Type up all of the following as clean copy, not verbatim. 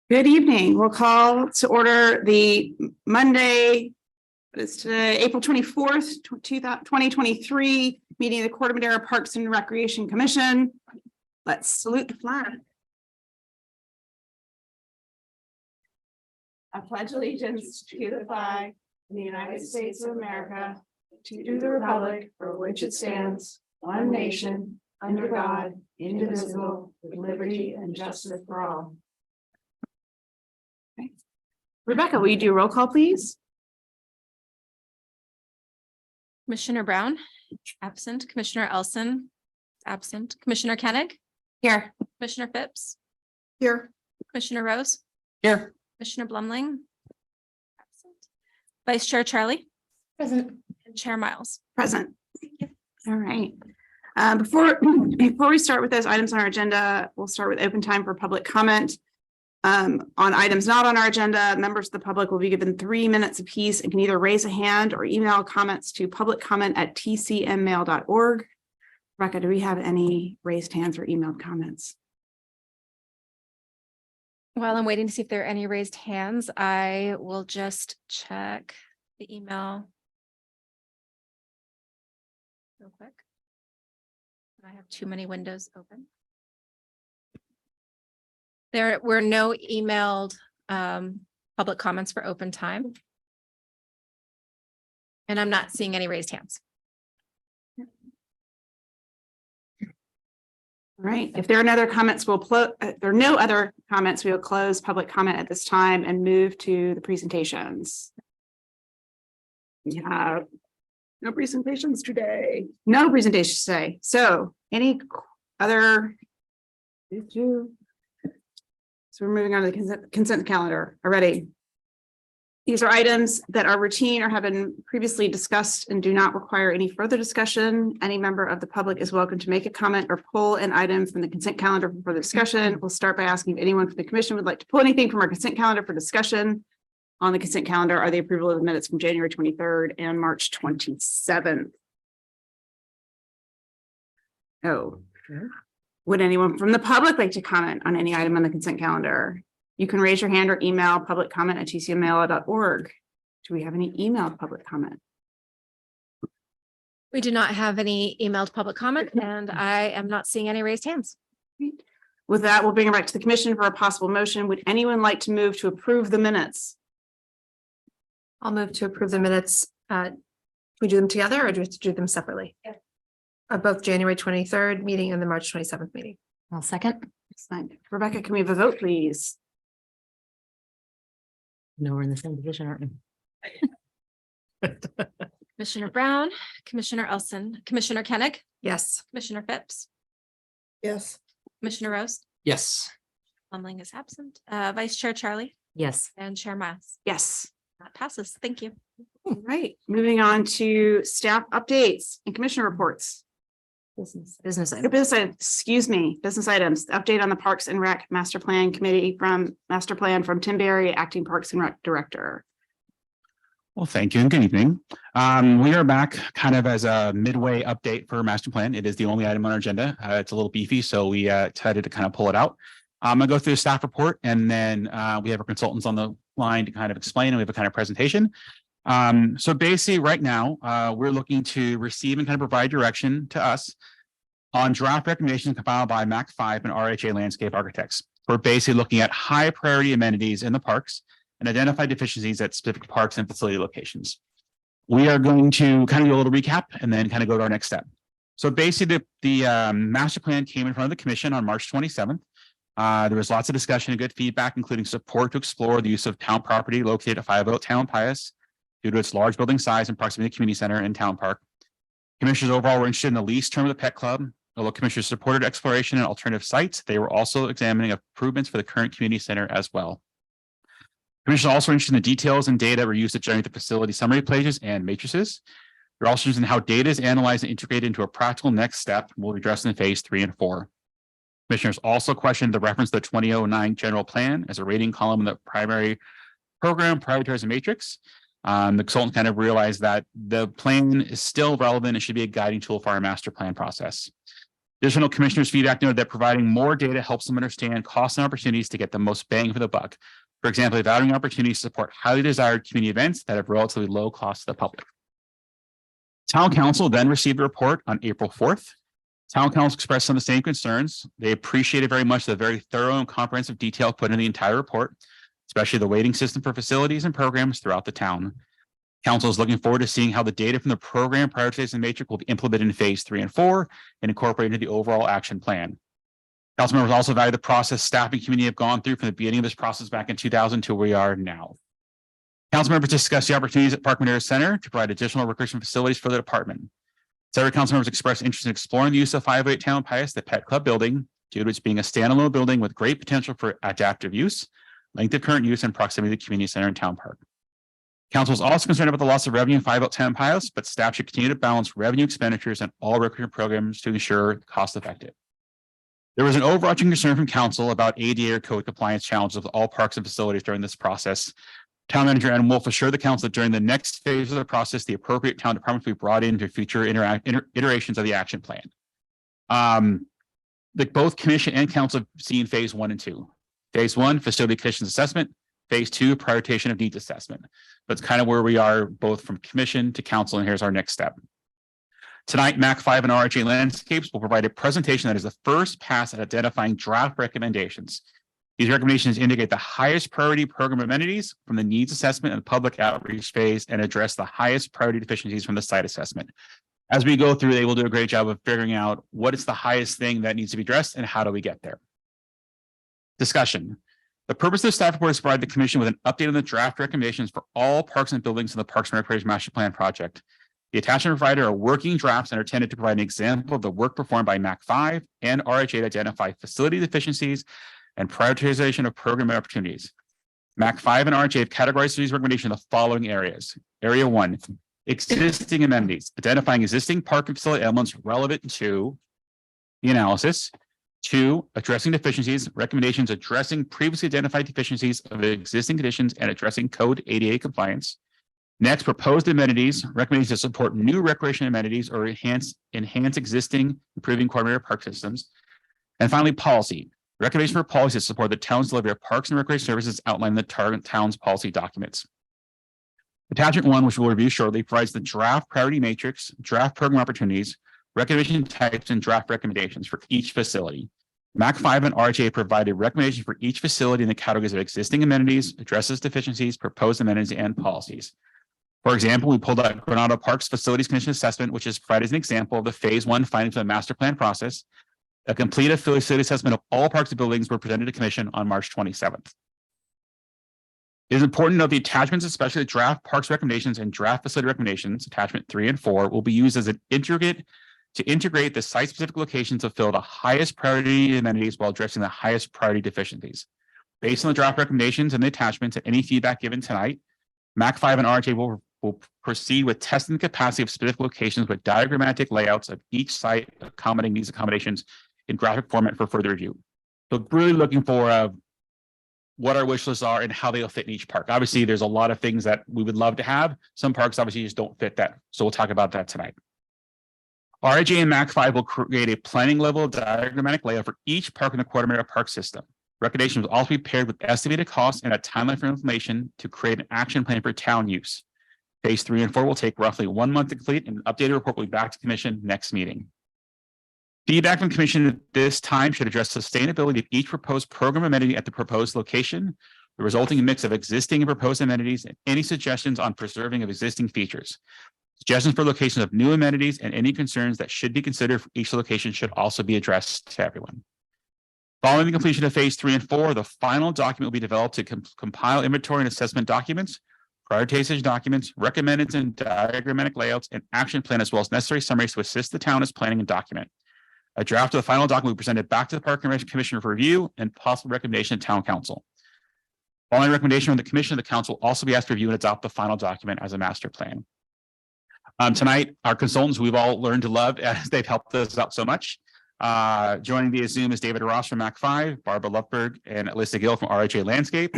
Good evening. We'll call to order the Monday, it's today, April 24th, 2023 meeting of the Corte Madera Parks and Recreation Commission. Let's salute the flag. I pledge allegiance to the flag of the United States of America, to the republic for which it stands, one nation, under God, indivisible, with liberty and justice for all. Rebecca, will you do a roll call, please? Commissioner Brown, absent. Commissioner Elson, absent. Commissioner Koenig, Here. Commissioner Phipps, Here. Commissioner Rose, Here. Commissioner Blumling, absent. Vice Chair Charlie, Present. and Chair Miles. Present. All right. Before we start with those items on our agenda, we'll start with open time for public comment. On items not on our agenda, members of the public will be given 3 minutes apiece and can either raise a hand or email comments to publiccomment@tcmmail.org. Rebecca, do we have any raised hands or emailed comments? While I'm waiting to see if there are any raised hands, I will just check the email real quick. I have too many windows open. There were no emailed public comments for open time. And I'm not seeing any raised hands. All right. If there are no other comments, there are no other comments, we will close public comment at this time and move to the presentations. We have no presentations today. No presentations today. So any other? So we're moving on to the consent calendar already. These are items that are routine or have been previously discussed and do not require any further discussion. Any member of the public is welcome to make a comment or pull an item from the consent calendar for further discussion. We'll start by asking if anyone from the commission would like to pull anything from our consent calendar for discussion. On the consent calendar are the approval of the minutes from January 23rd and March 27th. Oh. Would anyone from the public like to comment on any item on the consent calendar? You can raise your hand or email publiccomment@tcmmail.org. Do we have any emailed public comment? We do not have any emailed public comment, and I am not seeing any raised hands. With that, we'll bring it back to the commission for a possible motion. Would anyone like to move to approve the minutes? I'll move to approve the minutes. We do them together or do we have to do them separately? Yeah. Both January 23rd meeting and the March 27th meeting. I'll second. Excellent. Rebecca, can we have a vote, please? No, we're in the same position, aren't we? Commissioner Brown, Commissioner Elson, Commissioner Koenig, Yes. Commissioner Phipps, Yes. Commissioner Rose, Yes. Blumling is absent. Vice Chair Charlie, Yes. and Chair Miles. Yes. That passes. Thank you. All right. Moving on to staff updates and commissioner reports. Business item. Business items. Update on the Parks and Rec Master Plan Committee from Tim Berry, Acting Parks and Rec Director. Well, thank you and good evening. We are back kind of as a midway update for master plan. It is the only item on our agenda. It's a little beefy, so we decided to kind of pull it out. I'm gonna go through the staff report and then we have our consultants on the line to kind of explain, and we have a kind of presentation. So basically right now, we're looking to receive and kind of provide direction to us on draft recommendations compiled by MAC 5 and RHA Landscape Architects. We're basically looking at high priority amenities in the parks and identify deficiencies at specific parks and facility locations. We are going to kind of do a little recap and then kind of go to our next step. So basically the master plan came in front of the commission on March 27th. There was lots of discussion and good feedback, including support to explore the use of town property located at 508 Town Pius due to its large building size and proximity to the community center and town park. Commissioners overall were interested in the lease term of the pet club. Although commissioners supported exploration and alternative sites, they were also examining improvements for the current community center as well. Commissioners also interested in the details and data were used to generate the facility summary pages and matrices. They're also interested in how data is analyzed and integrated into a practical next step we'll be addressing in phase 3 and 4. Commissioners also questioned the reference to the 2009 general plan as a rating column in the primary program prioritization matrix. The consultant kind of realized that the plan is still relevant and should be a guiding tool for our master plan process. Additional commissioners' feedback noted that providing more data helps them understand costs and opportunities to get the most bang for the buck. For example, evaluating opportunities to support highly desired community events that have relatively low cost to the public. Town council then received a report on April 4th. Town council expressed some of the same concerns. They appreciated very much the very thorough and comprehensive detail put in the entire report, especially the weighting system for facilities and programs throughout the town. Council is looking forward to seeing how the data from the program prioritization matrix will be implemented in phase 3 and 4 and incorporated into the overall action plan. Council members also value the process staff and community have gone through from the beginning of this process back in 2000 to where we are now. Council members discussed the opportunities at Corte Madera Center to provide additional recreation facilities for the department. Several council members expressed interest in exploring the use of 508 Town Pius, the Pet Club building, due to its being a standalone building with great potential for adaptive use, length of current use, and proximity to the community center and town park. Council is also concerned about the loss of revenue in 508 Town Pius, but staff should continue to balance revenue expenditures and all recreation programs to ensure cost effective. There was an overarching concern from council about ADA code compliance challenges of all parks and facilities during this process. Town manager Adam Wolf assured the council that during the next phase of the process, the appropriate town departments will be brought into future iterations of the action plan. Both commission and council have seen phase 1 and 2. Phase 1, facility conditions assessment. Phase 2, prioritization of needs assessment. That's kind of where we are both from commission to council, and here's our next step. Tonight, MAC 5 and RHA Landscapes will provide a presentation that is the first pass at identifying draft recommendations. These recommendations indicate the highest priority program amenities from the needs assessment and public outreach phase and address the highest priority deficiencies from the site assessment. As we go through, they will do a great job of figuring out what is the highest thing that needs to be addressed and how do we get there. Discussion. The purpose of the staff report is to provide the commission with an update on the draft recommendations for all parks and buildings in the Parks and Recreation Master Plan project. The attachment provided are working drafts and are intended to provide an example of the work performed by MAC 5 and RHA to identify facility deficiencies and prioritization of program opportunities. MAC 5 and RHA have categorized these recommendations in the following areas. Area 1, existing amenities, identifying existing park and facility elements relevant to the analysis. 2, addressing deficiencies, recommendations addressing previously identified deficiencies of existing conditions and addressing code ADA compliance. Next, proposed amenities, recommendations to support new recreation amenities or enhance existing improving Corte Madera park systems. And finally, policy, recommendation for policies to support the town's delivery of parks and recreation services outlined in the target town's policy documents. Attachment 1, which we'll review shortly, provides the draft priority matrix, draft program opportunities, recommendation types, and draft recommendations for each facility. MAC 5 and RHA provided recommendations for each facility in the categories of existing amenities, addresses deficiencies, proposed amenities, and policies. For example, we pulled out Granada Park's facilities condition assessment, which is provided as an example of the phase 1 findings of the master plan process. A complete facility assessment of all parks and buildings were presented to commission on March 27th. It is important to note the attachments, especially the draft parks recommendations and draft facility recommendations, attachment 3 and 4, will be used as an to integrate the site-specific locations to fill the highest priority amenities while addressing the highest priority deficiencies. Based on the draft recommendations and the attachments and any feedback given tonight, MAC 5 and RHA will proceed with testing the capacity of specific locations with diagrammatic layouts of each site accommodating these accommodations in graphic format for further review. So really looking for what our wish lists are and how they'll fit in each park. Obviously, there's a lot of things that we would love to have. Some parks obviously just don't fit that. So we'll talk about that tonight. RHA and MAC 5 will create a planning level diagrammatic layout for each park in the Corte Madera park system. Recommendations will also be paired with estimated costs and a timeline for information to create an action plan for town use. Phase 3 and 4 will take roughly 1 month to complete, and an updated report will be back to commission next meeting. Feedback from commission at this time should address sustainability of each proposed program amenity at the proposed location, the resulting mix of existing and proposed amenities, and any suggestions on preserving of existing features. Suggestions for locations of new amenities and any concerns that should be considered for each location should also be addressed to everyone. Following the completion of phase 3 and 4, the final document will be developed to compile inventory and assessment documents, prioritization documents, recommended and diagrammatic layouts, and action plan, as well as necessary summaries to assist the town as planning and document. A draft of the final document will be presented back to the Park and Rec Commission for review and possible recommendation to Town Council. Following recommendation from the Commission, the Council will also be asked to review and adopt the final document as a master plan. Tonight, our consultants we've all learned to love as they've helped us out so much. Joining via Zoom is David Ross from MAC 5, Barbara Lufberg, and Alyssa Gill from RHA Landscape.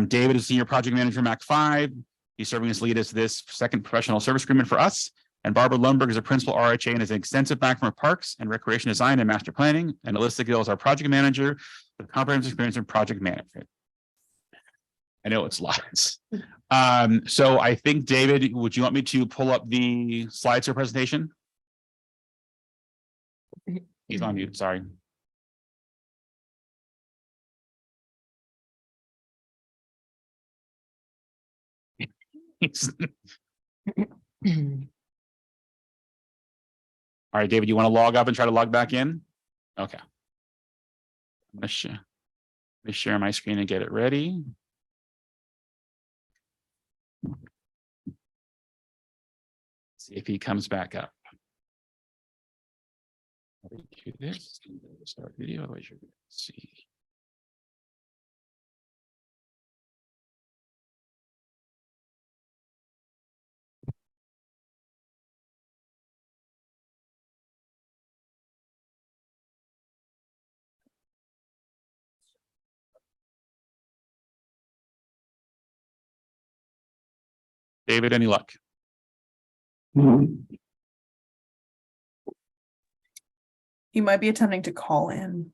David is Senior Project Manager MAC 5. He's serving as lead as this second professional service agreement for us. And Barbara Lundberg is a principal RHA and has an extensive background in parks and recreation design and master planning. And Alyssa Gill is our project manager with comprehensive experience in project management. I know it's lots. So I think, David, would you want me to pull up the slides for presentation? He's on mute, sorry. All right, David, you want to log up and try to log back in? Okay. I'm going to share my screen and get it ready. See if he comes back up. Do this. Start video. Otherwise, you're going to see. David, any luck? You might be attempting to call in.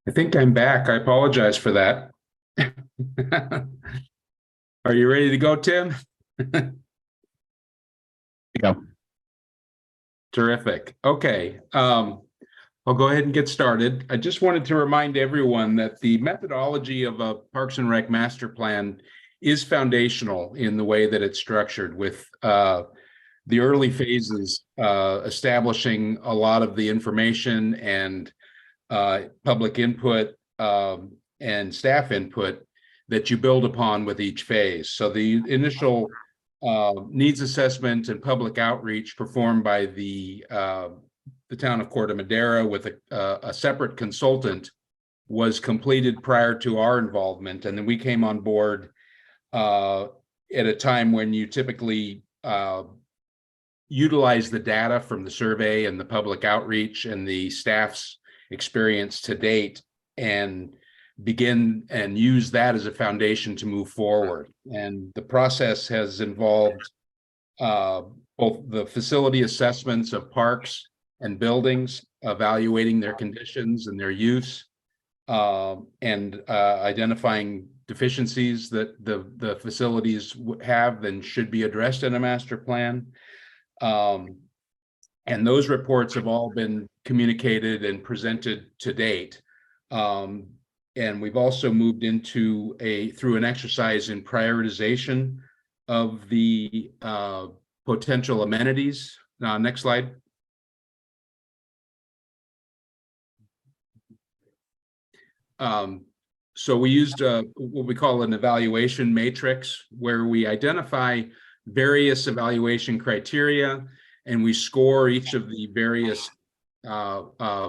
I think I'm back. I apologize for that. Are you ready to go, Tim? Go. Terrific. Okay. I'll go ahead and get started. I just wanted to remind everyone that the methodology of a Parks and Rec master plan is foundational in the way that it's structured, with the early phases establishing a lot of the information and public input and staff input that you build upon with each phase. So the initial needs assessment and public outreach performed by the town of Corte Madera with a separate consultant was completed prior to our involvement. And then we came on board at a time when you typically utilize the data from the survey and the public outreach and the staff's experience to date and begin and use that as a foundation to move forward. And the process has involved both the facility assessments of parks and buildings, evaluating their conditions and their use, and identifying deficiencies that the facilities have and should be addressed in a master plan. And those reports have all been communicated and presented to date. And we've also moved into through an exercise in prioritization of the potential amenities. Next slide. So we used what we call an evaluation matrix, where we identify various evaluation criteria, and we score each of the various high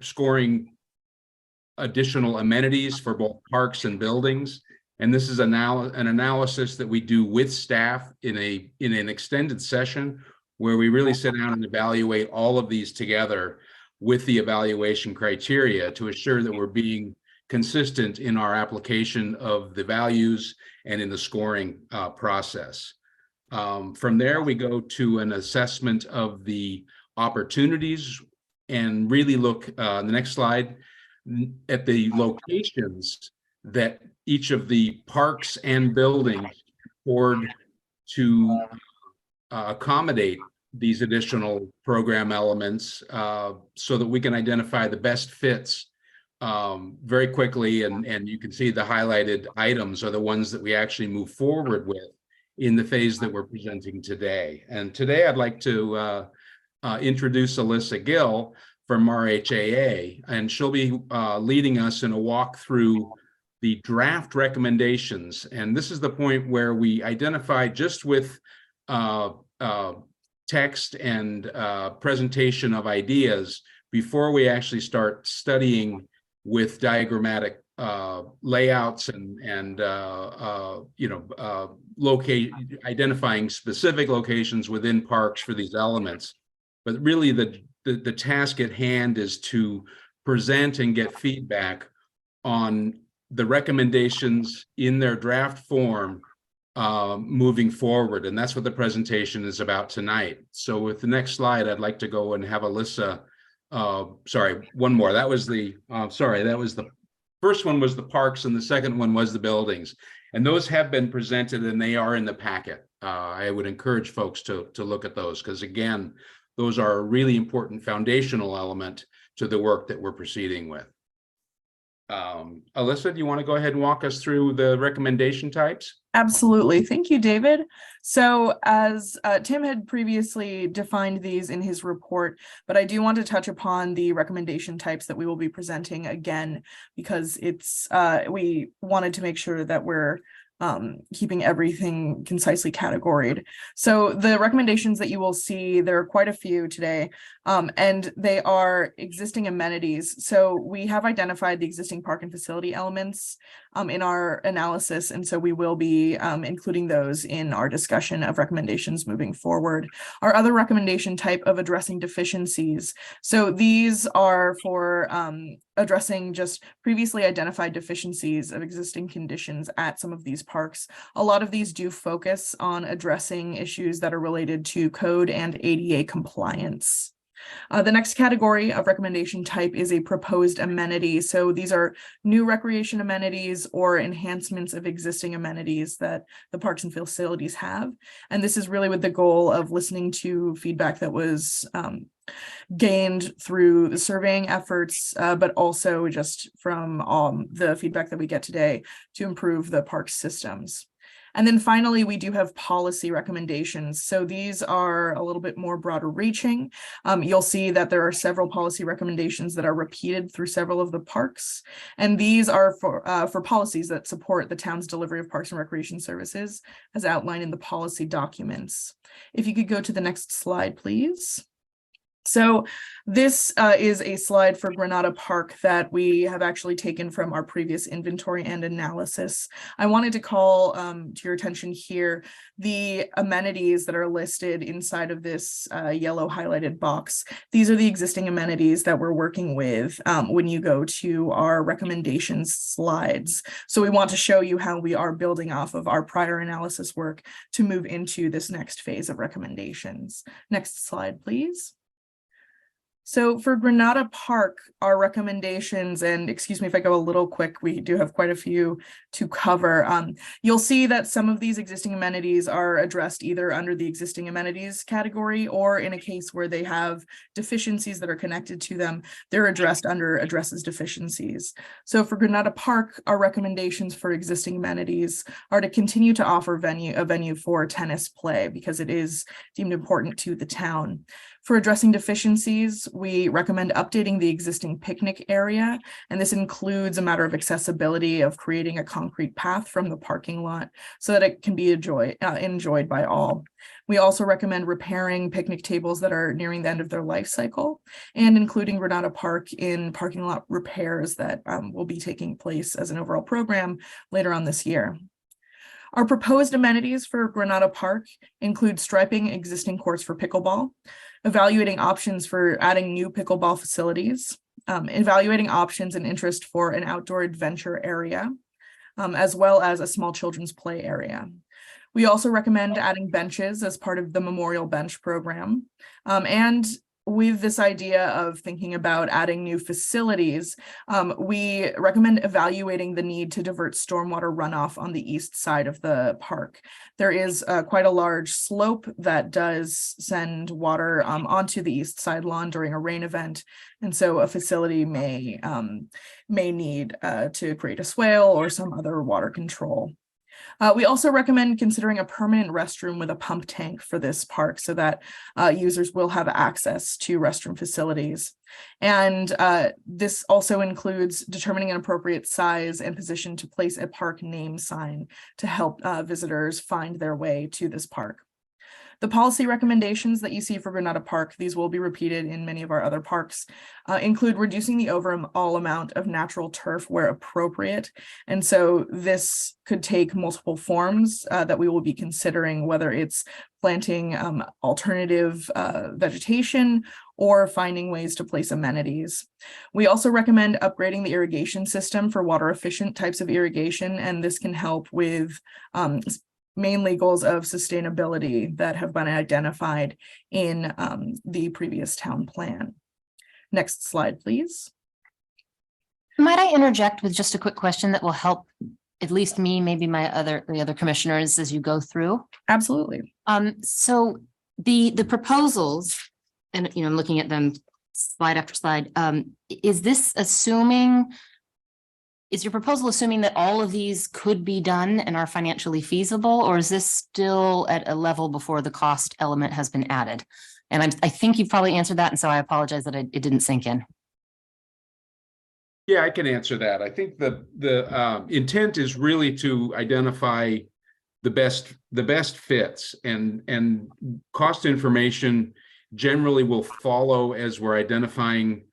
scoring additional amenities for both parks and buildings. And this is an analysis that we do with staff in an extended session where we really sit down and evaluate all of these together with the evaluation criteria to assure that we're being consistent in our application of the values and in the scoring process. From there, we go to an assessment of the opportunities and really look, the next slide, at the locations that each of the parks and buildings afford to accommodate these additional program elements so that we can identify the best fits very quickly. And you can see the highlighted items are the ones that we actually move forward with in the phase that we're presenting today. And today I'd like to introduce Alyssa Gill from RHAA, and she'll be leading us in a walk through the draft recommendations. And this is the point where we identify just with text and presentation of ideas before we actually start studying with diagrammatic layouts and identifying specific locations within parks for these elements. But really the task at hand is to present and get feedback on the recommendations in their draft form moving forward. And that's what the presentation is about tonight. So with the next slide, I'd like to go and have Alyssa, sorry, one more. That was the first one was the parks and the second one was the buildings. And those have been presented and they are in the packet. I would encourage folks to look at those because again, those are a really important foundational element to the work that we're proceeding with. Alyssa, do you want to go ahead and walk us through the recommendation types? Absolutely. Thank you, David. So as Tim had previously defined these in his report, but I do want to touch upon the recommendation types that we will be presenting again, because it's we wanted to make sure that we're keeping everything concisely categoried. So the recommendations that you will see, there are quite a few today, and they are existing amenities. So we have identified the existing park and facility elements in our analysis, and so we will be including those in our discussion of recommendations moving forward. Our other recommendation type of addressing deficiencies. So these are for addressing just previously identified deficiencies of existing conditions at some of these parks. A lot of these do focus on addressing issues that are related to code and ADA compliance. The next category of recommendation type is a proposed amenity. So these are new recreation amenities or enhancements of existing amenities that the parks and facilities have. And this is really with the goal of listening to feedback that was gained through the surveying efforts, but also just from the feedback that we get today to improve the park systems. And then finally, we do have policy recommendations. So these are a little bit more broader reaching. You'll see that there are several policy recommendations that are repeated through several of the parks. And these are for policies that support the town's delivery of parks and recreation services as outlined in the policy documents. If you could go to the next slide, please. So this is a slide for Granada Park that we have actually taken from our previous inventory and analysis. I wanted to call to your attention here the amenities that are listed inside of this yellow highlighted box. These are the existing amenities that we're working with when you go to our recommendations slides. So we want to show you how we are building off of our prior analysis work to move into this next phase of recommendations. Next slide, please. So for Granada Park, our recommendations, and excuse me if I go a little quick, we do have quite a few to cover. You'll see that some of these existing amenities are addressed either under the existing amenities category or in a case where they have deficiencies that are connected to them, they're addressed under addresses deficiencies. So for Granada Park, our recommendations for existing amenities are to continue to offer a venue for tennis play because it is deemed important to the town. For addressing deficiencies, we recommend updating the existing picnic area, and this includes a matter of accessibility of creating a concrete path from the parking lot so that it can be enjoyed by all. We also recommend repairing picnic tables that are nearing the end of their life cycle and including Granada Park in parking lot repairs that will be taking place as an overall program later on this year. Our proposed amenities for Granada Park include striping existing courts for pickleball, evaluating options for adding new pickleball facilities, evaluating options and interest for an outdoor adventure area, as well as a small children's play area. We also recommend adding benches as part of the Memorial Bench program. And with this idea of thinking about adding new facilities, we recommend evaluating the need to divert stormwater runoff on the east side of the park. There is quite a large slope that does send water onto the east side lawn during a rain event. And so a facility may need to create a swale or some other water control. We also recommend considering a permanent restroom with a pump tank for this park so that users will have access to restroom facilities. And this also includes determining an appropriate size and position to place a park name sign to help visitors find their way to this park. The policy recommendations that you see for Granada Park, these will be repeated in many of our other parks, include reducing the overall amount of natural turf where appropriate. And so this could take multiple forms that we will be considering, whether it's planting alternative vegetation or finding ways to place amenities. We also recommend upgrading the irrigation system for water efficient types of irrigation, and this can help with mainly goals of sustainability that have been identified in the previous town plan. Next slide, please. Might I interject with just a quick question that will help at least me, maybe the other commissioners as you go through? Absolutely. So the proposals, and I'm looking at them slide after slide. Is your proposal assuming that all of these could be done and are financially feasible, or is this still at a level before the cost element has been added? And I think you've probably answered that, and so I apologize that it didn't sink in. Yeah, I can answer that. I think the intent is really to identify the best fits, and cost information generally will follow as we're identifying,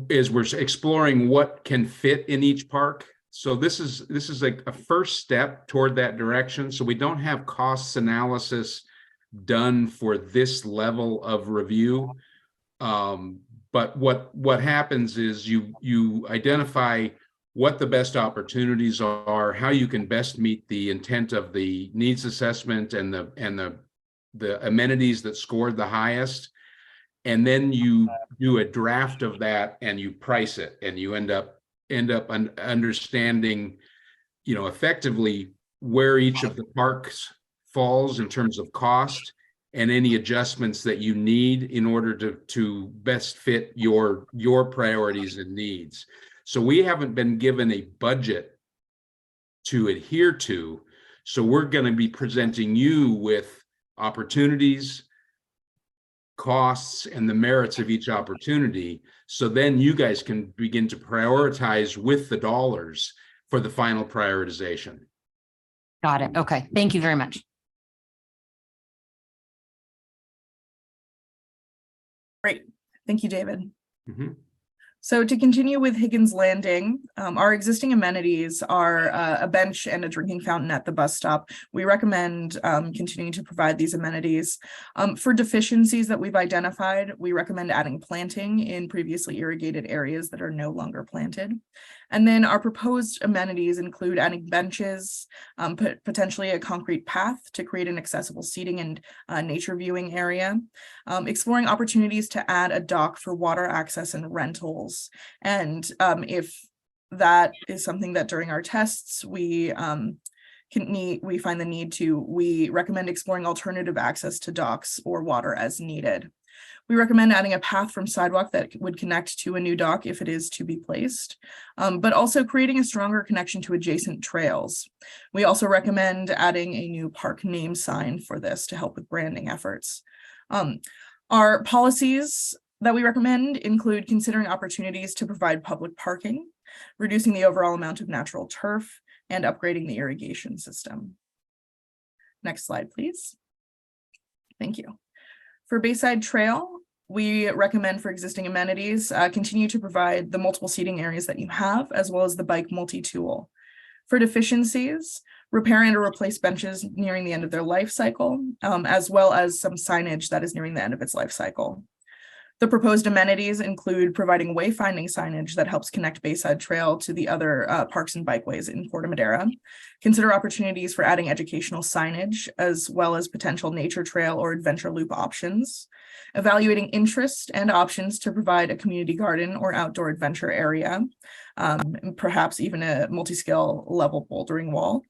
as we're exploring what can fit in each park. So this is like a first step toward that direction. So we don't have costs analysis done for this level of review. But what happens is you identify what the best opportunities are, how you can best meet the intent of the needs assessment and the amenities that scored the highest. And then you do a draft of that and you price it, and you end up understanding, effectively where each of the parks falls in terms of cost and any adjustments that you need in order to best fit your priorities and needs. So we haven't been given a budget to adhere to. So we're going to be presenting you with opportunities, costs, and the merits of each opportunity. So then you guys can begin to prioritize with the dollars for the final prioritization. Got it. Okay. Thank you very much. Great. Thank you, David. Mm-hmm. So to continue with Higgins Landing, our existing amenities are a bench and a drinking fountain at the bus stop. We recommend continuing to provide these amenities. For deficiencies that we've identified, we recommend adding planting in previously irrigated areas that are no longer planted. And then our proposed amenities include adding benches, potentially a concrete path to create an accessible seating and nature viewing area, exploring opportunities to add a dock for water access and rentals. And if that is something that during our tests we find the need to, we recommend exploring alternative access to docks or water as needed. We recommend adding a path from sidewalk that would connect to a new dock if it is to be placed, but also creating a stronger connection to adjacent trails. We also recommend adding a new park name sign for this to help with branding efforts. Our policies that we recommend include considering opportunities to provide public parking, reducing the overall amount of natural turf, and upgrading the irrigation system. Next slide, please. Thank you. For Bayside Trail, we recommend for existing amenities, continue to provide the multiple seating areas that you have, as well as the bike multi-tool. For deficiencies, repair and or replace benches nearing the end of their life cycle, as well as some signage that is nearing the end of its life cycle. The proposed amenities include providing wayfinding signage that helps connect Bayside Trail to the other parks and bikeways in Corte Madera. Consider opportunities for adding educational signage, as well as potential nature trail or adventure loop options. Evaluating interest and options to provide a community garden or outdoor adventure area, perhaps even a multi-scale level bouldering wall.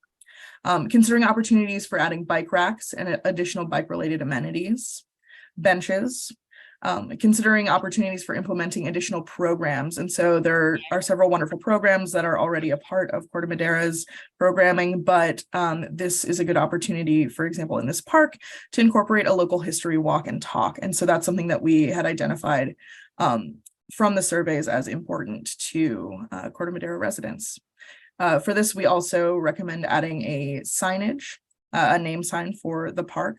Considering opportunities for adding bike racks and additional bike-related amenities. Benches. Considering opportunities for implementing additional programs. And so there are several wonderful programs that are already a part of Corte Madera's programming, but this is a good opportunity, for example, in this park, to incorporate a local history walk and talk. And so that's something that we had identified from the surveys as important to Corte Madera residents. For this, we also recommend adding a signage, a name sign for the park.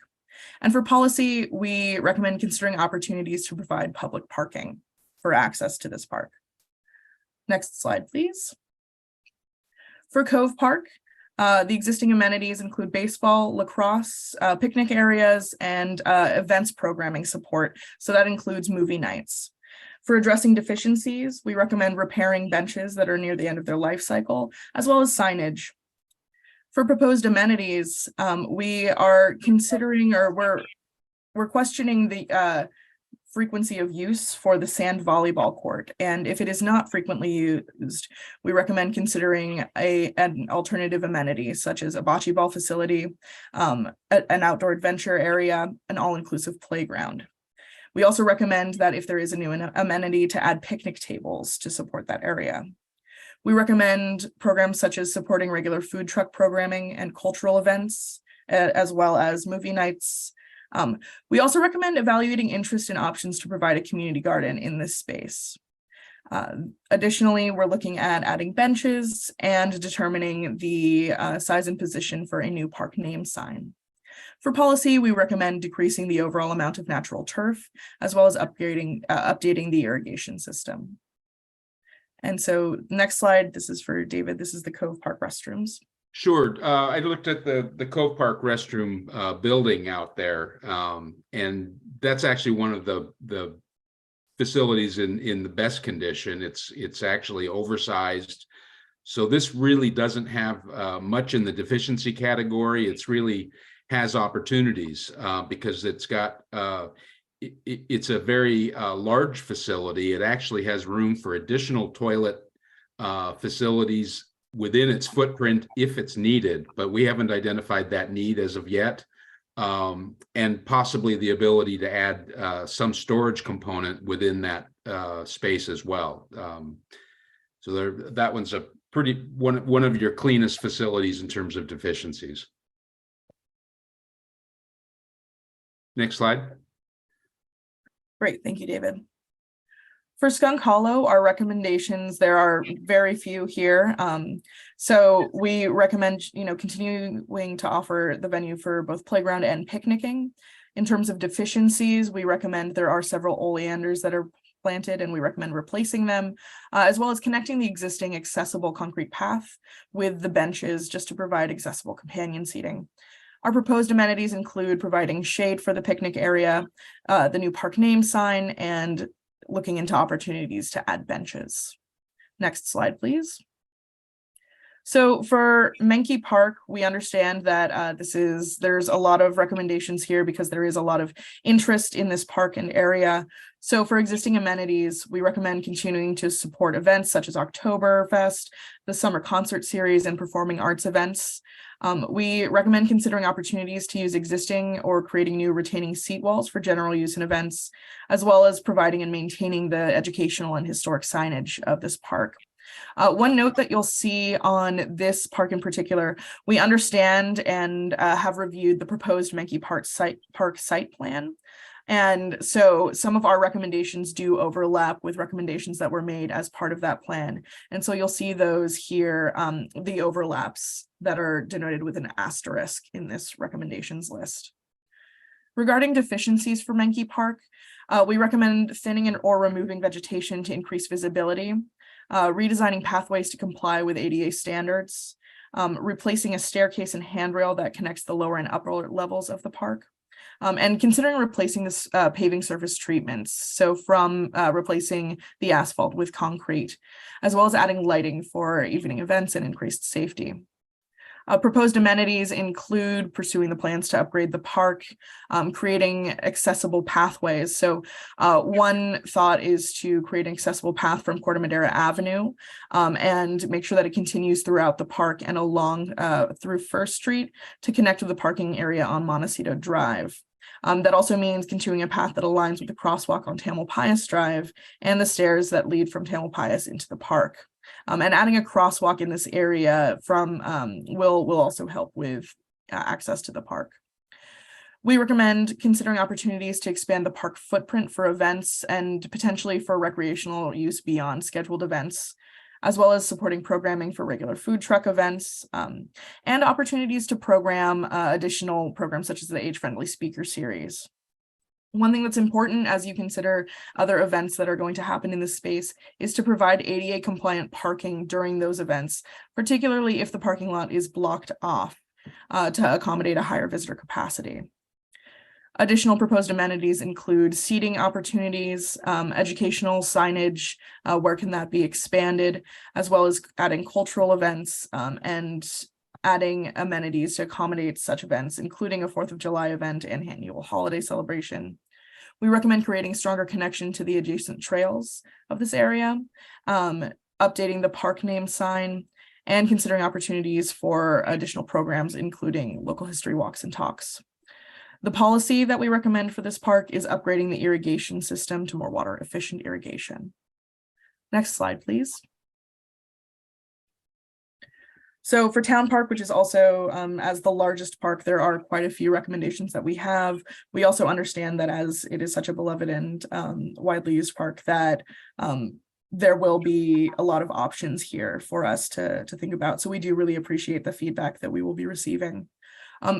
And for policy, we recommend considering opportunities to provide public parking for access to this park. Next slide, please. For Cove Park, the existing amenities include baseball, lacrosse, picnic areas, and events programming support. So that includes movie nights. For addressing deficiencies, we recommend repairing benches that are near the end of their life cycle, as well as signage. For proposed amenities, we are considering, or we're questioning the frequency of use for the sand volleyball court. And if it is not frequently used, we recommend considering an alternative amenity, such as a bocce ball facility, an outdoor adventure area, an all-inclusive playground. We also recommend that if there is a new amenity, to add picnic tables to support that area. We recommend programs such as supporting regular food truck programming and cultural events, as well as movie nights. We also recommend evaluating interest in options to provide a community garden in this space. Additionally, we're looking at adding benches and determining the size and position for a new park name sign. For policy, we recommend decreasing the overall amount of natural turf, as well as updating the irrigation system. And so next slide, this is for David. This is the Cove Park restrooms. Sure. I looked at the Cove Park restroom building out there, and that's actually one of the facilities in the best condition. It's actually oversized. So this really doesn't have much in the deficiency category. It's really has opportunities because it's got it's a very large facility. It actually has room for additional toilet facilities within its footprint if it's needed, but we haven't identified that need as of yet. And possibly the ability to add some storage component within that space as well. So that one's a pretty one of your cleanest facilities in terms of deficiencies. Next slide. Great, thank you, David. For Skunk Hollow, our recommendations, there are very few here. So we recommend, continuing to offer the venue for both playground and picnicking. In terms of deficiencies, we recommend there are several oleanders that are planted and we recommend replacing them, as well as connecting the existing accessible concrete path with the benches just to provide accessible companion seating. Our proposed amenities include providing shade for the picnic area, the new park name sign, and looking into opportunities to add benches. Next slide, please. So for Menke Park, we understand that there's a lot of recommendations here because there is a lot of interest in this park and area. So for existing amenities, we recommend continuing to support events such as Oktoberfest, the summer concert series, and performing arts events. We recommend considering opportunities to use existing or creating new retaining seat walls for general use in events, as well as providing and maintaining the educational and historic signage of this park. One note that you'll see on this park in particular, we understand and have reviewed the proposed Menke Park site plan. And so some of our recommendations do overlap with recommendations that were made as part of that plan. And so you'll see those here, the overlaps that are denoted with an asterisk in this recommendations list. Regarding deficiencies for Menke Park, we recommend thinning and or removing vegetation to increase visibility, redesigning pathways to comply with ADA standards, replacing a staircase and handrail that connects the lower and upper levels of the park, and considering replacing this paving surface treatments. So from replacing the asphalt with concrete, as well as adding lighting for evening events and increased safety. Proposed amenities include pursuing the plans to upgrade the park, creating accessible pathways. So one thought is to create an accessible path from Corte Madera Avenue and make sure that it continues throughout the park and along through First Street to connect with the parking area on Montecito Drive. That also means continuing a path that aligns with the crosswalk on Tamalpais Drive and the stairs that lead from Tamalpais into the park. And adding a crosswalk in this area from will also help with access to the park. We recommend considering opportunities to expand the park footprint for events and potentially for recreational use beyond scheduled events, as well as supporting programming for regular food truck events and opportunities to program additional programs such as the Age-Friendly Speaker Series. One thing that's important as you consider other events that are going to happen in this space is to provide ADA compliant parking during those events, particularly if the parking lot is blocked off to accommodate a higher visitor capacity. Additional proposed amenities include seating opportunities, educational signage, where can that be expanded, as well as adding cultural events and adding amenities to accommodate such events, including a 4th of July event and annual holiday celebration. We recommend creating stronger connection to the adjacent trails of this area, updating the park name sign, and considering opportunities for additional programs, including local history walks and talks. The policy that we recommend for this park is upgrading the irrigation system to more water efficient irrigation. Next slide, please. So for Town Park, which is also as the largest park, there are quite a few recommendations that we have. We also understand that as it is such a beloved and widely used park that there will be a lot of options here for us to think about. So we do really appreciate the feedback that we will be receiving.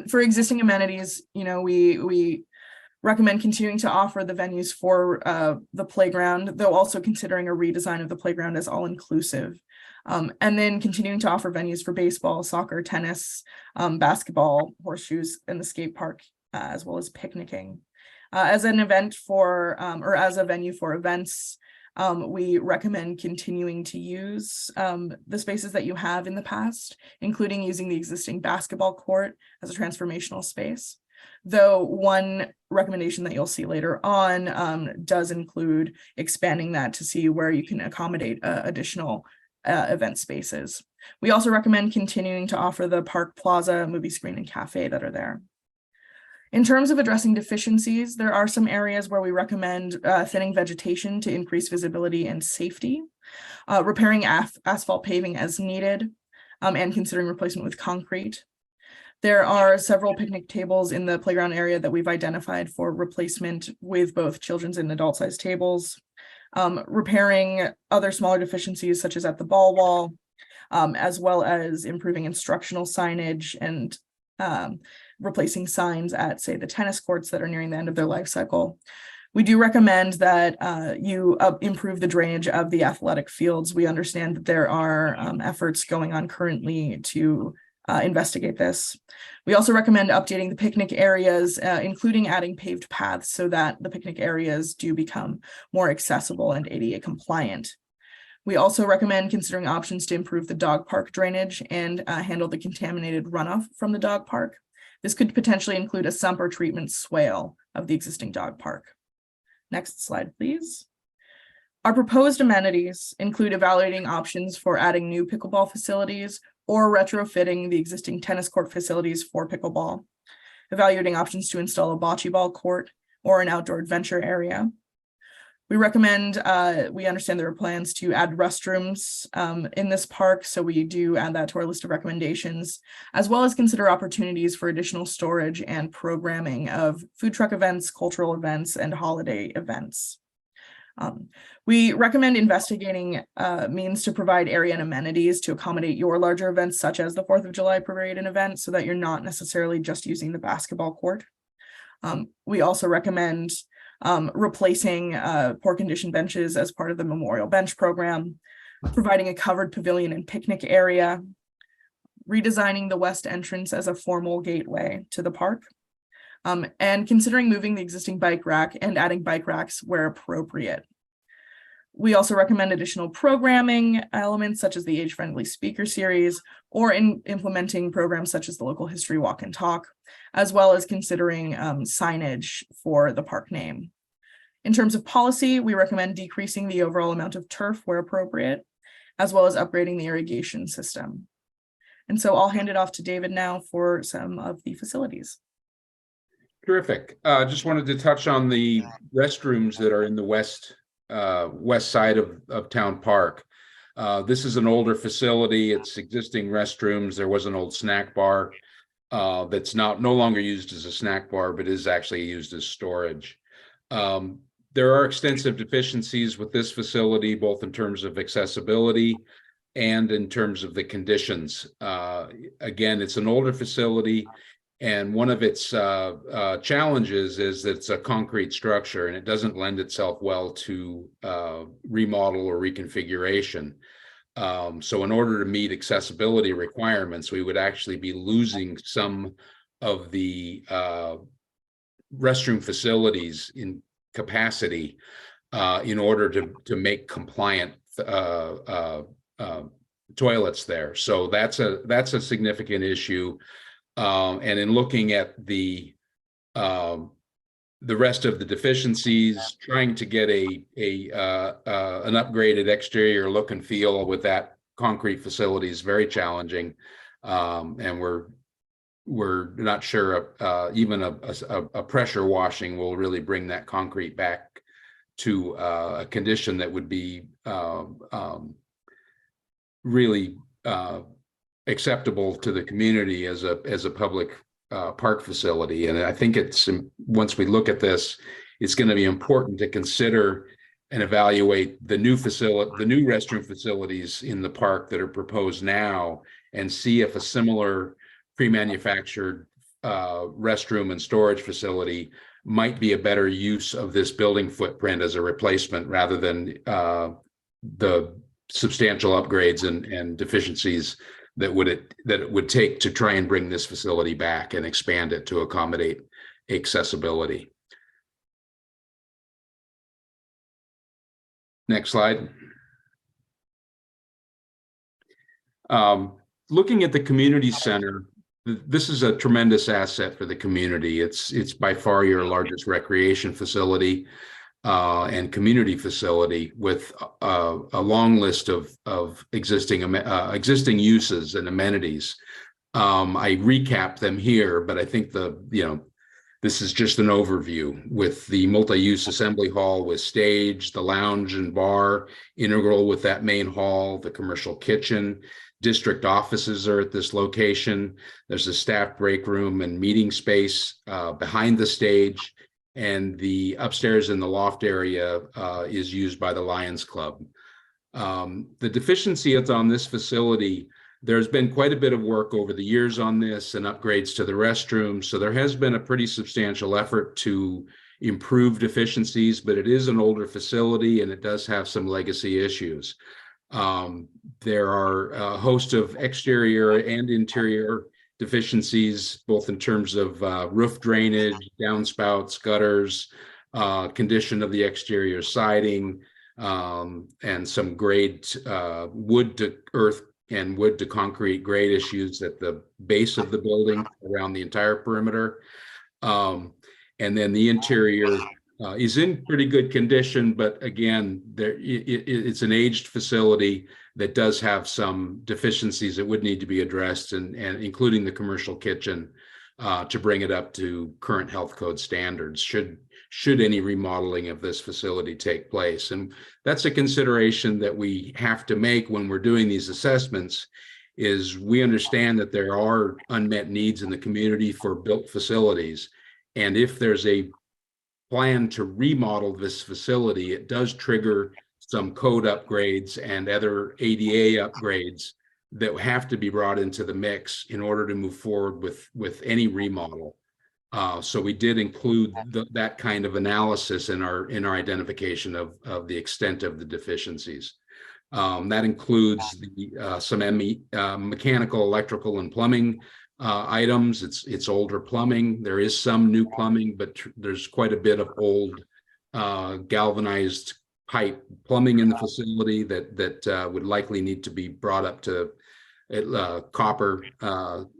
For existing amenities, you know, we recommend continuing to offer the venues for the playground, though also considering a redesign of the playground as all-inclusive. And then continuing to offer venues for baseball, soccer, tennis, basketball, horseshoes, and the skate park, as well as picnicking. As an event for, or as a venue for events, we recommend continuing to use the spaces that you have in the past, including using the existing basketball court as a transformational space. Though one recommendation that you'll see later on does include expanding that to see where you can accommodate additional event spaces. We also recommend continuing to offer the Park Plaza, movie screen, and cafe that are there. In terms of addressing deficiencies, there are some areas where we recommend thinning vegetation to increase visibility and safety, repairing asphalt paving as needed, and considering replacement with concrete. There are several picnic tables in the playground area that we've identified for replacement with both children's and adult-sized tables. Repairing other smaller deficiencies such as at the ball wall, as well as improving instructional signage and replacing signs at, say, the tennis courts that are nearing the end of their life cycle. We do recommend that you improve the drainage of the athletic fields. We understand that there are efforts going on currently to investigate this. We also recommend updating the picnic areas, including adding paved paths so that the picnic areas do become more accessible and ADA compliant. We also recommend considering options to improve the dog park drainage and handle the contaminated runoff from the dog park. This could potentially include a sump or treatment swale of the existing dog park. Next slide, please. Our proposed amenities include evaluating options for adding new pickleball facilities or retrofitting the existing tennis court facilities for pickleball, evaluating options to install a bocce ball court or an outdoor adventure area, We recommend, we understand there are plans to add restrooms in this park, so we do add that to our list of recommendations, as well as consider opportunities for additional storage and programming of food truck events, cultural events, and holiday events. We recommend investigating means to provide area and amenities to accommodate your larger events, such as the 4th of July parade and event, so that you're not necessarily just using the basketball court. We also recommend replacing poor condition benches as part of the memorial bench program, providing a covered pavilion and picnic area, redesigning the west entrance as a formal gateway to the park, and considering moving the existing bike rack and adding bike racks where appropriate. We also recommend additional programming elements such as the age-friendly speaker series, or in implementing programs such as the local history walk and talk, as well as considering signage for the park name. In terms of policy, we recommend decreasing the overall amount of turf where appropriate, as well as upgrading the irrigation system. And so I'll hand it off to David now for some of the facilities. Terrific. Just wanted to touch on the restrooms that are in the west side of Town Park. This is an older facility. It's existing restrooms. There was an old snack bar that's no longer used as a snack bar, but is actually used as storage. There are extensive deficiencies with this facility, both in terms of accessibility and in terms of the conditions. Again, it's an older facility, and one of its challenges is that it's a concrete structure and it doesn't lend itself well to remodel or reconfiguration. So in order to meet accessibility requirements, we would actually be losing some of the restroom facilities in capacity in order to make compliant toilets there. So that's a significant issue. And in looking at the rest of the deficiencies, trying to get an upgraded exterior look and feel with that concrete facility is very challenging, and we're not sure even a pressure washing will really bring that concrete back to a condition that would be really acceptable to the community as a public park facility. And I think once we look at this, it's going to be important to consider and evaluate the new restroom facilities in the park that are proposed now, and see if a similar pre-manufactured restroom and storage facility might be a better use of this building footprint as a replacement, rather than the substantial upgrades and deficiencies that it would take to try and bring this facility back and expand it to accommodate accessibility. Next slide. Looking at the community center, this is a tremendous asset for the community. It's by far your largest recreation facility and community facility, with a long list of existing uses and amenities. I recap them here, but I think this is just an overview, with the multi-use assembly hall with stage, the lounge and bar integral with that main hall, the commercial kitchen. District offices are at this location. There's a staff break room and meeting space behind the stage, and the upstairs in the loft area is used by the Lions Club. The deficiency that's on this facility, there's been quite a bit of work over the years on this and upgrades to the restrooms. So there has been a pretty substantial effort to improve deficiencies, but it is an older facility and it does have some legacy issues. There are a host of exterior and interior deficiencies, both in terms of roof drainage, downspouts, gutters, condition of the exterior siding, and some grade wood to earth and wood to concrete grade issues at the base of the building around the entire perimeter. And then the interior is in pretty good condition, but again, it's an aged facility that does have some deficiencies that would need to be addressed, and including the commercial kitchen. to bring it up to current health code standards should any remodeling of this facility take place. And that's a consideration that we have to make when we're doing these assessments, is we understand that there are unmet needs in the community for built facilities. And if there's a plan to remodel this facility, it does trigger some code upgrades and other ADA upgrades that have to be brought into the mix in order to move forward with any remodel. So we did include that kind of analysis in our identification of the extent of the deficiencies. That includes some mechanical, electrical, and plumbing items. It's older plumbing. There is some new plumbing, but there's quite a bit of old galvanized pipe plumbing in the facility that would likely need to be brought up to copper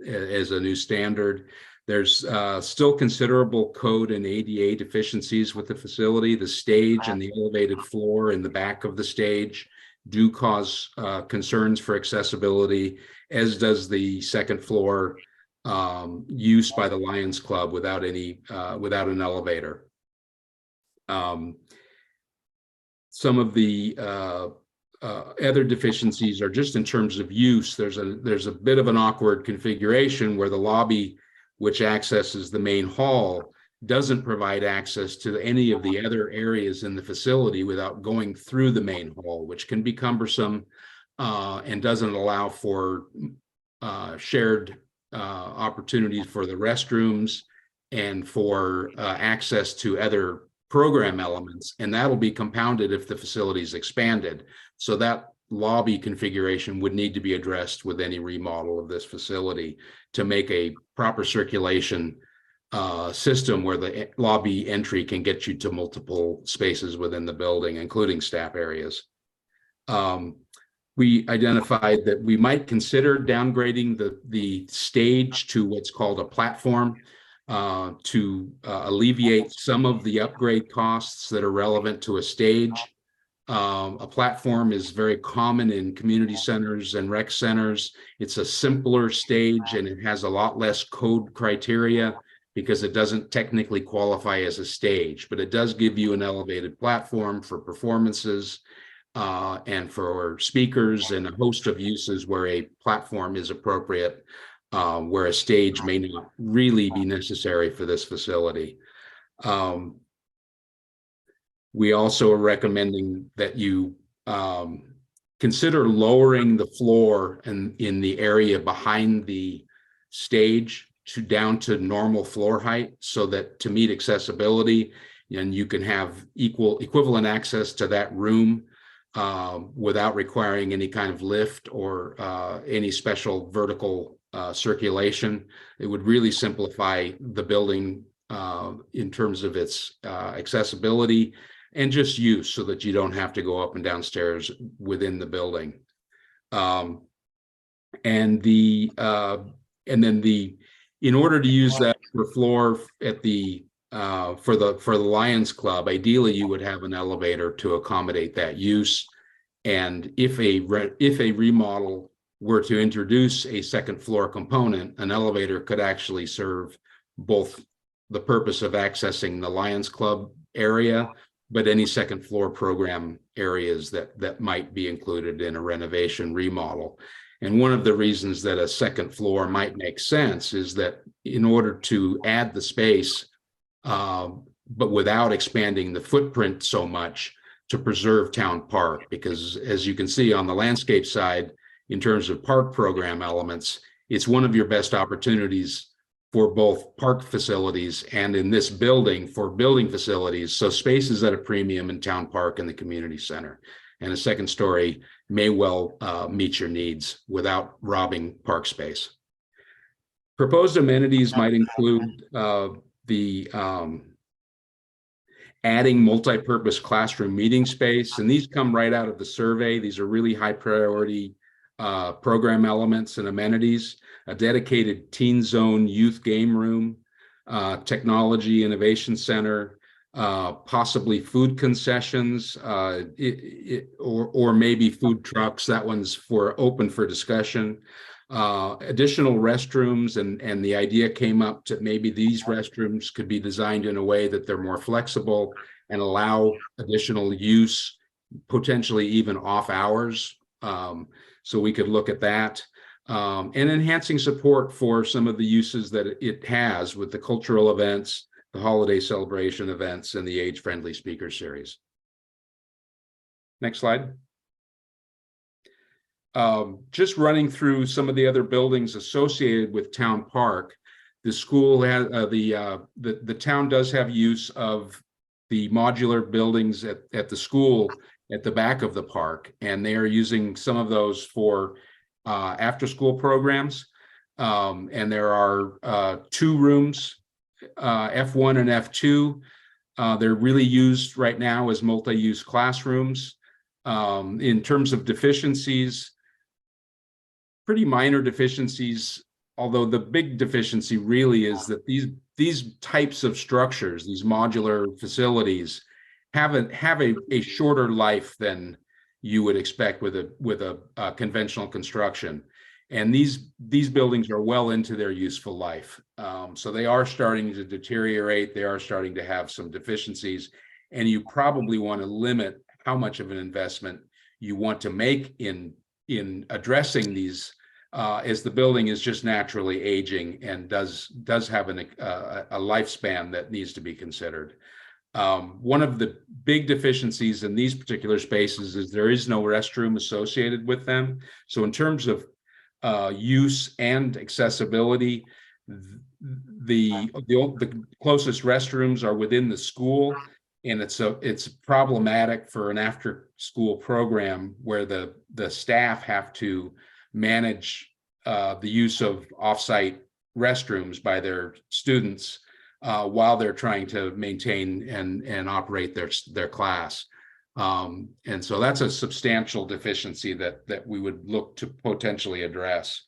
as a new standard. There's still considerable code and ADA deficiencies with the facility. The stage and the elevated floor in the back of the stage do cause concerns for accessibility, as does the second floor use by the Lions Club without an elevator. Some of the other deficiencies are just in terms of use. There's a bit of an awkward configuration where the lobby, which accesses the main hall, doesn't provide access to any of the other areas in the facility without going through the main hall, which can be cumbersome and doesn't allow for shared opportunities for the restrooms and for access to other program elements. And that'll be compounded if the facility is expanded. So that lobby configuration would need to be addressed with any remodel of this facility to make a proper circulation system where the lobby entry can get you to multiple spaces within the building, including staff areas. We identified that we might consider downgrading the stage to what's called a platform to alleviate some of the upgrade costs that are relevant to a stage. A platform is very common in community centers and rec centers. It's a simpler stage and it has a lot less code criteria because it doesn't technically qualify as a stage, but it does give you an elevated platform for performances and for speakers and a host of uses where a platform is appropriate, where a stage may not really be necessary for this facility. We also are recommending that you consider lowering the floor in the area behind the stage down to normal floor height, so that to meet accessibility, and you can have equivalent access to that room without requiring any kind of lift or any special vertical circulation. It would really simplify the building in terms of its accessibility and just use, so that you don't have to go up and down stairs within the building. In order to use that floor at the for the Lions Club, ideally you would have an elevator to accommodate that use. And if a remodel were to introduce a second floor component, an elevator could actually serve both the purpose of accessing the Lions Club area, but any second floor program areas that might be included in a renovation remodel. And one of the reasons that a second floor might make sense is that in order to add the space, but without expanding the footprint so much, to preserve town park, because as you can see on the landscape side, in terms of park program elements, it's one of your best opportunities for both park facilities and in this building for building facilities. So space is at a premium in town park and the community center. And a second story may well meet your needs without robbing park space. Proposed amenities might include adding multi-purpose classroom meeting space. And these come right out of the survey. These are really high priority program elements and amenities. A dedicated teen zone youth game room, technology innovation center, possibly food concessions, or maybe food trucks. That one's open for discussion. additional restrooms, and the idea came up that maybe these restrooms could be designed in a way that they're more flexible and allow additional use, potentially even off hours. So we could look at that. And enhancing support for some of the uses that it has with the cultural events, the holiday celebration events, and the age-friendly speaker series. Next slide. Just running through some of the other buildings associated with Town Park. The school has the town does have use of the modular buildings at the school at the back of the park, and they are using some of those for after-school programs. And there are 2 rooms, F1 and F2. They're really used right now as multi-use classrooms. In terms of deficiencies, pretty minor deficiencies, although the big deficiency really is that these types of structures, these modular facilities, have a shorter life than you would expect with a conventional construction. And these buildings are well into their useful life. So they are starting to deteriorate. They are starting to have some deficiencies, and you probably want to limit how much of an investment you want to make in addressing these, as the building is just naturally aging and does have a lifespan that needs to be considered. One of the big deficiencies in these particular spaces is there is no restroom associated with them. So in terms of use and accessibility, the closest restrooms are within the school, and it's problematic for an after-school program where the staff have to manage the use of offsite restrooms by their students while they're trying to maintain and operate their class. And so that's a substantial deficiency that we would look to potentially address.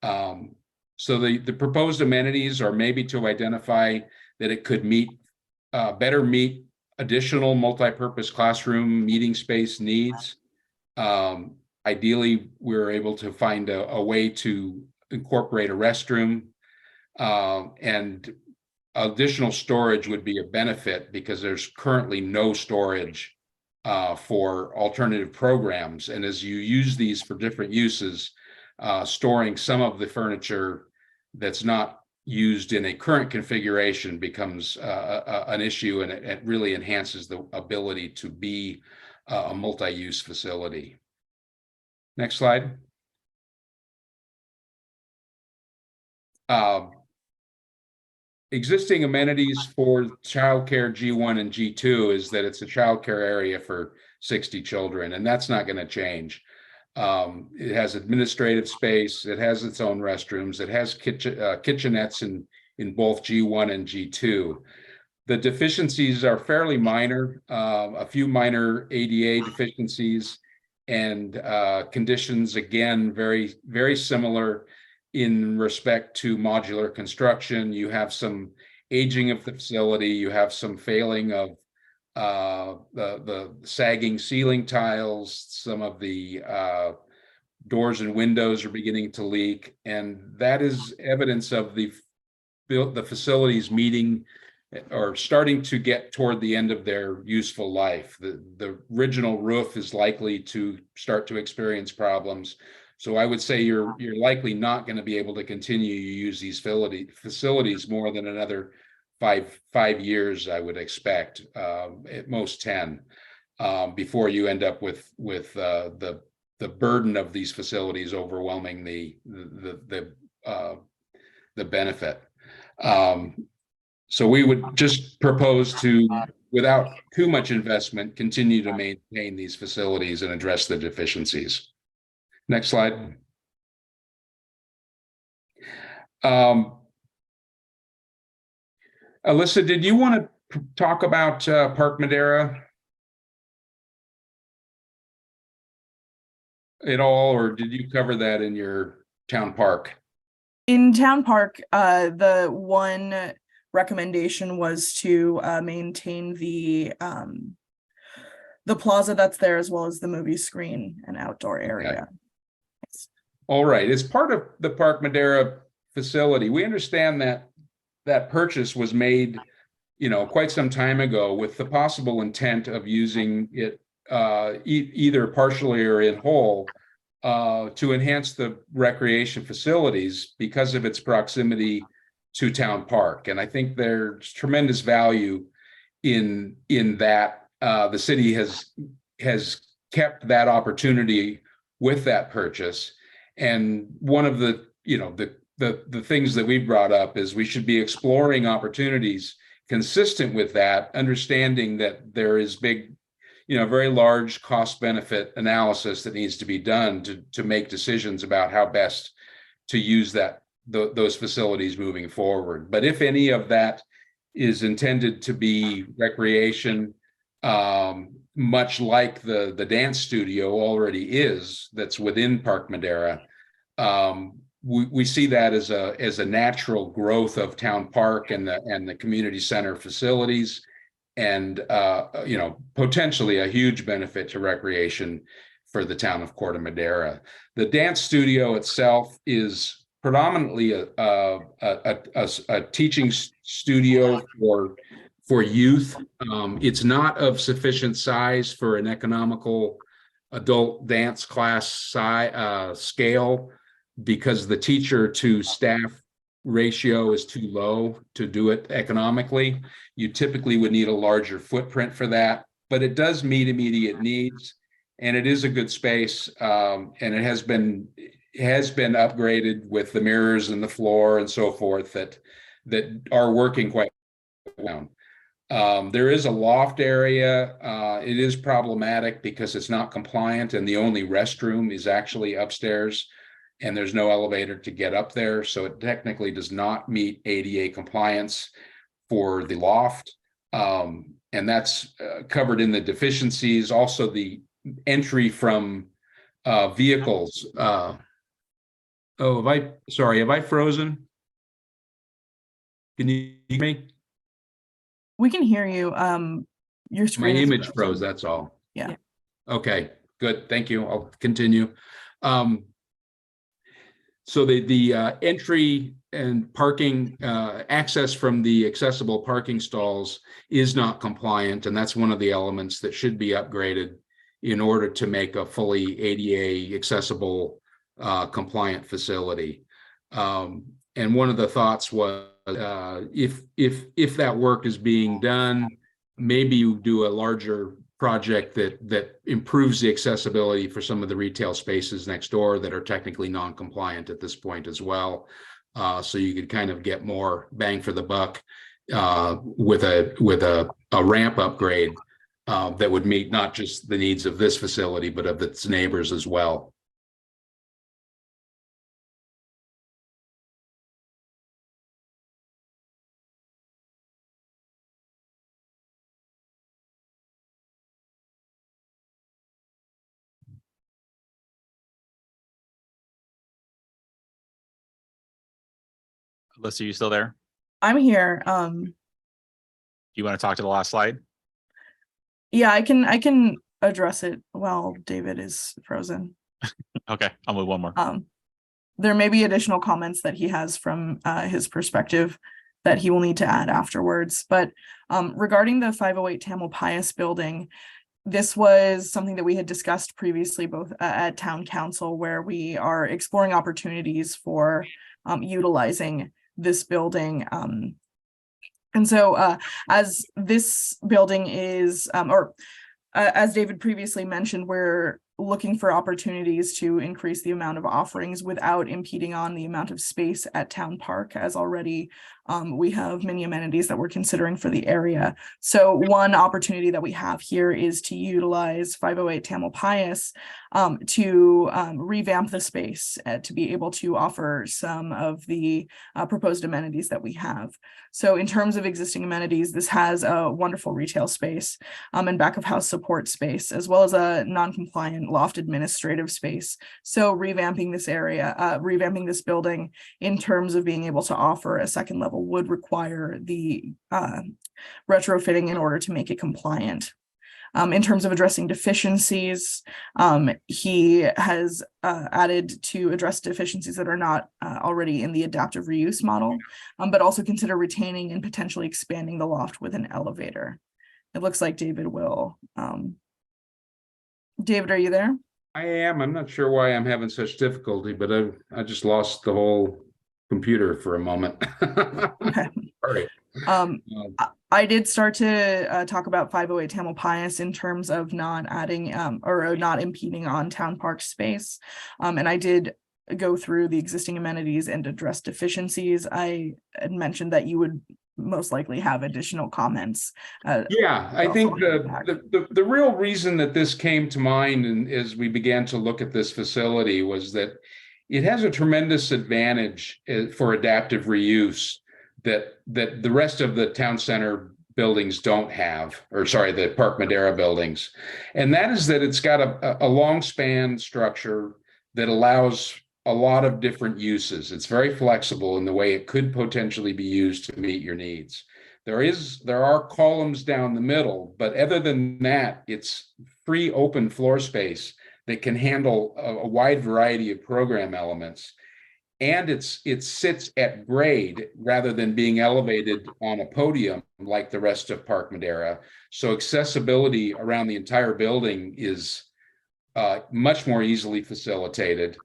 So the proposed amenities are maybe to identify that it could better meet additional multi-purpose classroom meeting space needs. Ideally, we're able to find a way to incorporate a restroom, and additional storage would be a benefit because there's currently no storage for alternative programs. And as you use these for different uses, storing some of the furniture that's not used in a current configuration becomes an issue, and it really enhances the ability to be a multi-use facility. Next slide. Existing amenities for childcare G1 and G2 is that it's a childcare area for 60 children, and that's not going to change. It has administrative space. It has its own restrooms. It has kitchenettes in both G1 and G2. The deficiencies are fairly minor, a few minor ADA deficiencies, and conditions, again, very, very similar in respect to modular construction. You have some aging of the facility. You have some failing of the sagging ceiling tiles. Some of the doors and windows are beginning to leak, and that is evidence of the facilities meeting or starting to get toward the end of their useful life. The original roof is likely to start to experience problems. So I would say you're likely not going to be able to continue to use these facilities more than another five years, I would expect, at most 10, before you end up with the burden of these facilities overwhelming the benefit. So we would just propose to, without too much investment, continue to maintain these facilities and address the deficiencies. Next slide. Alyssa, did you want to talk about Park Madera at all, or did you cover that in your town park? In Town Park, the one recommendation was to maintain the plaza that's there, as well as the movie screen and outdoor area. All right, as part of the Park Madera facility, we understand that that purchase was made, quite some time ago with the possible intent of using it either partially or in whole to enhance the recreation facilities because of its proximity to Town Park. And I think there's tremendous value in that. The city has kept that opportunity with that purchase. And one of the things that we brought up is we should be exploring opportunities consistent with that, understanding that there is very large cost benefit analysis that needs to be done to make decisions about how best to use those facilities moving forward. But if any of that is intended to be recreation, much like the dance studio already is, that's within Park Madera, we see that as a natural growth of Town Park and the community center facilities, and potentially a huge benefit to recreation for the town of Corte Madera. The dance studio itself is predominantly a teaching studio for youth. It's not of sufficient size for an economical adult dance class scale, because the teacher to staff ratio is too low to do it economically. You typically would need a larger footprint for that, but it does meet immediate needs, and it is a good space. And it has been upgraded with the mirrors and the floor and so forth that are working quite well. There is a loft area. It is problematic because it's not compliant, and the only restroom is actually upstairs, and there's no elevator to get up there. So it technically does not meet ADA compliance for the loft. And that's covered in the deficiencies. Also, the entry from vehicles. Have I frozen? Can you hear me? We can hear you. Your My screen is image froze, that's all. Yeah. Okay, good. Thank you. I'll continue. So the entry and parking access from the accessible parking stalls is not compliant, and that's one of the elements that should be upgraded in order to make a fully ADA accessible compliant facility. And one of the thoughts was if that work is being done, maybe you do a larger project that improves the accessibility for some of the retail spaces next door that are technically non-compliant at this point as well. So you could kind of get more bang for the buck with a ramp upgrade that would meet not just the needs of this facility, but of its neighbors as well. Alyssa, you still there? I'm here. Do you want to talk to the last slide? Yeah, I can address it while David is frozen. Okay, I'll move one more. There may be additional comments that he has from his perspective that he will need to add afterwards. But regarding the 508 Tamalpais building, this was something that we had discussed previously, both at Town Council, where we are exploring opportunities for utilizing this building. And so as this building is, as David previously mentioned, we're looking for opportunities to increase the amount of offerings without impeding on the amount of space at Town Park, as already we have many amenities that we're considering for the area. So one opportunity that we have here is to utilize 508 Tamalpais to revamp the space to be able to offer some of the proposed amenities that we have. So in terms of existing amenities, this has a wonderful retail space and back of house support space, as well as a non-compliant loft administrative space. So revamping this area, revamping this building in terms of being able to offer a second level would require the retrofitting in order to make it compliant. In terms of addressing deficiencies, he has added to address deficiencies that are not already in the adaptive reuse model, but also consider retaining and potentially expanding the loft with an elevator. It looks like David will. David, are you there? I am. I'm not sure why I'm having such difficulty, but I just lost the whole computer for a moment. Okay. All right. I did start to talk about 508 Tamalpais in terms of not adding or not impeding on town park space. And I did go through the existing amenities and address deficiencies. I had mentioned that you would most likely have additional comments. Yeah, I so think I'll hand it back. the real reason that this came to mind and as we began to look at this facility was that it has a tremendous advantage for adaptive reuse that the rest of the town center buildings don't have, or sorry, the Park Madera buildings. And that is that it's got a long span structure that allows a lot of different uses. It's very flexible in the way it could potentially be used to meet your needs. There are columns down the middle, but other than that, it's free open floor space that can handle a wide variety of program elements. And it sits at grade rather than being elevated on a podium like the rest of Park Madera. So accessibility around the entire building is much more easily facilitated.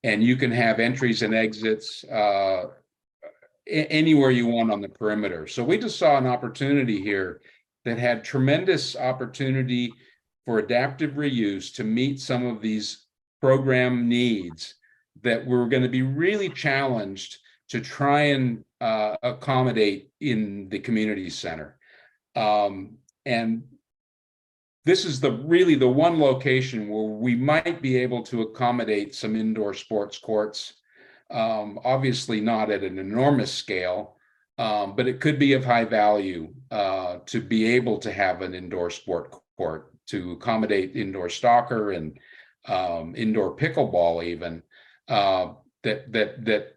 And you can have entries and exits anywhere you want on the perimeter. So we just saw an opportunity here that had tremendous opportunity for adaptive reuse to meet some of these program needs that we're going to be really challenged to try and accommodate in the community center. And this is really the one location where we might be able to accommodate some indoor sports courts. Obviously not at an enormous scale, but it could be of high value to be able to have an indoor sport court to accommodate indoor soccer and indoor pickleball even, that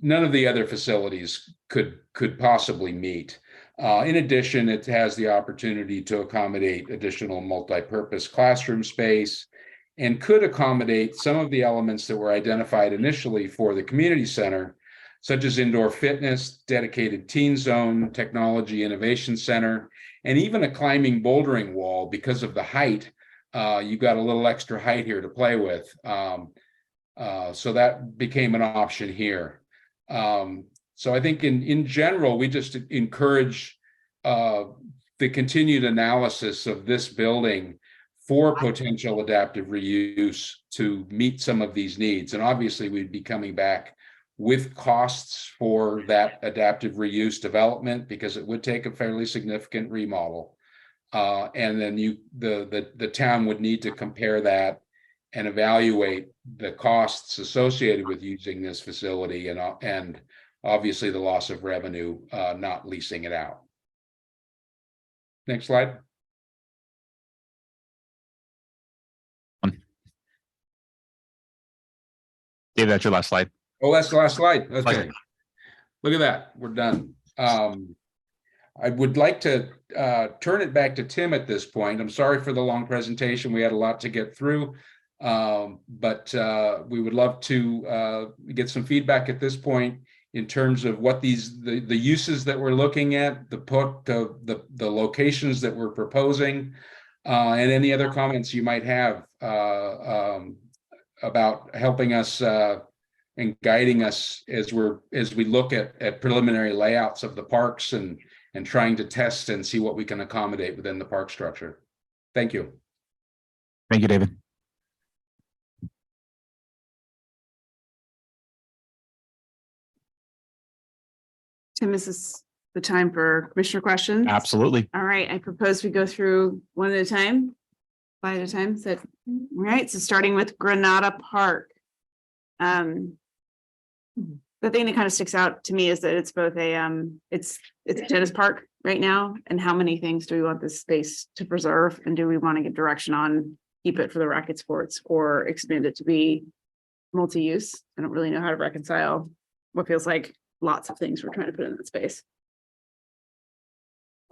none of the other facilities could possibly meet. In addition, it has the opportunity to accommodate additional multi-purpose classroom space and could accommodate some of the elements that were identified initially for the community center, such as indoor fitness, dedicated teen zone, technology innovation center, and even a climbing bouldering wall. Because of the height, you've got a little extra height here to play with. So that became an option here. So I think in general, we just encourage the continued analysis of this building for potential adaptive reuse to meet some of these needs. And obviously we'd be coming back with costs for that adaptive reuse development because it would take a fairly significant remodel. And then the town would need to compare that and evaluate the costs associated with using this facility and obviously the loss of revenue, not leasing it out. Next slide. David, that's your last slide. Oh, that's the last slide. Okay. Look at that. We're done. I would like to turn it back to Tim at this point. I'm sorry for the long presentation. We had a lot to get through, but we would love to get some feedback at this point in terms of what the uses that we're looking at, the locations that we're proposing, and any other comments you might have about helping us and guiding us as we look at preliminary layouts of the parks and trying to test and see what we can accommodate within the park structure. Thank you. Thank you, David. Tim, is this the time for commissioner questions? Absolutely. All right, I propose we go through one at a time, five at a time. So, all right, so starting with Granada Park. The thing that kind of sticks out to me is that it's both it's a tennis park right now, and how many things do we want this space to preserve, and do we want to get direction on keep it for the racket sports or expand it to be multi-use? I don't really know how to reconcile what feels like lots of things we're trying to put in that space.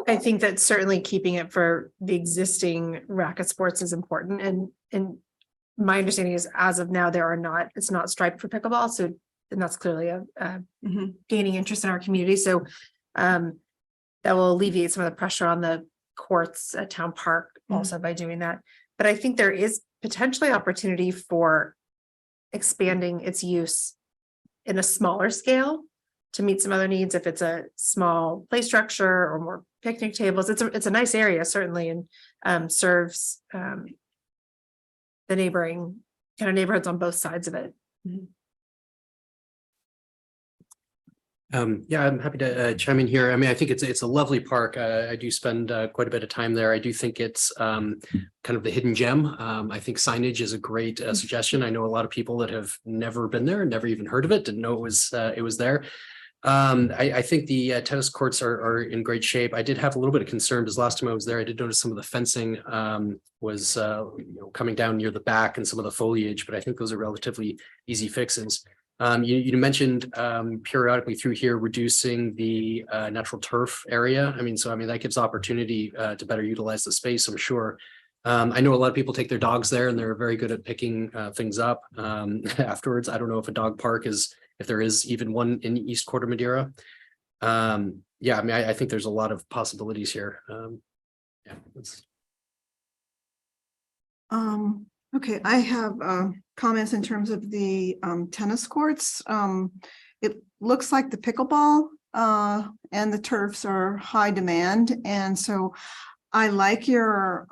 I think that certainly keeping it for the existing racket sports is important, and my understanding is as of now, it's not striped for pickleball, so and that's clearly a gaining interest in our community. So that will alleviate some of the pressure on the courts at Town Park also by doing that. But I think there is potentially opportunity for expanding its use in a smaller scale to meet some other needs. If it's a small play structure or more picnic tables, it's a nice area certainly, and serves the neighboring kind of neighborhoods on both sides of it. Yeah, I'm happy to chime in here. I mean, I think it's a lovely park. I do spend quite a bit of time there. I do think it's kind of the hidden gem. I think signage is a great suggestion. I know a lot of people that have never been there, never even heard of it, didn't know it was there. I think the tennis courts are in great shape. I did have a little bit of concern because last time I was there, I did notice some of the fencing was coming down near the back and some of the foliage, but I think those are relatively easy fixes. You mentioned periodically through here reducing the natural turf area. I mean, that gives opportunity to better utilize the space, I'm sure. I know a lot of people take their dogs there and they're very good at picking things up afterwards. I don't know if a dog park if there is even one in East Corte Madera. Yeah, I mean, I think there's a lot of possibilities here. Okay, I have comments in terms of the tennis courts. It looks like the pickleball and the turfs are high demand. And so I like your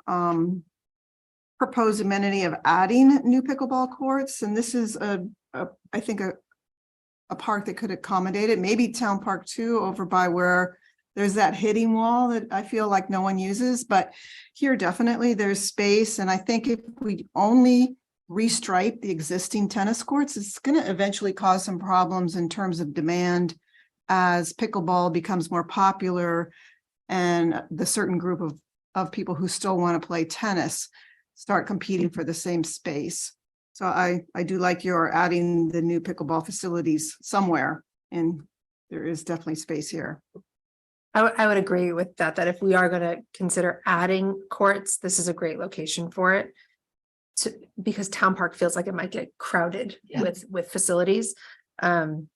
proposed amenity of adding new pickleball courts. And this is I think a park that could accommodate it. Maybe Town Park 2 over by where there's that hitting wall that I feel like no one uses, but here definitely there's space. And I think if we only restripe the existing tennis courts, it's going to eventually cause some problems in terms of demand as pickleball becomes more popular and the certain group of people who still want to play tennis start competing for the same space. So I do like your adding the new pickleball facilities somewhere, and there is definitely space here. I would agree with that if we are going to consider adding courts, this is a great location for it. Because Town Park feels like it might get crowded with facilities. But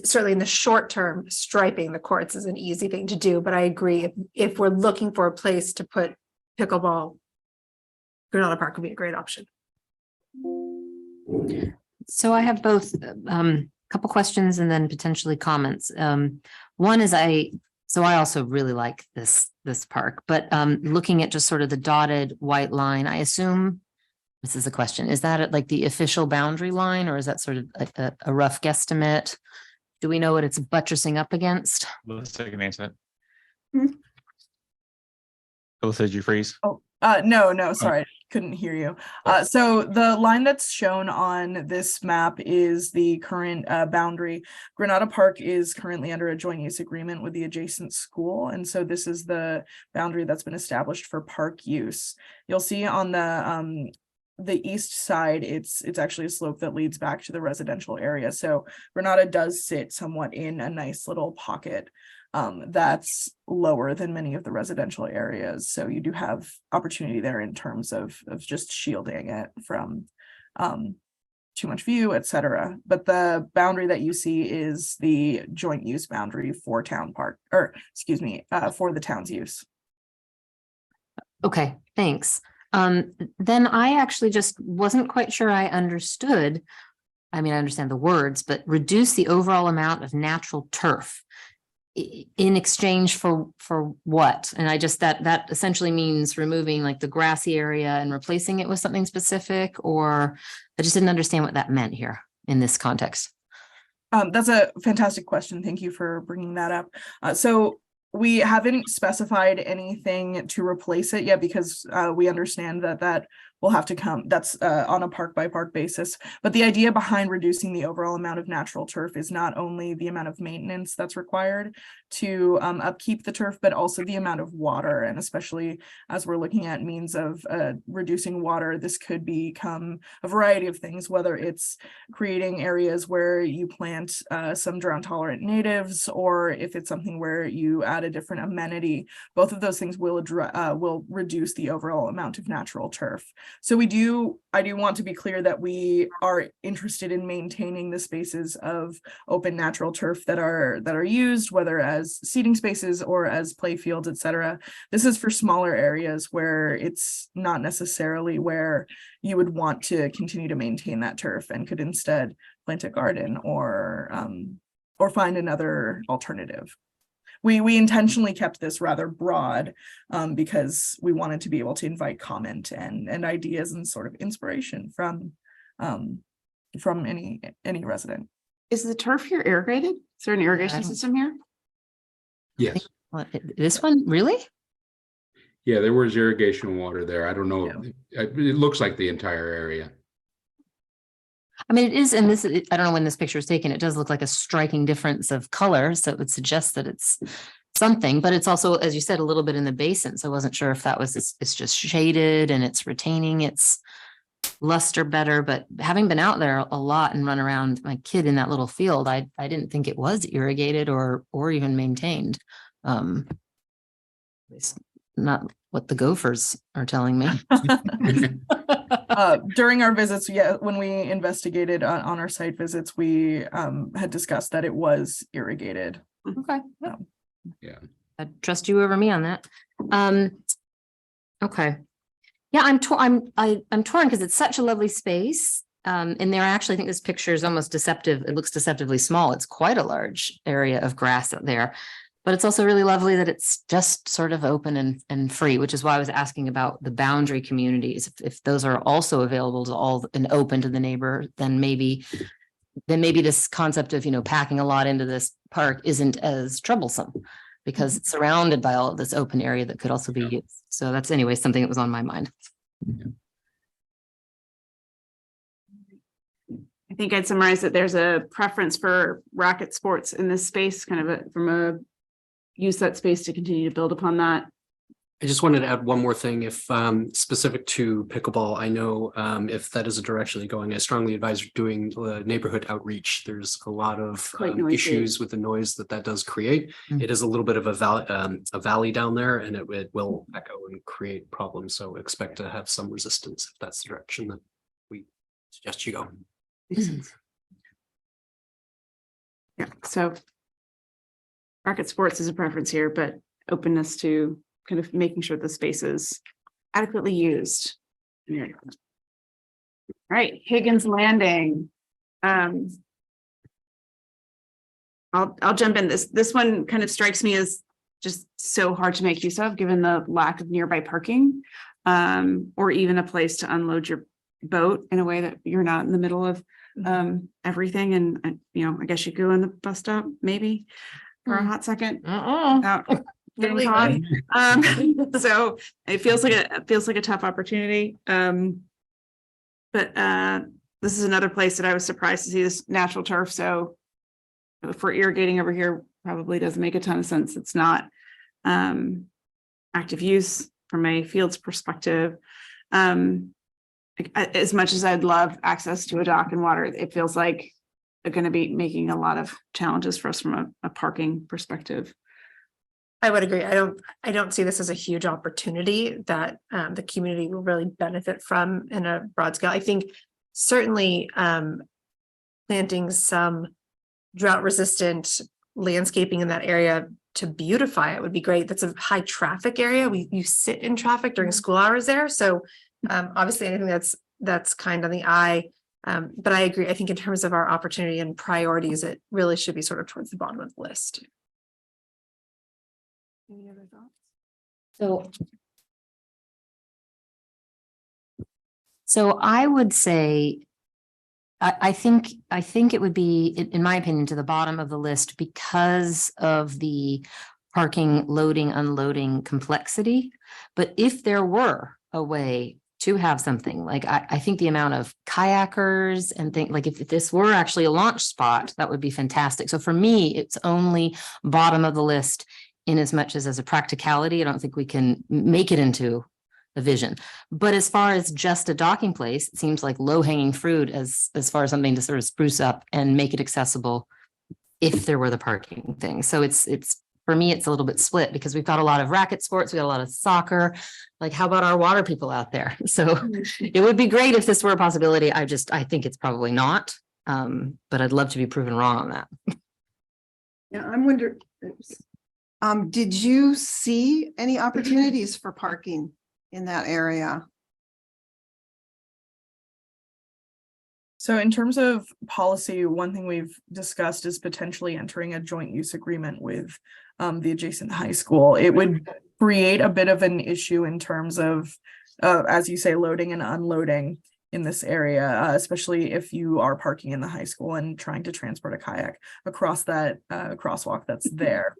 certainly in the short term, striping the courts is an easy thing to do. But I agree, if we're looking for a place to put pickleball, Granada Park would be a great option. So I have both couple questions and then potentially comments. One is I also really like this park, but looking at just sort of the dotted white line, I assume this is a question. Is that at like the official boundary line, or is that sort of a rough guesstimate? Do we know what it's buttressing up against? Melissa can answer that. Melissa, did you freeze? Oh, no, sorry, I couldn't hear you. So the line that's shown on this map is the current boundary. Granada Park is currently under a joint use agreement with the adjacent school. And so this is the boundary that's been established for park use. You'll see on the east side, it's actually a slope that leads back to the residential area. So Granada does sit somewhat in a nice little pocket that's lower than many of the residential areas. So you do have opportunity there in terms of just shielding it from too much view, etc. But the boundary that you see is the joint use boundary for Town Park, or excuse me, for the town's use. Okay, thanks. Then I actually just wasn't quite sure I understood. I mean, I understand the words, but reduce the overall amount of natural turf in exchange for what? And I just that essentially means removing like the grassy area and replacing it with something specific, or I just didn't understand what that meant here in this context. That's a fantastic question. Thank you for bringing that up. So we haven't specified anything to replace it yet because we understand that will have to come, that's on a park by park basis. But the idea behind reducing the overall amount of natural turf is not only the amount of maintenance that's required to upkeep the turf, but also the amount of water. And especially as we're looking at means of reducing water, this could become a variety of things, whether it's creating areas where you plant some drought tolerant natives, or if it's something where you add a different amenity. Both of those things will reduce the overall amount of natural turf. So I do want to be clear that we are interested in maintaining the spaces of open natural turf that are used, whether as seating spaces or as play fields, etc. This is for smaller areas where it's not necessarily where you would want to continue to maintain that turf, and could instead plant a garden or find another alternative. We intentionally kept this rather broad because we wanted to be able to invite comment and ideas and sort of inspiration from any resident. Is the turf here irrigated? Is there an irrigation system here? Yes. This one, really? Yeah, there was irrigation water there. I don't know. It looks like the entire area. I mean, it is, and this, I don't know when this picture is taken, it does look like a striking difference of color. So it would suggest that it's something, but it's also, as you said, a little bit in the basin. So I wasn't sure if that was, it's just shaded and it's retaining its luster better. But having been out there a lot and run around my kid in that little field, I didn't think it was irrigated or even maintained. It's not what the gophers are telling me. During our visits, when we investigated on our site visits, we had discussed that it was irrigated. Okay. Yeah. I trust you over me on that. Okay. Yeah, I'm torn because it's such a lovely space. And there, actually, I think this picture is almost deceptive. It looks deceptively small. It's quite a large area of grass out there. But it's also really lovely that it's just sort of open and free, which is why I was asking about the boundary communities. If those are also available to all and open to the neighbor, then maybe this concept of, packing a lot into this park isn't as troublesome because it's surrounded by all of this open area that could also be used. So that's anyway something that was on my mind. I think I'd summarize that there's a preference for racket sports in this space, kind of from a use that space to continue to build upon that. I just wanted to add one more thing. If specific to pickleball, I know if that is a direction they're going, I strongly advise doing neighborhood outreach. There's a lot of issues with the noise that does create. It is a little bit of a valley down there, and it will echo and create problems. So expect to have some resistance if that's the direction that we suggest you go. Yeah, so racket sports is a preference here, but openness to kind of making sure the space is adequately used. All right, Higgins Landing. I'll jump in. This one kind of strikes me as just so hard to make use of, given the lack of nearby parking, or even a place to unload your boat in a way that you're not in the middle of everything. And I guess you go in the bus stop maybe for a hot second. Without getting caught. So it feels like a tough opportunity. But this is another place that I was surprised to see this natural turf. So if we're irrigating over here, probably doesn't make a ton of sense. It's not active use from a fields perspective. As much as I'd love access to a dock and water, it feels like they're going to be making a lot of challenges for us from a parking perspective. I would agree. I don't see this as a huge opportunity that the community will really benefit from in a broad scale. I think certainly planting some drought resistant landscaping in that area to beautify it would be great. That's a high traffic area. You sit in traffic during school hours there. So obviously anything that's kind on the eye. But I agree. I think in terms of our opportunity and priorities, it really should be sort of towards the bottom of the list. Any other thoughts? So I would say, I think it would be, in my opinion, to the bottom of the list because of the parking, loading, unloading complexity. But if there were a way to have something like, I think the amount of kayakers and think like if this were actually a launch spot, that would be fantastic. So for me, it's only bottom of the list in as much as a practicality. I don't think we can make it into a vision. But as far as just a docking place, it seems like low hanging fruit as far as something to sort of spruce up and make it accessible if there were the parking thing. So it's for me, it's a little bit split because we've got a lot of racket sports, we got a lot of soccer. Like, how about our water people out there? So it would be great if this were a possibility. I think it's probably not. But I'd love to be proven wrong on that. Yeah, I'm wondering, did you see any opportunities for parking in that area? So in terms of policy, one thing we've discussed is potentially entering a joint use agreement with the adjacent high school. It would create a bit of an issue in terms of, as you say, loading and unloading in this area, especially if you are parking in the high school and trying to transport a kayak across that crosswalk that's there.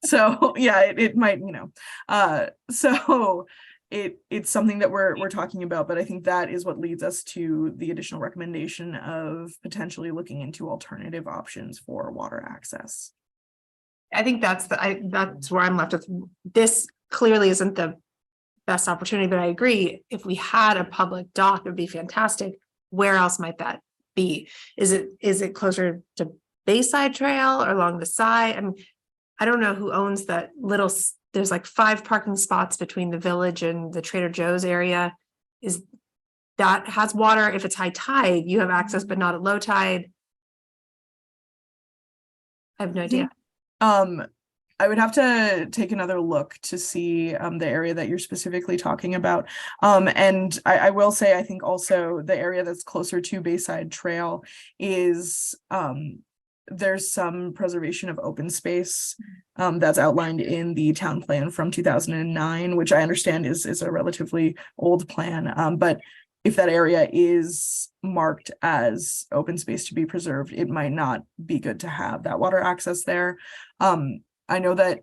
So yeah, it might, so it's something that we're talking about, but I think that is what leads us to the additional recommendation of potentially looking into alternative options for water access. I think that's where I'm left with. This clearly isn't the best opportunity, but I agree. If we had a public dock, it would be fantastic. Where else might that be? Is it closer to Bayside Trail or along the side? I mean, I don't know who owns that little. There's like 5 parking spots between the village and the Trader Joe's area. Is that has water? If it's high tide, you have access, but not at low tide. I have no idea. I would have to take another look to see the area that you're specifically talking about. And I will say, I think also the area that's closer to Bayside Trail is there's some preservation of open space that's outlined in the town plan from 2009, which I understand is a relatively old plan. But if that area is marked as open space to be preserved, it might not be good to have that water access there. I know that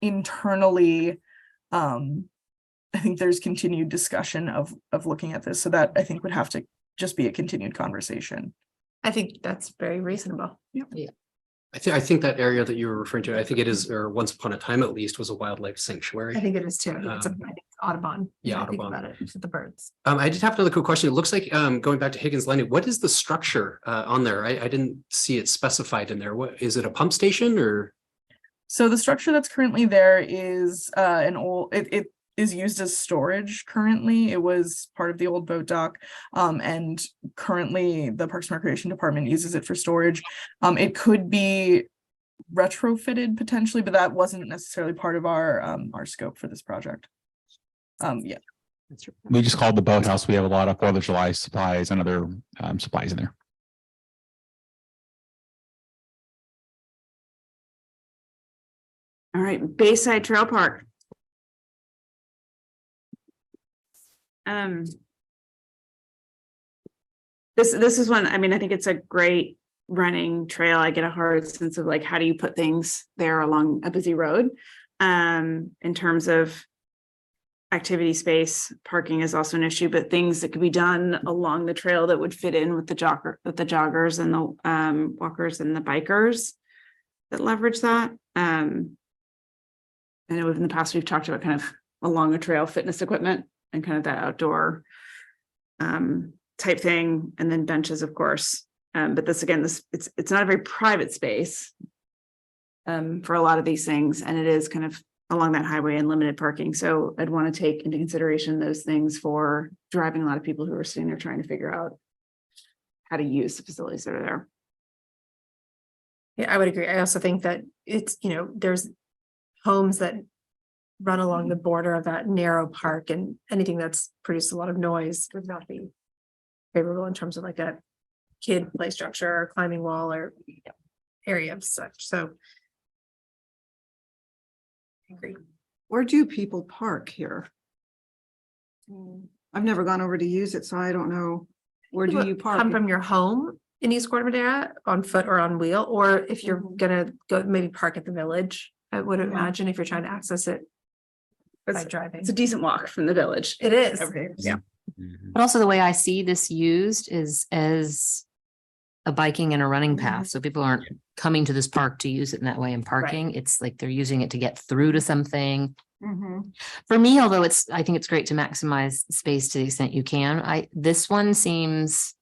internally, I think there's continued discussion of looking at this. So that I think would have to just be a continued conversation. I think that's very reasonable. Yeah. I think that area that you were referring to, I think it is, or once upon a time at least, was a wildlife sanctuary. I think it is too. I think it's Audubon. Yeah, I think Audubon. about it, it's the birds. I did have another quick question. It looks like going back to Higgins Landing, what is the structure on there? I didn't see it specified in there. What is it, a pump station or? So the structure that's currently there is an old, it is used as storage currently. It was part of the old boat dock. And currently the Parks and Recreation Department uses it for storage. It could be retrofitted potentially, but that wasn't necessarily part of our scope for this project. Yeah. We just called the boathouse. We have a lot of 4th of July supplies and other supplies in there. All right, Bayside Trail Park. This is one, I mean, I think it's a great running trail. I get a hard sense of like, how do you put things there along a busy road? In terms of activity space, parking is also an issue, but things that could be done along the trail that would fit in with the joggers and the walkers and the bikers that leverage that. I know in the past we've talked about kind of along a trail fitness equipment and kind of that outdoor type thing, and then benches, of course. But this again, it's not a very private space for a lot of these things, and it is kind of along that highway and limited parking. So I'd want to take into consideration those things for driving a lot of people who are sitting there trying to figure out how to use the facilities that are there. Yeah, I would agree. I also think that it's, there's homes that run along the border of that narrow park, and anything that's produced a lot of noise would not be favorable in terms of like a kid play structure or climbing wall or area of such. So I agree. Where do people park here? I've never gone over to use it, so I don't know. Where do you park? Come from your home in East Corte Madera on foot or on wheel, or if you're gonna go maybe park at the village, I would imagine if you're trying to access it by driving. It's a decent walk from the village. It is. Yeah. But also the way I see this used is as a biking and a running path. So people aren't coming to this park to use it in that way and parking. It's like they're using it to get through to something. For me, although I think it's great to maximize space to the extent you can. This one seems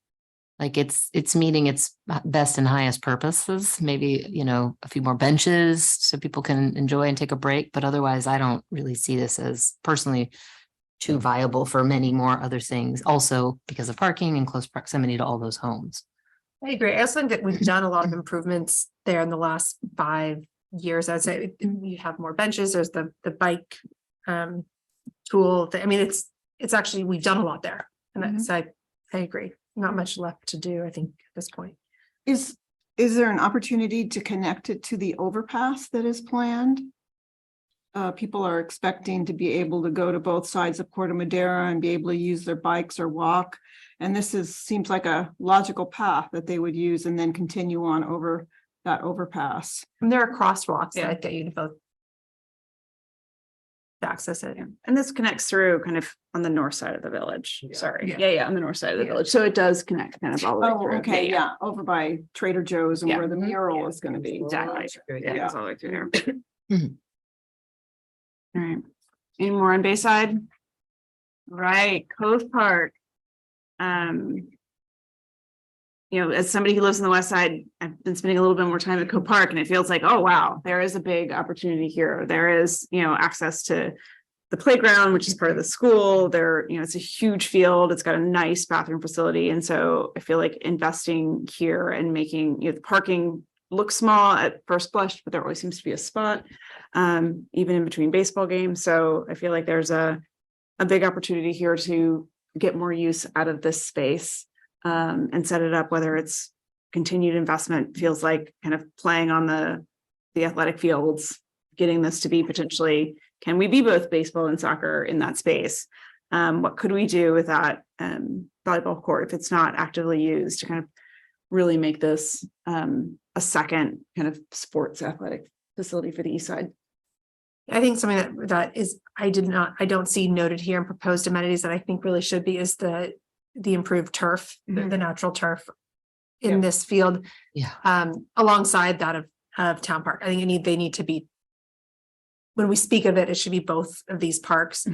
like it's meeting its best and highest purposes. Maybe, you know, a few more benches so people can enjoy and take a break. But otherwise, I don't really see this as personally too viable for many more other things. Also because of parking and close proximity to all those homes. I agree. I also think that we've done a lot of improvements there in the last 5 years. I'd say you have more benches. There's the bike tool. I mean, it's actually, we've done a lot there. And that's, I agree. Not much left to do, I think, at this point. Is there an opportunity to connect it to the overpass that is planned? People are expecting to be able to go to both sides of Corte Madera and be able to use their bikes or walk. And this seems like a logical path that they would use and then continue on over that overpass. And there are crosswalks that get you to both access it. And this connects through kind of on the north side of the village. Yeah. Sorry. Yeah. Yeah, on the north side of the village. So it does connect kind of all the way Oh, through. okay, yeah, over by Trader Joe's and Yeah. where the mural is gonna be. Exactly. Yeah, Yeah. it's all the way through there. Mhm. All right. Any more on Bayside? Right, Cove Park. You know, as somebody who lives on the west side, I've been spending a little bit more time at Cove Park and it feels like, oh, wow, there is a big opportunity here. There is, you know, access to the playground, which is part of the school. There, you know, it's a huge field. It's got a nice bathroom facility. And so I feel like investing here and making, you know, the parking look small at first blush, but there always seems to be a spot, even in between baseball games. So I feel like there's a big opportunity here to get more use out of this space. And set it up, whether it's continued investment, feels like kind of playing on the athletic fields, getting this to be potentially, can we be both baseball and soccer in that space? What could we do with that volleyball court if it's not actively used to kind of really make this a second kind of sports athletic facility for the east side? I think something that is, I don't see noted here in proposed amenities that I think really should be is the improved turf, the natural turf in this field. Yeah. Alongside that of Town Park. I think they need to be, when we speak of it, it should be both of these parks.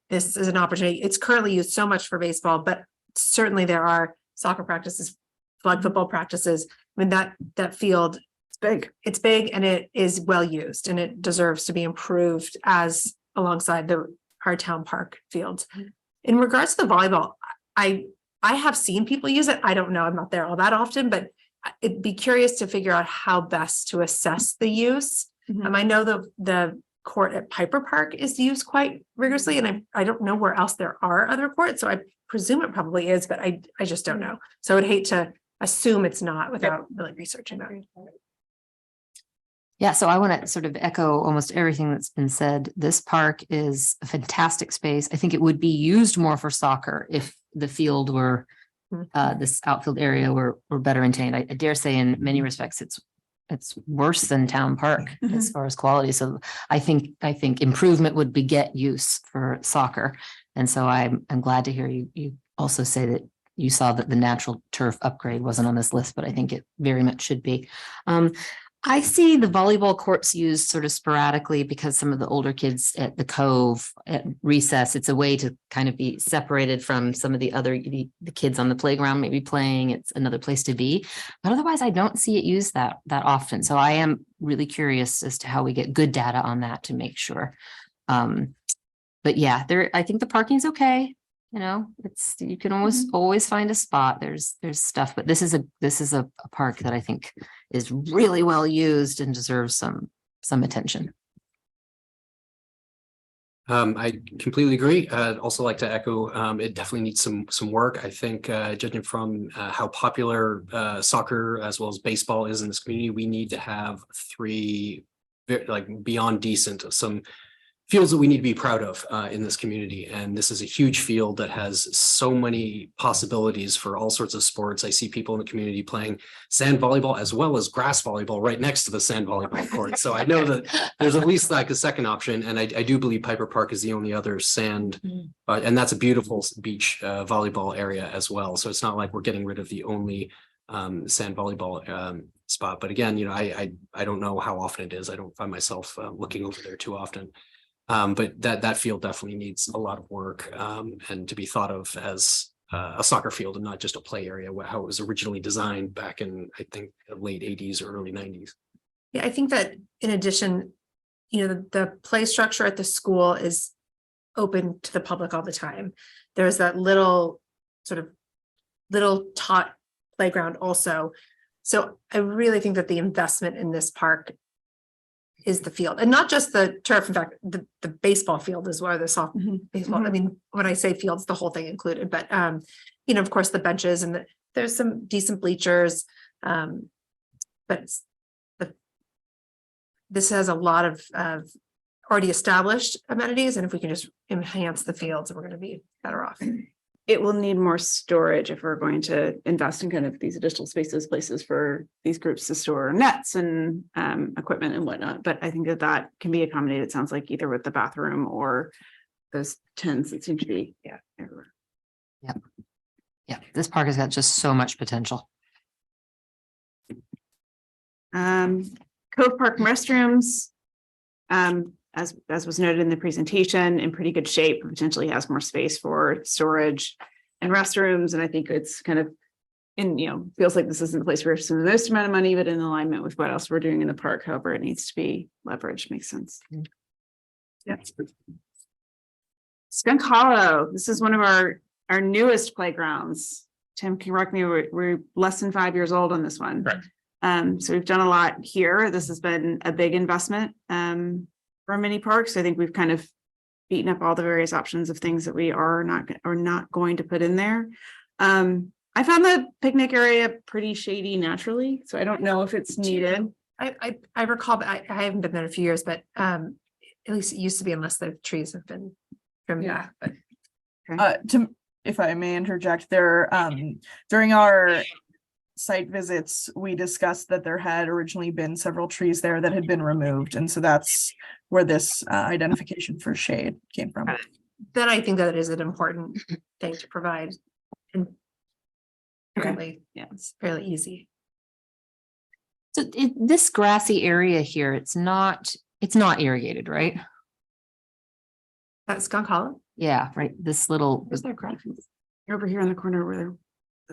This is an opportunity. It's currently used so much for baseball, but certainly there are soccer practices, flag football practices. I mean, that field, it's big and it is well used and it deserves to be improved as alongside our Town Park fields. In regards to the volleyball, I have seen people use it. I don't know. I'm not there all that often, but it'd be curious to figure out how best to assess the use. I know the court at Piper Park is used quite rigorously, and I don't know where else there are other courts. So I presume it probably is, but I just don't know. So I'd hate to assume it's not without really researching that. Yeah, so I want to sort of echo almost everything that's been said. This park is a fantastic space. I think it would be used more for soccer if the field were, this outfield area were better maintained. I dare say in many respects, it's worse than Town Park as far as quality. So I think improvement would beget use for soccer. And so I'm glad to hear you also say that you saw that the natural turf upgrade wasn't on this list, but I think it very much should be. I see the volleyball courts used sort of sporadically because some of the older kids at the Cove at recess, it's a way to kind of be separated from some of the other the kids on the playground, maybe playing. It's another place to be, but otherwise I don't see it used that often. So I am really curious as to how we get good data on that to make sure. But yeah, I think the parking's okay. You know, you can always find a spot. There's stuff, but this is a park that I think is really well used and deserves some attention. I completely agree. I'd also like to echo, it definitely needs some work. I think, judging from how popular soccer as well as baseball is in this community, we need to have three, like beyond decent, some fields that we need to be proud of in this community. And this is a huge field that has so many possibilities for all sorts of sports. I see people in the community playing sand volleyball as well as grass volleyball right next to the sand volleyball court. So I know that there's at least like a second option. And I do believe Piper Park is the only other sand, and that's a beautiful beach volleyball area as well. So it's not like we're getting rid of the only sand volleyball spot. But again, I don't know how often it is. I don't find myself looking over there too often. But that field definitely needs a lot of work and to be thought of as a soccer field and not just a play area, how it was originally designed back in, I think, the late 80s or early 90s. Yeah, I think that in addition, the play structure at the school is open to the public all the time. There's that little tot playground also. So I really think that the investment in this park is the field, and not just the turf. In fact, the baseball field is where the soft baseball. I mean, when I say fields, the whole thing included, but of course the benches and there's some decent bleachers. But this has a lot of already established amenities, and if we can just enhance the fields, we're going to be better off. It will need more storage if we're going to invest in kind of these additional spaces, places for these groups to store nets and equipment and whatnot. But I think that can be accommodated, it sounds like, either with the bathroom or those tents that seem to be everywhere. Yeah, this park has got just so much potential. Cove Park restrooms, as was noted in the presentation, in pretty good shape, potentially has more space for storage and restrooms. And I think it's kind of feels like this isn't the place where we're spending the most amount of money, but in alignment with what else we're doing in the park. However, it needs to be leveraged. Makes sense. Yeah. Skunk Hollow. This is one of our newest playgrounds. Tim can correct me. We're less than 5 years old on this one. Right. So we've done a lot here. This has been a big investment for many parks. I think we've kind of beaten up all the various options of things that we are not going to put in there. I found the picnic area pretty shady naturally, so I don't know if it's needed. I recall, but I haven't been there in a few years, but at least it used to be, unless the trees have been trimmed back. But If I may interject there, during our site visits, we discussed that there had originally been several trees there that had been removed, and so that's where this identification for shade came from. then I think that it is an important thing to provide, and it's fairly easy. So this grassy area here, it's not irrigated, right? That's Skunk Hollow. Yeah, right. This little, Where's their grass? Over here in the corner where they're.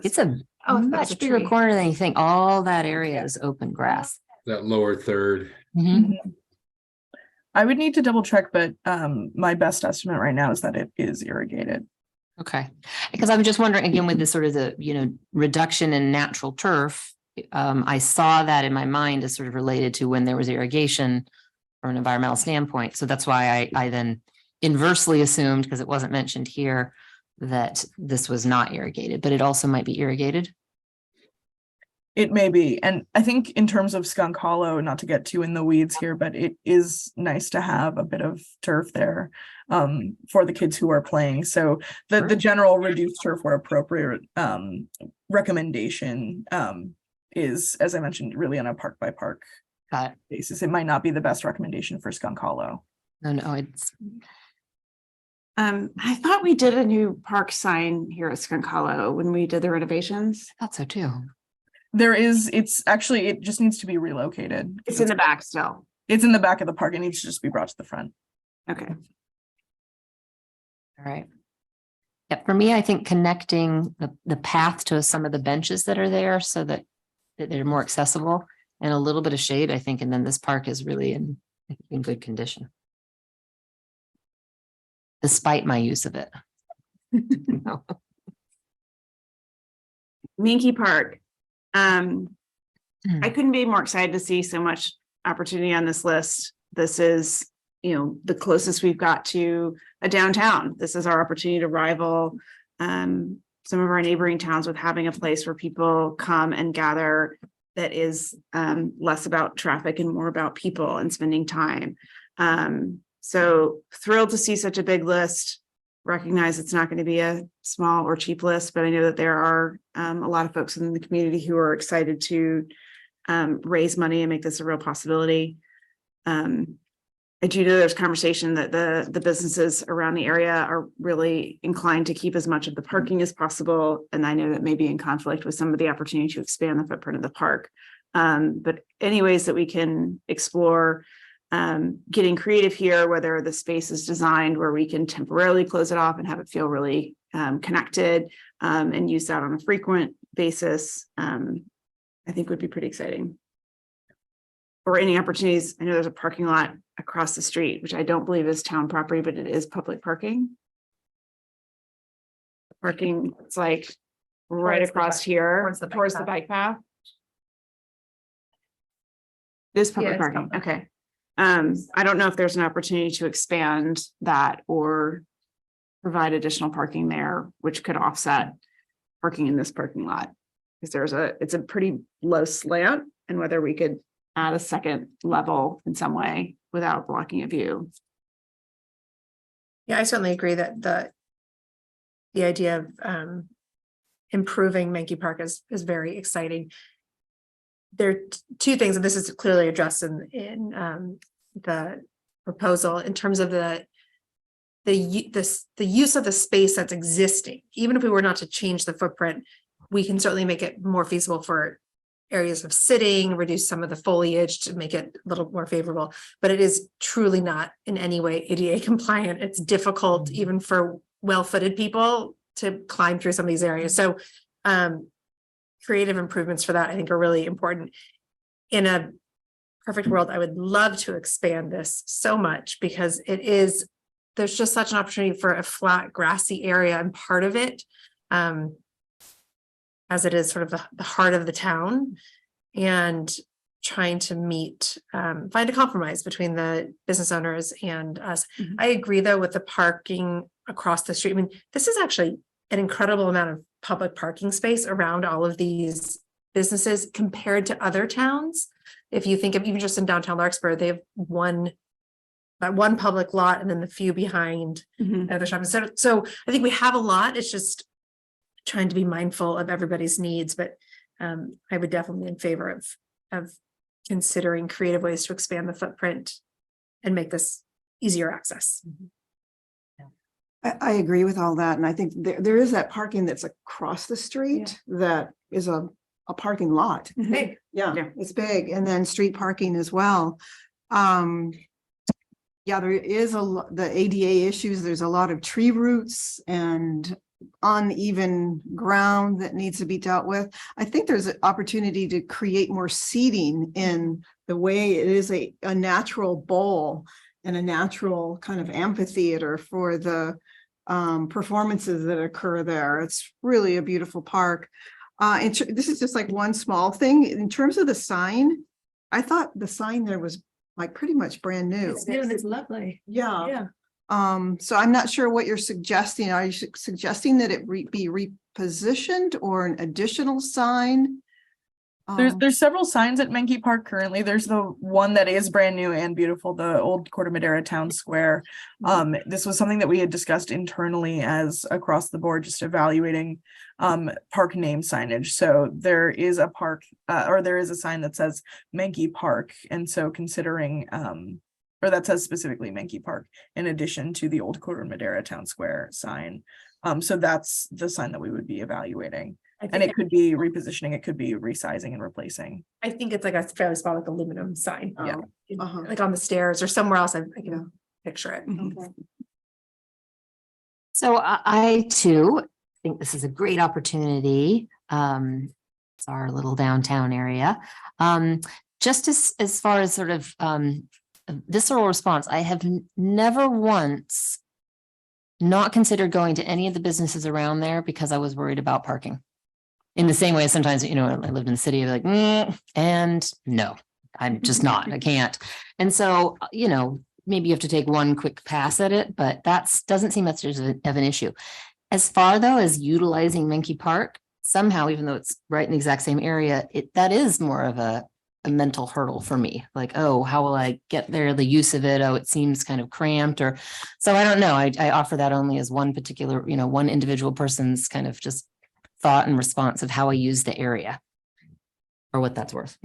it's a much bigger corner than you think. All that area is open grass. That lower third. Mhm. I would need to double check, but my best estimate right now is that it is irrigated. Okay, because I'm just wondering again with this sort of the reduction in natural turf. I saw that in my mind as sort of related to when there was irrigation from an environmental standpoint. So that's why I then inversely assumed, because it wasn't mentioned here, that this was not irrigated, but it also might be irrigated. It may be. And I think in terms of Skunk Hollow, not to get too in the weeds here, but it is nice to have a bit of turf there for the kids who are playing. So the general reduced turf where appropriate recommendation is, as I mentioned, really on a park by park basis. It might not be the best recommendation for Skunk Hollow. No, it's. I thought we did a new park sign here at Skunk Hollow when we did the renovations. I thought so too. There is, it just needs to be relocated. It's in the back still. It's in the back of the park. It needs to just be brought to the front. Okay. All right. Yeah, for me, I think connecting the path to some of the benches that are there so that they're more accessible and a little bit of shade, I think, and then this park is really in good condition. Despite my use of it. Minky Park. I couldn't be more excited to see so much opportunity on this list. This is, the closest we've got to a downtown. This is our opportunity to rival some of our neighboring towns with having a place where people come and gather that is less about traffic and more about people and spending time. So thrilled to see such a big list. Recognize it's not going to be a small or cheap list, but I know that there are a lot of folks in the community who are excited to raise money and make this a real possibility. I do know there's conversation that the businesses around the area are really inclined to keep as much of the parking as possible. And I know that may be in conflict with some of the opportunity to expand the footprint of the park. But any ways that we can explore getting creative here, whether the space is designed where we can temporarily close it off and have it feel really connected and use that on a frequent basis, I think would be pretty exciting. Or any opportunities. I know there's a parking lot across the street, which I don't believe is town property, but it is public parking. Parking, it's like right Towards the across bike- here, towards the bike towards the path. bike path. This Yeah, public it's parking, public. okay. I don't know if there's an opportunity to expand that or provide additional parking there, which could offset parking in this parking lot. Because it's a pretty low slant, and whether we could add a second level in some way without blocking a view. Yeah, I certainly agree that the idea of improving Menke Park is very exciting. There are two things, and this is clearly addressed in the proposal in terms of the use of the space that's existing. Even if we were not to change the footprint, we can certainly make it more feasible for areas of sitting, reduce some of the foliage to make it a little more favorable, but it is truly not in any way ADA compliant. It's difficult even for well-footed people to climb through some of these areas. So creative improvements for that I think are really important. In a perfect world, I would love to expand this so much because there's just such an opportunity for a flat grassy area, and part of it as it is sort of the heart of the town, and trying to find a compromise between the business owners and us. Mhm. I agree though with the parking across the street. I mean, this is actually an incredible amount of public parking space around all of these businesses compared to other towns. If you think of even just in downtown Larkspur, they have one public lot and then the few behind other shopping center. So I think we have a lot. It's just trying to be mindful of everybody's needs, but I would definitely be in favor of considering creative ways to expand the footprint and make this easier access. I agree with all that. And I think there is that parking that's across the street that is a parking lot. Big. Yeah, Yeah. it's big. And then street parking as well. Yeah, there is the ADA issues. There's a lot of tree roots and uneven ground that needs to be dealt with. I think there's an opportunity to create more seating in the way it is a natural bowl and a natural kind of amphitheater for the performances that occur there. It's really a beautiful park. And this is just like one small thing. In terms of the sign, I thought the sign there was like pretty much brand new. It's lovely. Yeah. Yeah. So I'm not sure what you're suggesting. Are you suggesting that it be repositioned or an additional sign? There's several signs at Menke Park currently. There's the one that is brand new and beautiful, the old Corte Madera Town Square. This was something that we had discussed internally as across the board, just evaluating park name signage. So there is a park or there is a sign that says Menke Park. And so considering or that says specifically Menke Park in addition to the old Corte Madera Town Square sign. So that's the sign that we would be evaluating. And it could be repositioning, it could be resizing and replacing. I think it's like a fairly small, like aluminum sign. Yeah. Like on the stairs or somewhere else. I can picture it. So I too think this is a great opportunity. It's our little downtown area. Just as far as sort of visceral response, I have never once not considered going to any of the businesses around there because I was worried about parking. In the same way, sometimes, I lived in the city, like, and no, I'm just not, I can't. And so, maybe you have to take one quick pass at it, but doesn't seem much of an issue. As far though as utilizing Menke Park, somehow, even though it's right in the exact same area, that is more of a a mental hurdle for me. Like, oh, how will I get there? The use of it. Oh, it seems kind of cramped or, so I don't know. I offer that only as one particular, one individual person's kind of just thought and response of how I use the area. For what that's worth.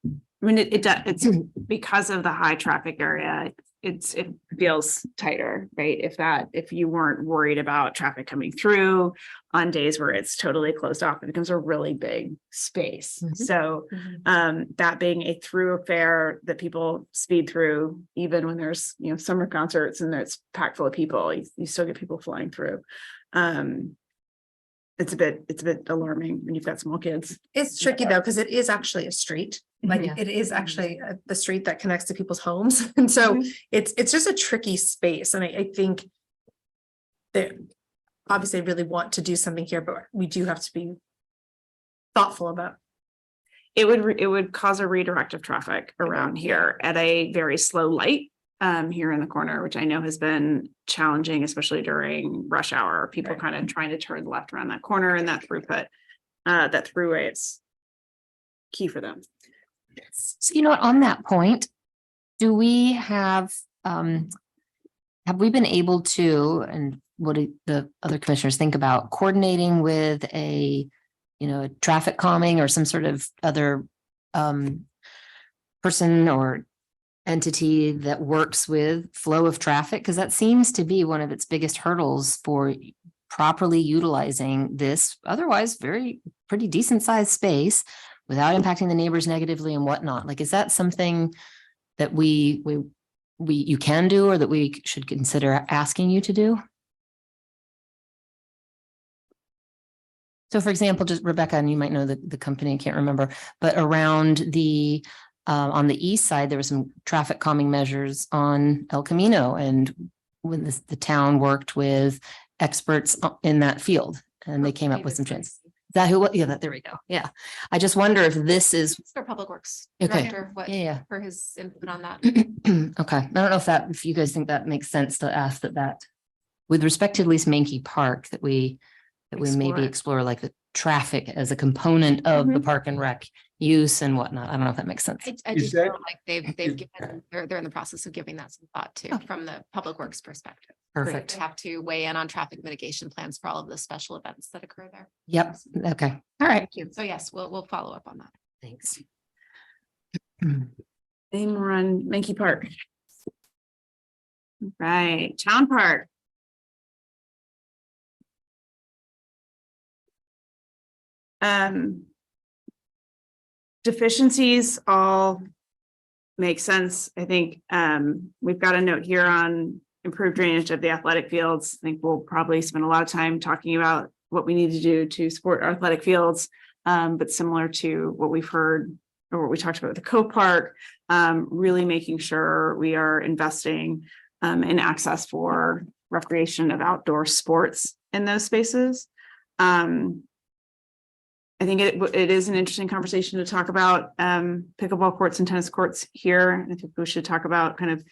I mean, it's because of the high traffic area, it feels tighter, right? If you weren't worried about traffic coming through on days where it's totally closed off, it becomes a really big space. Mhm. So that being a thoroughfare that people speed through, even when there's, summer concerts and it's packed full of people, you still get people flying through. It's a bit alarming when you've got small kids. It's tricky though, because it is actually a street. Like Yeah. it is actually the street that connects to people's homes. And so it's just a tricky space. And I think that obviously I really want to do something here, but we do have to be thoughtful about. It would cause a redirect of traffic around here at a very slow light here in the corner, which I know has been challenging, especially during rush hour, people kind of trying to turn left around that corner and that throughput, that throughway, it's key for them. So, on that point, do we have we been able to, and what do the other commissioners think about coordinating with a traffic calming or some sort of other person or entity that works with flow of traffic? Because that seems to be one of its biggest hurdles for properly utilizing this otherwise pretty decent sized space without impacting the neighbors negatively and whatnot. Like, is that something that you can do or that we should consider asking you to do? So for example, just Rebecca, and you might know the company, I can't remember, but around on the east side, there were some traffic calming measures on El Camino, and when the town worked with experts in that field, and they came up with some changes. That who? Yeah, there we go. Yeah, I just wonder if this is For Public Works. Okay. Director, Yeah. for his input on that. Okay, I don't know if you guys think that makes sense to ask that with respect to at least Mankey Park, that we maybe explore like the traffic as a component of the park and rec use and whatnot. I don't know if that makes sense. I Is do that- feel like they've given, they're in the process of giving that some thought too, from the Public Works perspective. Perfect. They have to weigh in on traffic mitigation plans for all of the special events that occur there. Yep. Okay. All right. So yes, we'll follow up on that. Thanks. Any more on Mankey Park? Right, Town Park. Deficiencies all make sense. I think we've got a note here on improved drainage of the athletic fields. I think we'll probably spend a lot of time talking about what we need to do to support our athletic fields. But similar to what we've heard or what we talked about with the Cove Park, really making sure we are investing in access for recreation of outdoor sports in those spaces. I think it is an interesting conversation to talk about pickleball courts and tennis courts here. I think we should talk about kind of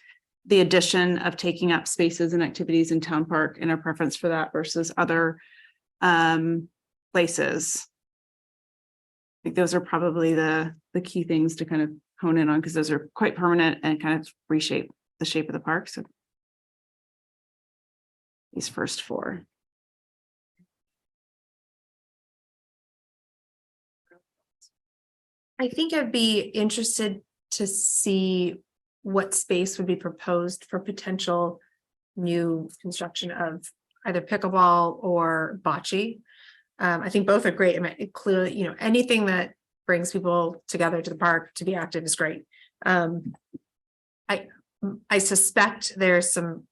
the addition of taking up spaces and activities in Town Park and our preference for that versus other places. I think those are probably the key things to kind of hone in on, because those are quite permanent and kind of reshape the shape of the park. So these first four. I think I'd be interested to see what space would be proposed for potential new construction of either pickleball or bocce. I think both are great. I mean, it clearly, anything that brings people together to the park to be active is great. I suspect there's some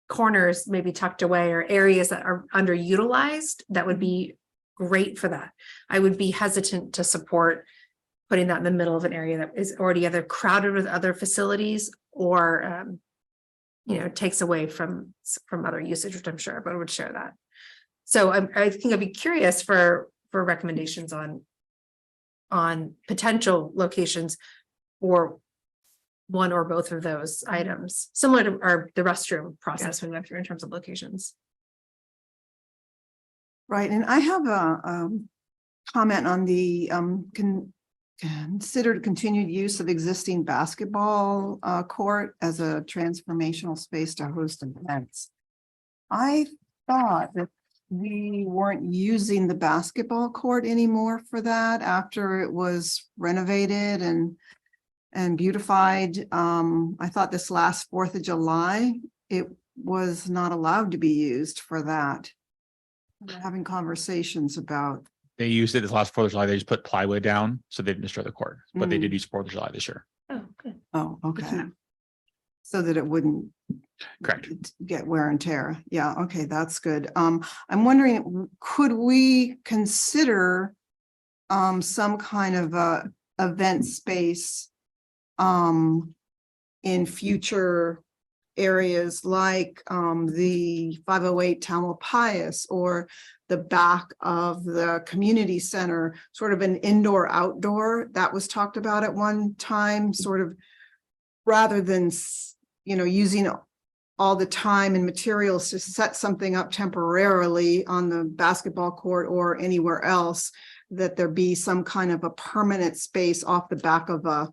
corners maybe tucked away or areas that are underutilized that would be great for that. I would be hesitant to support putting that in the middle of an area that is already either crowded with other facilities or takes away from other usage, which I'm sure everyone would share that. So I think I'd be curious for recommendations on potential locations or one or both of those items, similar to the restroom process we went through in terms of locations. Right, and I have a comment on the considered continued use of existing basketball court as a transformational space to host events. I thought that we weren't using the basketball court anymore for that after it was renovated and beautified. I thought this last 4th of July, it was not allowed to be used for that. We're having conversations about. They used it this last 4th of July. They just put plywood down, so they didn't destroy the court, but they did use 4th of July this year. Oh, good. Oh, Good to okay. know. So that it wouldn't Correct. get wear and tear. Yeah, okay, that's good. I'm wondering, could we consider some kind of a event space in future areas like the 508 Tamalpais or the back of the community center, sort of an indoor outdoor that was talked about at one time, sort of rather than, using all the time and materials to set something up temporarily on the basketball court or anywhere else, that there be some kind of a permanent space off the back of a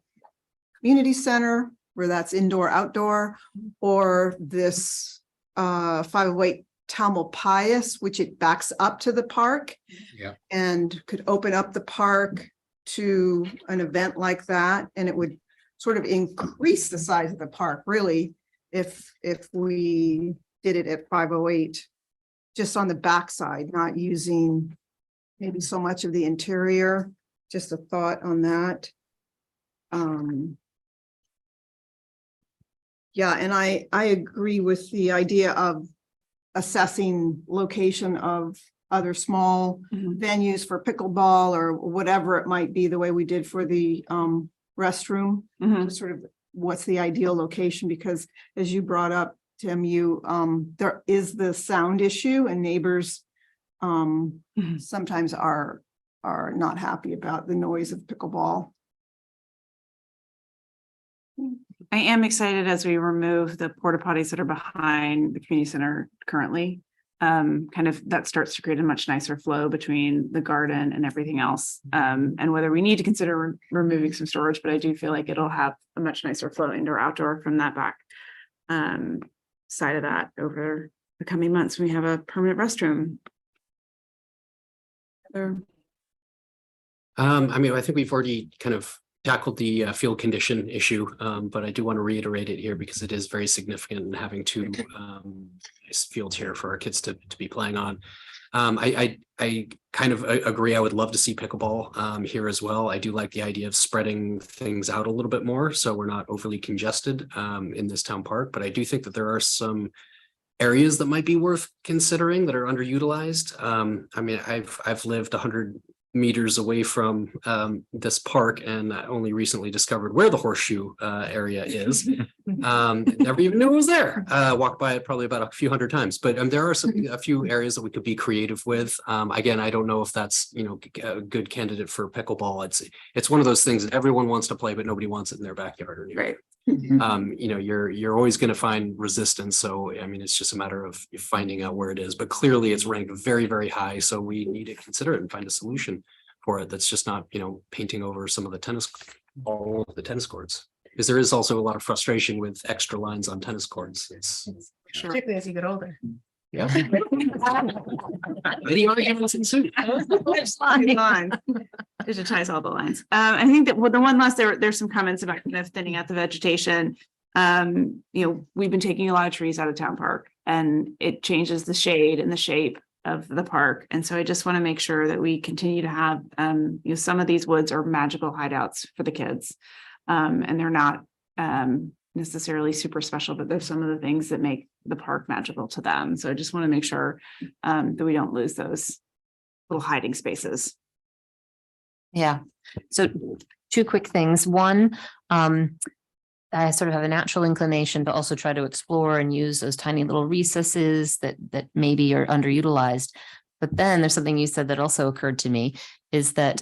community center where that's indoor, outdoor, or this 508 Tamalpais, which it backs up to the park. Yeah. And could open up the park to an event like that, and it would sort of increase the size of the park, really, if we did it at 508, just on the backside, not using maybe so much of the interior. Just a thought on that. Yeah, and I agree with the idea of assessing location of other small venues for pickleball or whatever it might be, the way we did for the restroom. Sort of what's the ideal location, because as you brought up, Tim, there is the sound issue, and neighbors sometimes are not happy about the noise of pickleball. I am excited as we remove the porta potties that are behind the community center currently. Kind of that starts to create a much nicer flow between the garden and everything else. And whether we need to consider removing some storage, but I do feel like it'll have a much nicer flow indoor outdoor from that back side of that over the coming months. We have a permanent restroom. I think we've already kind of tackled the field condition issue, but I do want to reiterate it here because it is very significant in having two nice fields here for our kids to be playing on. I kind of agree. I would love to see pickleball here as well. I do like the idea of spreading things out a little bit more so we're not overly congested in this town park. But I do think that there are some areas that might be worth considering that are underutilized. I've lived 100 meters away from this park and I only recently discovered where the horseshoe area is. Never even knew it was there. Walked by it probably about a few hundred times, but there are a few areas that we could be creative with. Again, I don't know if that's a good candidate for pickleball. It's one of those things that everyone wants to play, but nobody wants it in their backyard or near. Right. You're always going to find resistance. So, it's just a matter of finding out where it is, but clearly it's ranked very, very high. So we need to consider it and find a solution for it. That's just not, painting over some of the all of the tennis courts, because there is also a lot of frustration with extra lines on tennis courts. It's Particularly as you get older. yeah. Many arguments ensue. Digitize all the lines. I think that the one last there's some comments about kind of thinning out the vegetation. We've been taking a lot of trees out of town park and it changes the shade and the shape of the park. And so I just want to make sure that we continue to have, some of these woods are magical hideouts for the kids. And they're not necessarily super special, but there's some of the things that make the park magical to them. So I just want to make sure that we don't lose those little hiding spaces. Yeah. So 2 quick things. One, I sort of have a natural inclination to also try to explore and use those tiny little recesses that maybe are underutilized. But then there's something you said that also occurred to me, is that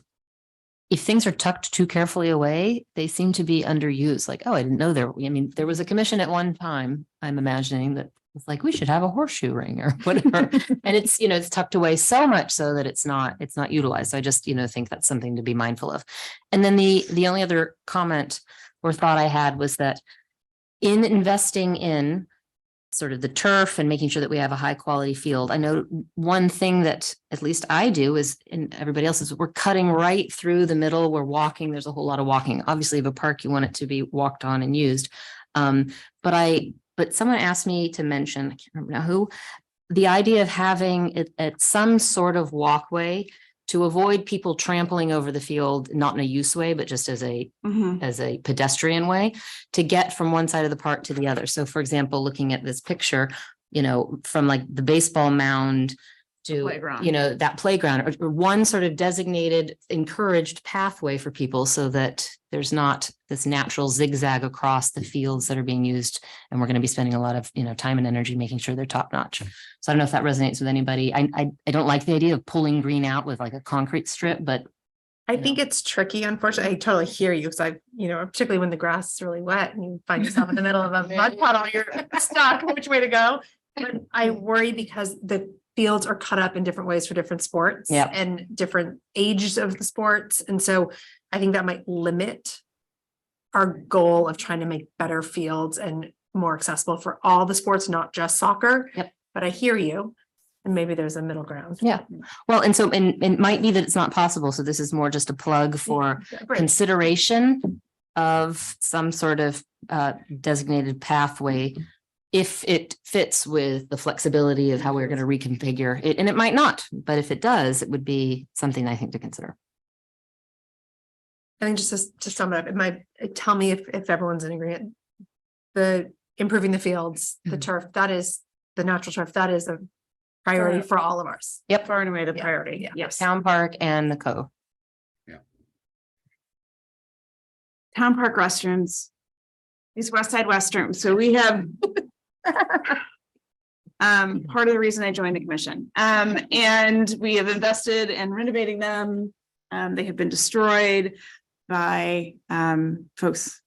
if things are tucked too carefully away, they seem to be underused. Like, oh, I didn't know there was a commission at one time, I'm imagining, that It's like, we should have a horseshoe ring or whatever. And it's, it's tucked away so much so that it's not utilized. So I just, think that's something to be mindful of. And then the only other comment or thought I had was that in investing in sort of the turf and making sure that we have a high quality field. I know one thing that at least I do is, and everybody else is, we're cutting right through the middle. We're walking. There's a whole lot of walking. Obviously, if a park, you want it to be walked on and used. But someone asked me to mention, I can't remember now who, the idea of having it at some sort of walkway to avoid people trampling over the field, not in a use way, but just as a pedestrian way to get from one side of the park to the other. So for example, looking at this picture, from like the baseball mound to, Playground. That playground or one sort of designated, encouraged pathway for people so that there's not this natural zigzag across the fields that are being used. And we're going to be spending a lot of, time and energy making sure they're top notch. So I don't know if that resonates with anybody. I don't like the idea of pulling green out with like a concrete strip, but I think it's tricky, unfortunately. I totally hear you because particularly when the grass is really wet and you find yourself in the middle of a mud puddle, you're stuck, which way to go? But I worry because the fields are cut up in different ways for different sports and different ages of the sports. And so I think that might limit our goal of trying to make better fields and more accessible for all the sports, not just soccer. Yep. But I hear you. And maybe there's a middle ground. Yeah. Well, and so, and it might be that it's not possible. So this is more just a plug for consideration of some sort of designated pathway if it fits with the flexibility of how we're going to reconfigure it. And it might not, but if it does, it would be something I think to consider. I think just to sum it up, it might tell me if everyone's in agreement. The improving the fields, the turf, that is the natural turf, that is a priority for all of ours. Yep. Far and away the Yeah. priority. Yeah. Yes. Town Park and the Cove. Town park restrooms. These West Side restrooms. So we have part of the reason I joined the commission. And we have invested in renovating them. They have been destroyed by folks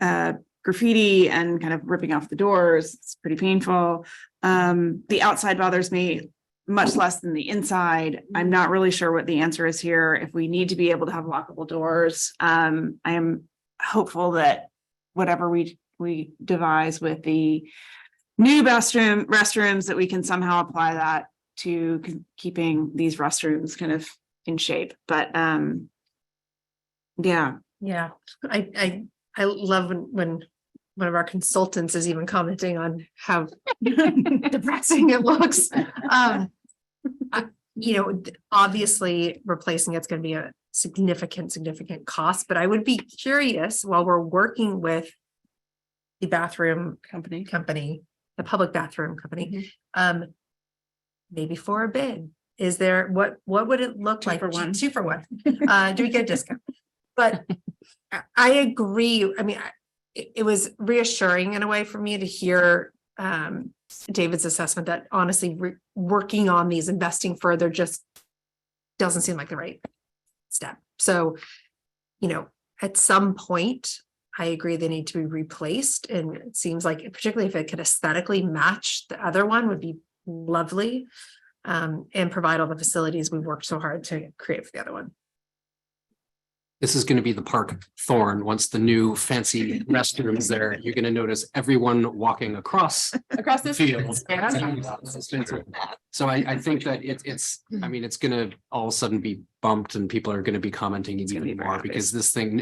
graffiti and kind of ripping off the doors. It's pretty painful. The outside bothers me much less than the inside. I'm not really sure what the answer is here. If we need to be able to have lockable doors, I am hopeful that whatever we devise with the new restrooms that we can somehow apply that to keeping these restrooms kind of in shape. But yeah. I love when one of our consultants is even commenting on how depressing it looks. Obviously replacing it's going to be a significant cost, but I would be curious while we're working with the bathroom company, the public bathroom company, maybe for a bid. Is there, what would it look like? 2 for 1. Do we get a discount? But I agree. I mean, it was reassuring in a way for me to hear David's assessment that honestly working on these, investing further just doesn't seem like the right step. So, at some point, I agree they need to be replaced. And it seems like, particularly if it could aesthetically match the other one, would be lovely, and provide all the facilities we worked so hard to create for the other one. This is going to be the park thorn. Once the new fancy restroom is there, you're going to notice everyone walking across the field. So I think that it's going to all of a sudden be bumped and people are going to be commenting even more because this thing,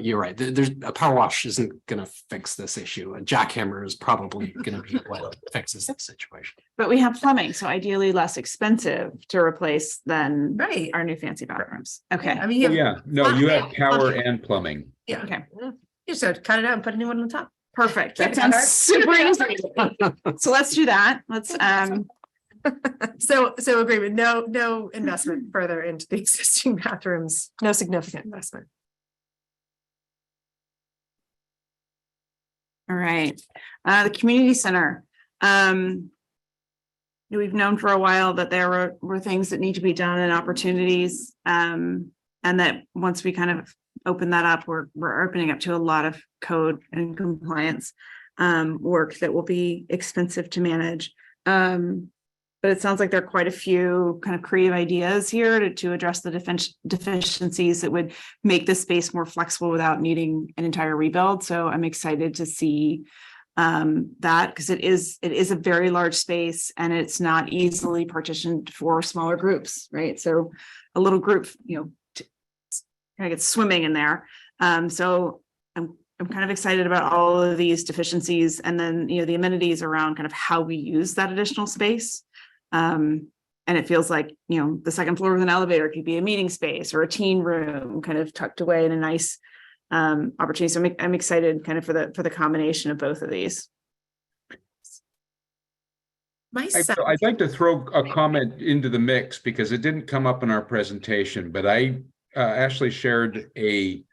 you're right. There's a power wash isn't going to fix this issue. A jackhammer is probably going to be what fixes the situation. But we have plumbing, so ideally less expensive to replace than Right. our new fancy bathrooms. Okay. I mean, You have power and plumbing. Yeah. Okay. You just have to cut it out and put a new one on top. Perfect. Can't That be sounds super easy. So let's do that. Let's So agreement, no investment further into the existing bathrooms, no significant investment. all right. The community center. We've known for a while that there were things that need to be done and opportunities. And that once we kind of open that up, we're opening up to a lot of code and compliance. work that will be expensive to manage. But it sounds like there are quite a few kind of creative ideas here to address the deficiencies that would make the space more flexible without needing an entire rebuild. So I'm excited to see that, because it is a very large space and it's not easily partitioned for smaller groups, right? So a little group, kind of gets swimming in there. So I'm kind of excited about all of these deficiencies, and then, the amenities around kind of how we use that additional space. And it feels like, the second floor with an elevator could be a meeting space or a teen room kind of tucked away in a nice opportunity. So I'm excited kind of for the combination of both of these. I'd like to throw a comment into the mix because it didn't come up in our presentation, but I Ashley shared a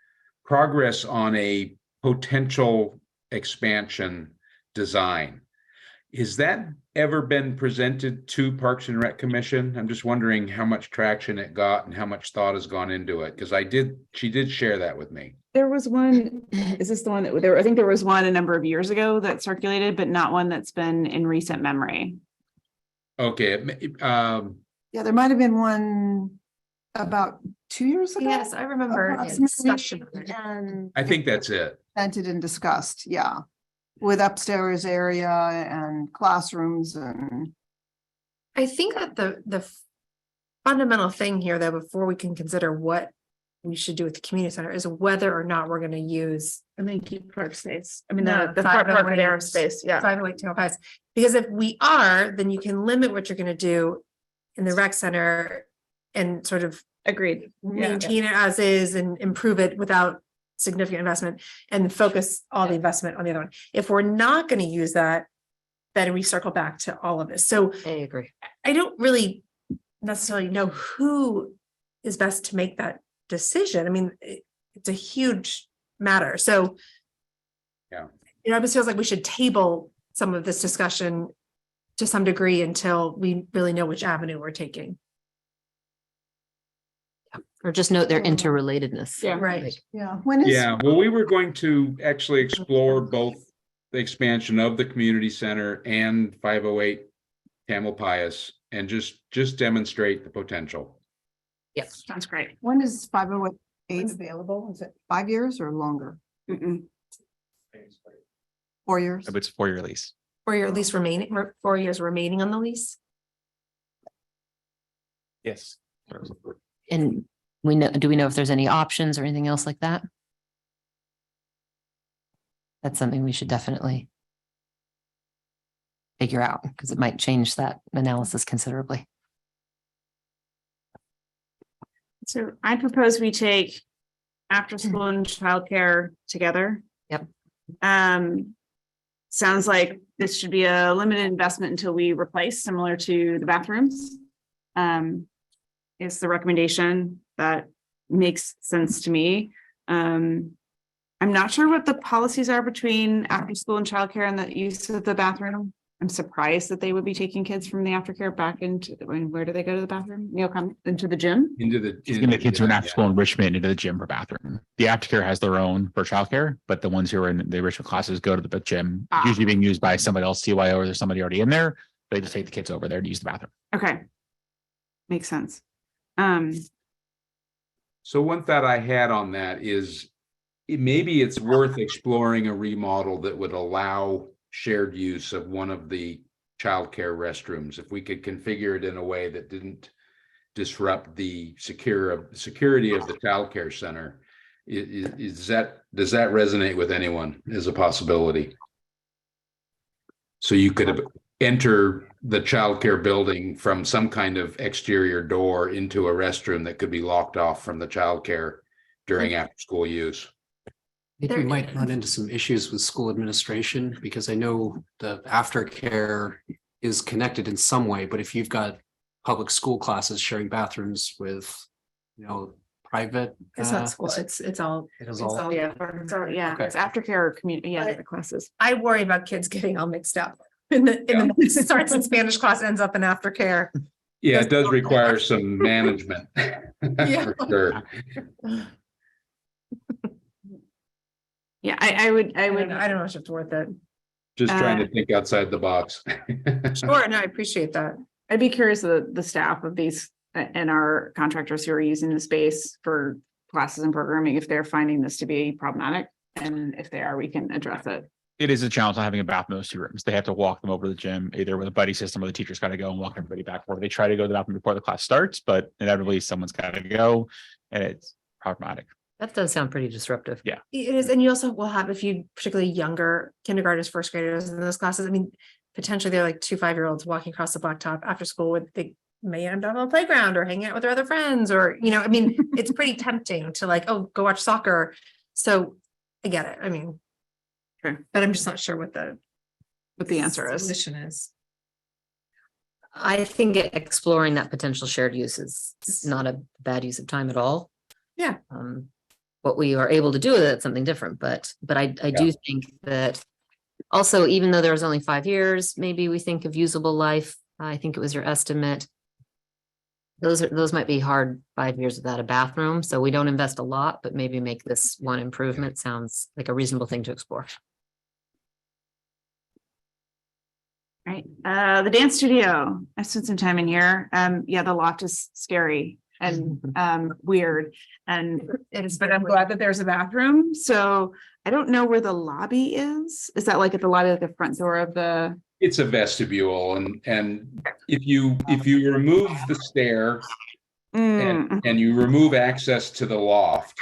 progress on a potential expansion design. Has that ever been presented to Parks and Rec Commission? I'm just wondering how much traction it got and how much thought has gone into it, because she did share that with me. There was one, is this the one that there, I think there was one a number of years ago that circulated, but not one that's been in recent memory. Okay. Yeah, there might have been one about 2 years ago. Yes, I remember Approximately. discussion. And I think that's it. presented and discussed, yeah, with upstairs area and classrooms and. I think that the fundamental thing here, though, before we can consider what we should do with the community center, is whether or not we're going to use I mean, keep park space. I mean, No, the Park Madera space, yeah. 508 because if we are, then you can limit what you're going to do in the rec center and sort of Agreed. Yeah. maintain it as is and improve it without significant investment, and focus all the investment on the other one. If we're not going to use that, then we circle back to all of this. So I agree. I don't really necessarily know who is best to make that decision. I mean, it's a huge matter. So Yeah. It almost feels like we should table some of this discussion to some degree until we really know which avenue we're taking. Or just note their interrelatedness. Yeah. Right. Like, Yeah, when is? Yeah, well, we were going to actually explore both the expansion of the community center and 508 Tamalpais and just demonstrate the potential. yes. Sounds great. When is 508 available? Is it 5 years or longer? Mm-mm. 4 years? It's a 4-year lease. Or your lease remaining, 4 years remaining on the lease. Yes. And do we know if there's any options or anything else like that? That's something we should definitely figure out, because it might change that analysis considerably. So I propose we take after school and childcare together. Yep. Sounds like this should be a limited investment until we replace, similar to the bathrooms. Is the recommendation that makes sense to me. I'm not sure what the policies are between after school and childcare and the use of the bathroom. I'm surprised that they would be taking kids from the aftercare back into, where do they go to the bathroom? Come into the gym? Taking the kids who are in after school enrichment into the gym for bathroom. The aftercare has their own for childcare, but the ones who are in the enrichment classes go to the gym, usually being used by somebody else, CYO, or there's somebody already in there. They just take the kids over there to use the bathroom. Okay. Makes sense. So one thought I had on that is maybe it's worth exploring a remodel that would allow shared use of one of the childcare restrooms. If we could configure it in a way that didn't disrupt the security of the childcare center. Does that resonate with anyone as a possibility? So you could enter the childcare building from some kind of exterior door into a restroom that could be locked off from the childcare during after school use. I think we might run into some issues with school administration, because I know the aftercare is connected in some way, but if you've got public school classes sharing bathrooms with, private. It's not school, it's all. It is it's all. Yeah, Okay. it's aftercare community, the classes. I worry about kids getting all mixed up. In the starts in Spanish class, ends up in aftercare. Yeah, it does require some management. Yeah. For sure. Yeah, I would, I don't know if it's worth it. Just trying to think outside the box. Sure, no, I appreciate that. I'd be curious of the staff of these and our contractors who are using the space for classes and programming, if they're finding this to be problematic. And if they are, we can address it. It is a challenge on having a bathroom in those two rooms. They have to walk them over to the gym, either with a buddy system or the teacher's got to go and walk everybody back, or they try to go to the bathroom before the class starts, but inevitably someone's got to go and it's problematic. That does sound pretty disruptive. Yeah. It is, and you also will have, if you particularly younger kindergartners, first graders in those classes, I mean, potentially they're like 2 5-year-olds walking across the blacktop after school with they may end up on the playground or hanging out with their other friends, or, you know, I mean, it's pretty tempting to like, oh, go watch soccer. So I get it. I mean, Okay. but I'm just not sure what the Answer is. solution is. I think exploring that potential shared use is not a bad use of time at all. Yeah. What we are able to do with it, something different, but I do think that also, even though there was only 5 years, maybe we think of usable life. I think it was your estimate. Those might be hard 5 years without a bathroom, so we don't invest a lot, but maybe make this one improvement sounds like a reasonable thing to explore. Right. The dance studio. I spent some time in here. Yeah, the loft is scary and weird. And it is, but I'm glad that there's a bathroom. So I don't know where the lobby is. Is that like at the lobby, like the front door of the? It's a vestibule, and if you remove the stair and you remove access to the loft,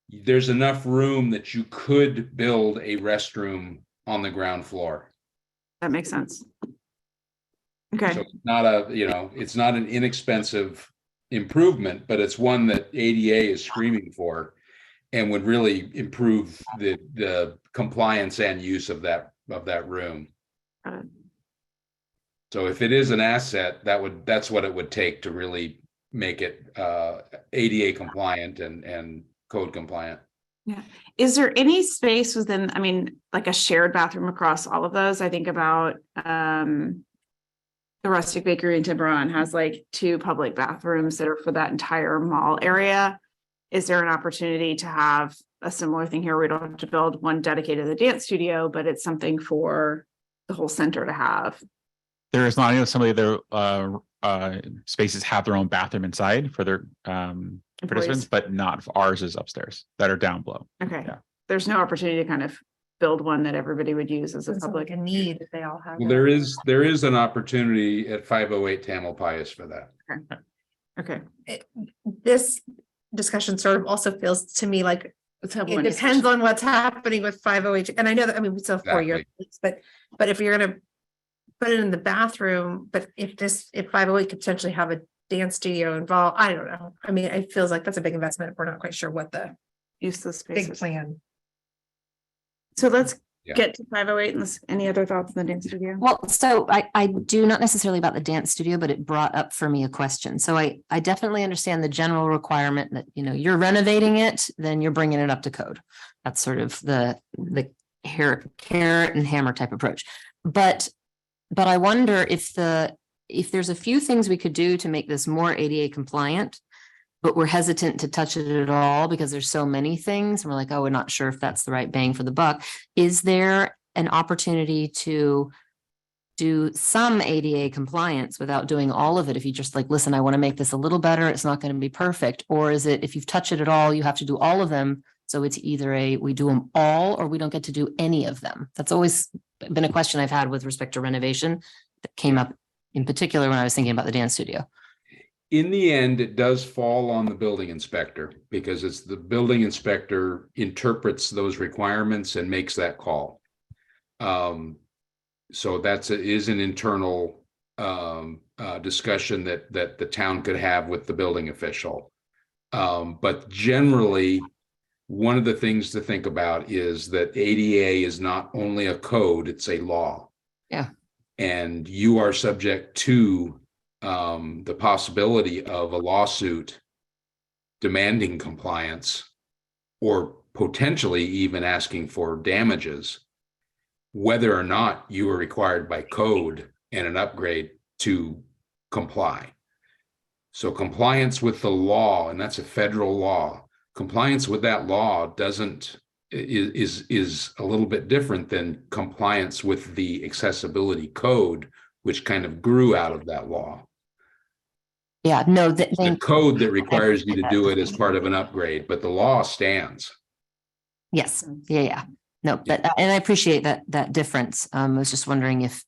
there's enough room that you could build a restroom on the ground floor. That makes sense. Okay. So it's not it's not an inexpensive improvement, but it's one that ADA is screaming for and would really improve the compliance and use of that room. So if it is an asset, that's what it would take to really make it ADA compliant and code compliant. Yeah. Is there any space within, I mean, like a shared bathroom across all of those? I think about the Rustic Bakery in Tiburon has like 2 public bathrooms that are for that entire mall area. Is there an opportunity to have a similar thing here? We don't have to build one dedicated to the dance studio, but it's something for the whole center to have. There is not, I know some of the other spaces have their own bathroom inside for their participants, but not for ours is upstairs that are down below. Okay. Yeah. There's no opportunity to kind of build one that everybody would use as a It's public. like a need that they all have. Well, there is an opportunity at 508 Tamalpais for that. Okay. This discussion sort of also feels to me like Let's have it one. depends on what's happening with 508. And I know that, I mean, we still have 4 years, but if you're gonna put it in the bathroom, but if 508 could potentially have a dance studio involved, I don't know. I mean, it feels like that's a big investment if we're not quite sure what the Use the big space. plan. So let's Yeah. get to 508 and any other thoughts on the dance studio? Well, so I do not necessarily about the dance studio, but it brought up for me a question. So I definitely understand the general requirement that, you know, you're renovating it, then you're bringing it up to code. That's sort of the carrot and hammer type approach. But I wonder if there's a few things we could do to make this more ADA compliant, but we're hesitant to touch it at all because there's so many things. And we're like, oh, we're not sure if that's the right bang for the buck. Is there an opportunity to do some ADA compliance without doing all of it? If you just like, listen, I want to make this a little better, it's not going to be perfect. Or is it, if you touch it at all, you have to do all of them? So it's either we do them all or we don't get to do any of them. That's always been a question I've had with respect to renovation that came up in particular when I was thinking about the dance studio. In the end, it does fall on the building inspector because it's the building inspector interprets those requirements and makes that call. So is an internal discussion that the town could have with the building official. But generally, one of the things to think about is that ADA is not only a code, it's a law. Yeah. And you are subject to the possibility of a lawsuit demanding compliance or potentially even asking for damages, whether or not you are required by code and an upgrade to comply. So compliance with the law, and that's a federal law, compliance with that law is a little bit different than compliance with the accessibility code, which kind of grew out of that law. Yeah, no, The code that requires you to do it as part of an upgrade, but the law stands. yes, yeah. No, but, and I appreciate that difference. I was just wondering if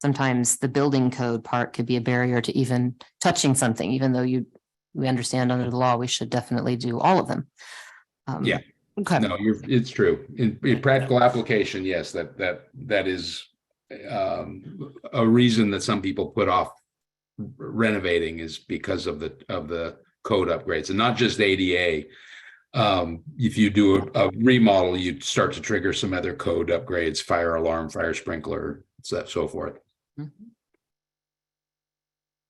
sometimes the building code part could be a barrier to even touching something, even though we understand under the law, we should definitely do all of them. Yeah. Okay. No, it's true. In practical application, yes, that is a reason that some people put off renovating is because of the code upgrades, and not just ADA. If you do a remodel, you start to trigger some other code upgrades, fire alarm, fire sprinkler, so forth.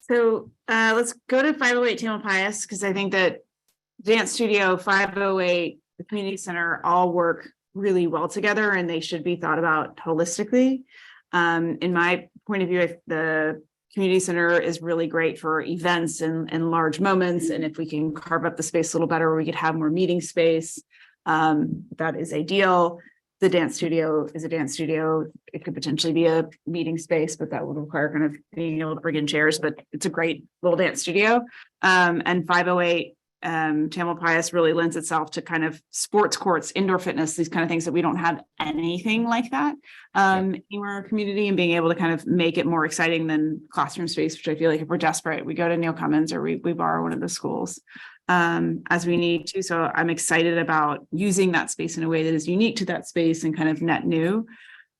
So let's go to 508 Tamalpais, because I think that Dance Studio, 508, the community center all work really well together, and they should be thought about holistically. In my point of view, the community center is really great for events and large moments. And if we can carve up the space a little better, we could have more meeting space. That is ideal. The dance studio is a dance studio. It could potentially be a meeting space, but that would require kind of being able to bring in chairs, but it's a great little dance studio. And 508 Tamalpais really lends itself to kind of sports courts, indoor fitness, these kind of things that we don't have anything like that in our community, and being able to kind of make it more exciting than classroom space, which I feel like if we're desperate, we go to Neil Cummins or we borrow one of the schools as we need to. So I'm excited about using that space in a way that is unique to that space and kind of net new.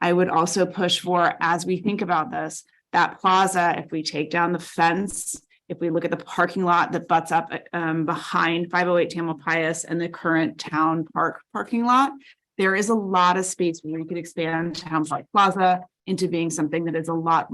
I would also push for, as we think about this, that plaza, if we take down the fence, if we look at the parking lot that butts up behind 508 Tamalpais and the current town park parking lot, there is a lot of space where we could expand Town Park Plaza into being something that is a lot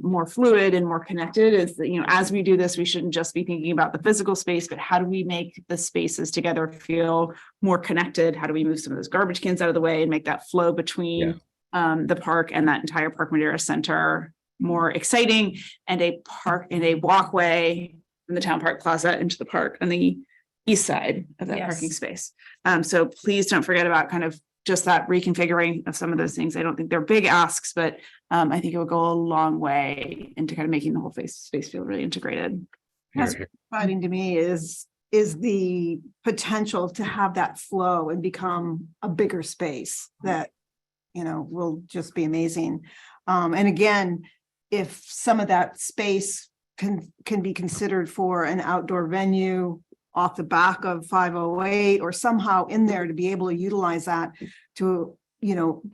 more fluid and more connected. Is, as we do this, we shouldn't just be thinking about the physical space, but how do we make the spaces together feel more connected? How do we move some of those garbage cans out of the way and make that flow between the park and that entire Corte Madera Center more exciting, and a walkway from the Town Park Plaza into the park on the east side of that parking space. So please don't forget about kind of just that reconfiguring of some of those things. I don't think they're big asks, but I think it will go a long way into kind of making the whole space feel really integrated. What's exciting to me is the potential to have that flow and become a bigger space that, will just be amazing. And again, if some of that space can be considered for an outdoor venue off the back of 508 or somehow in there to be able to utilize that to,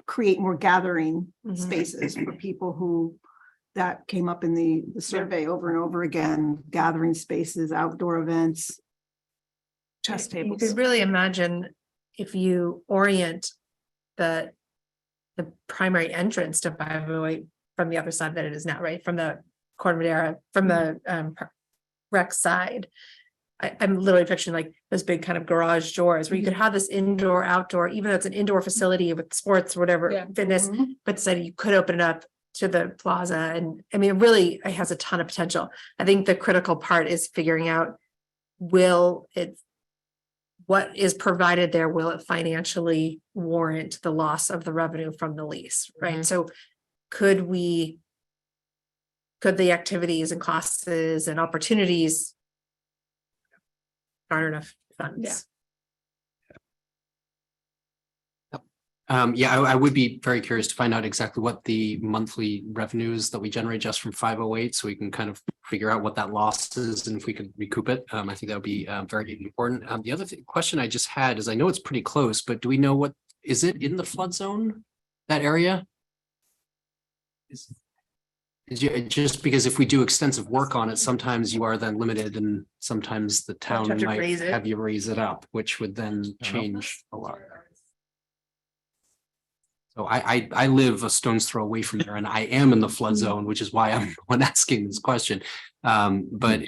create more gathering spaces for people who that came up in the survey over and over again, gathering spaces, outdoor events. Chess You tables. could really imagine if you orient the primary entrance to 508 from the other side that it is now, right? From the Corte Madera, from the rec side. I'm literally picturing like those big kind of garage doors where you could have this indoor, outdoor, even though it's an indoor facility with sports, whatever, fitness, but said you could open it up to the plaza. And I mean, it has a ton of potential. I think the critical part is figuring out, what is provided there, will it financially warrant the loss of the revenue from the lease, right? So could the activities and classes and opportunities garner enough funds? I would be very curious to find out exactly what the monthly revenues that we generate just from 508, so we can kind of figure out what that loss is and if we could recoup it. I think that would be very important. The other question I just had is, I know it's pretty close, but do we know is it in the flood zone, that area? Just because if we do extensive work on it, sometimes you are then limited, and sometimes the town might have you raise it up, which would then change a lot. So I live a stone's throw away from there, and I am in the flood zone, which is why I'm the one asking this question. But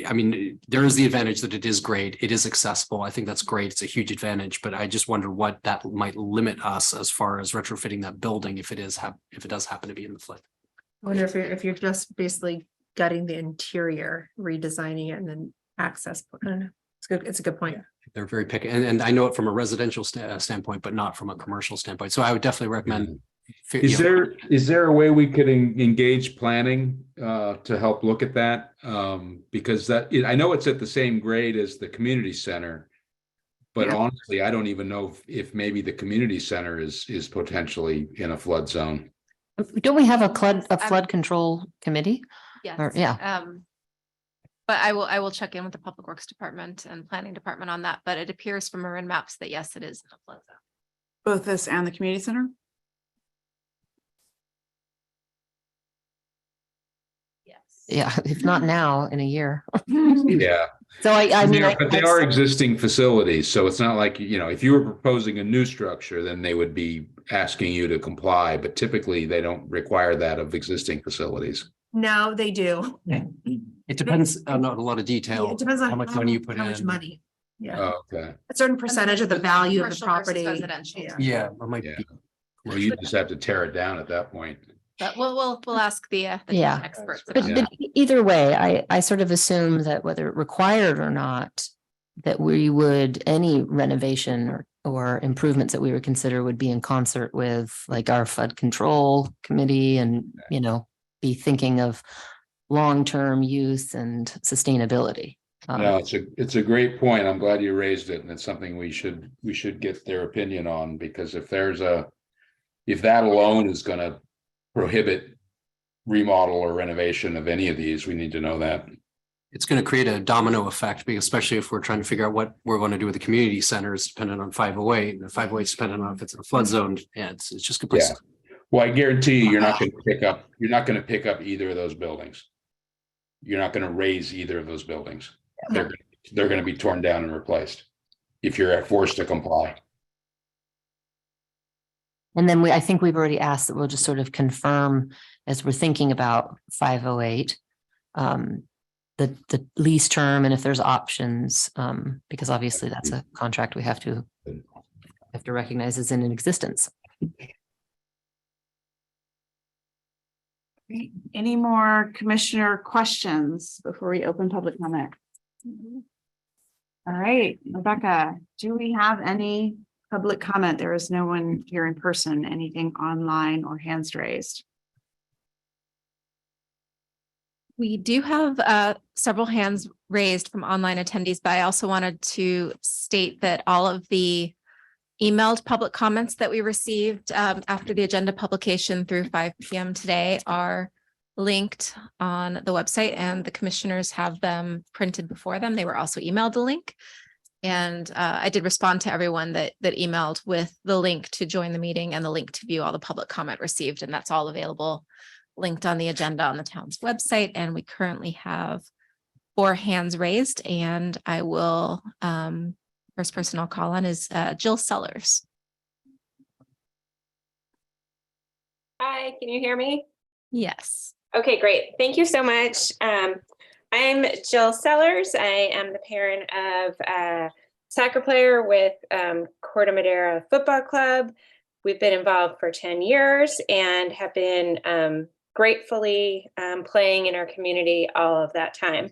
I mean, there is the advantage that it is great. It is accessible. I think that's great. It's a huge advantage, but I just wonder what that might limit us as far as retrofitting that building if it does happen to be in the flood. I wonder if you're just basically gutting the interior, redesigning it, and then access. I don't know. It's good. It's a good point. they're very picky, and I know it from a residential standpoint, but not from a commercial standpoint. So I would definitely recommend. Is there a way we could engage planning to help look at that? Because I know it's at the same grade as the community center, but honestly, I don't even know if maybe the community center is potentially in a flood zone. Don't we have a flood control committee? Yes. Or- yeah. But I will check in with the Public Works Department and Planning Department on that, but it appears from Marin maps that yes, it is in a flood zone. Both this and the community center? Yes. Yeah, if not now, in a year. Yeah. So I mean, But they are existing facilities, so it's not like, if you were proposing a new structure, then they would be asking you to comply, but typically they don't require that of existing facilities. No, they do. It depends on a lot of detail. It depends on how much money you put how much in. money. Yeah, Oh, okay. a certain percentage of the value of the Commercial versus property. residential. Yeah. Yeah, it might Yeah. be. Well, you just have to tear it down at that point. But we'll ask the Yeah. town experts. But, about Yeah. but either way, I sort of assume that whether required or not, that we would, any renovation or improvements that we would consider would be in concert with like our flood control committee and, be thinking of long-term use and sustainability. No, it's a great point. I'm glad you raised it, and it's something we should get their opinion on, because if that alone is going to prohibit remodel or renovation of any of these, we need to know that. It's going to create a domino effect, because especially if we're trying to figure out what we're going to do with the community centers, dependent on 508, and the 508 is dependent on if it's in a flood zone. Yeah, it's just complete. Yeah. Well, I guarantee you're not going to pick up either of those buildings. You're not going to raise either of those buildings. They're going to be torn down and replaced if you're forced to comply. And then I think we've already asked that we'll just sort of confirm as we're thinking about 508, the lease term, and if there's options, because obviously that's a contract we have to recognize is in existence. Great. Any more commissioner questions before we open public comment? All right, Rebecca, do we have any public comment? There is no one here in person, anything online or hands raised? We do have several hands raised from online attendees, but I also wanted to state that all of the emailed public comments that we received after the agenda publication through 5 p.m. today are linked on the website, and the commissioners have them printed before them. They were also emailed the link. And I did respond to everyone that emailed with the link to join the meeting and the link to view all the public comment received. And that's all available linked on the agenda on the town's website. And we currently have 4 hands raised, and I will, first person I'll call on is Jill Sellers. Hi, can you hear me? Yes. Okay, great. Thank you so much. I'm Jill Sellers. I am the parent of a soccer player with Corte Madera Football Club. We've been involved for 10 years and have been gratefully playing in our community all of that time.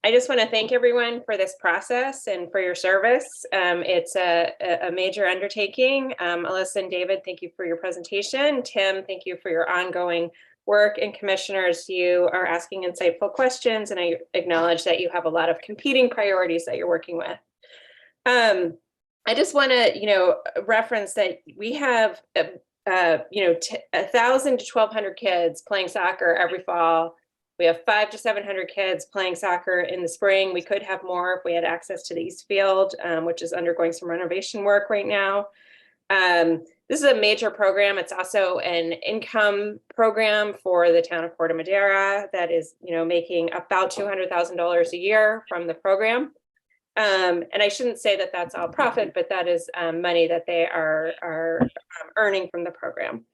I just want to thank everyone for this process and for your service. It's a major undertaking. Alyssa and David, thank you for your presentation. Tim, thank you for your ongoing work. And commissioners, you are asking insightful questions, and I acknowledge that you have a lot of competing priorities that you're working with. I just want to, reference that we have, 1,000 to 1,200 kids playing soccer every fall. We have 500 to 700 kids playing soccer in the spring. We could have more if we had access to the East Field, which is undergoing some renovation work right now. This is a major program. It's also an income program for the town of Corte Madera that is, making about $200,000 a year from the program. And I shouldn't say that that's all profit, but that is money that they are earning from the program.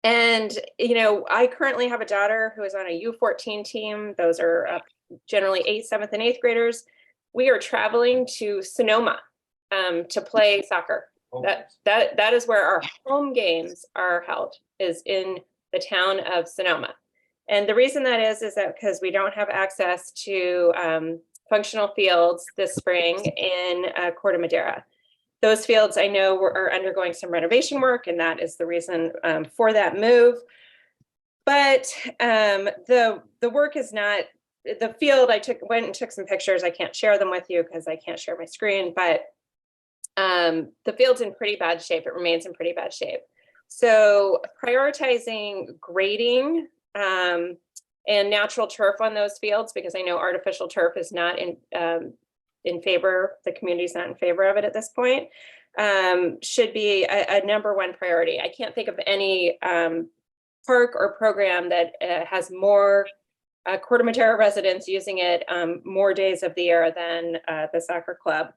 And, I currently have a daughter who is on a U14 team. Those are generally 8th, 7th, and 8th graders. We are traveling to Sonoma to play soccer. That is where our home games are held, is in the town of Sonoma. And the reason that is that because we don't have access to functional fields this spring in Corte Madera. Those fields I know are undergoing some renovation work, and that is the reason for that move. But the work is not the field. I went and took some pictures. I can't share them with you because I can't share my screen, but the field's in pretty bad shape. It remains in pretty bad shape. So prioritizing grading and natural turf on those fields, because I know artificial turf is not in favor, the community's not in favor of it at this point, should be a number one priority. I can't think of any park or program that has more Corte Madera residents using it more days of the year than the soccer club.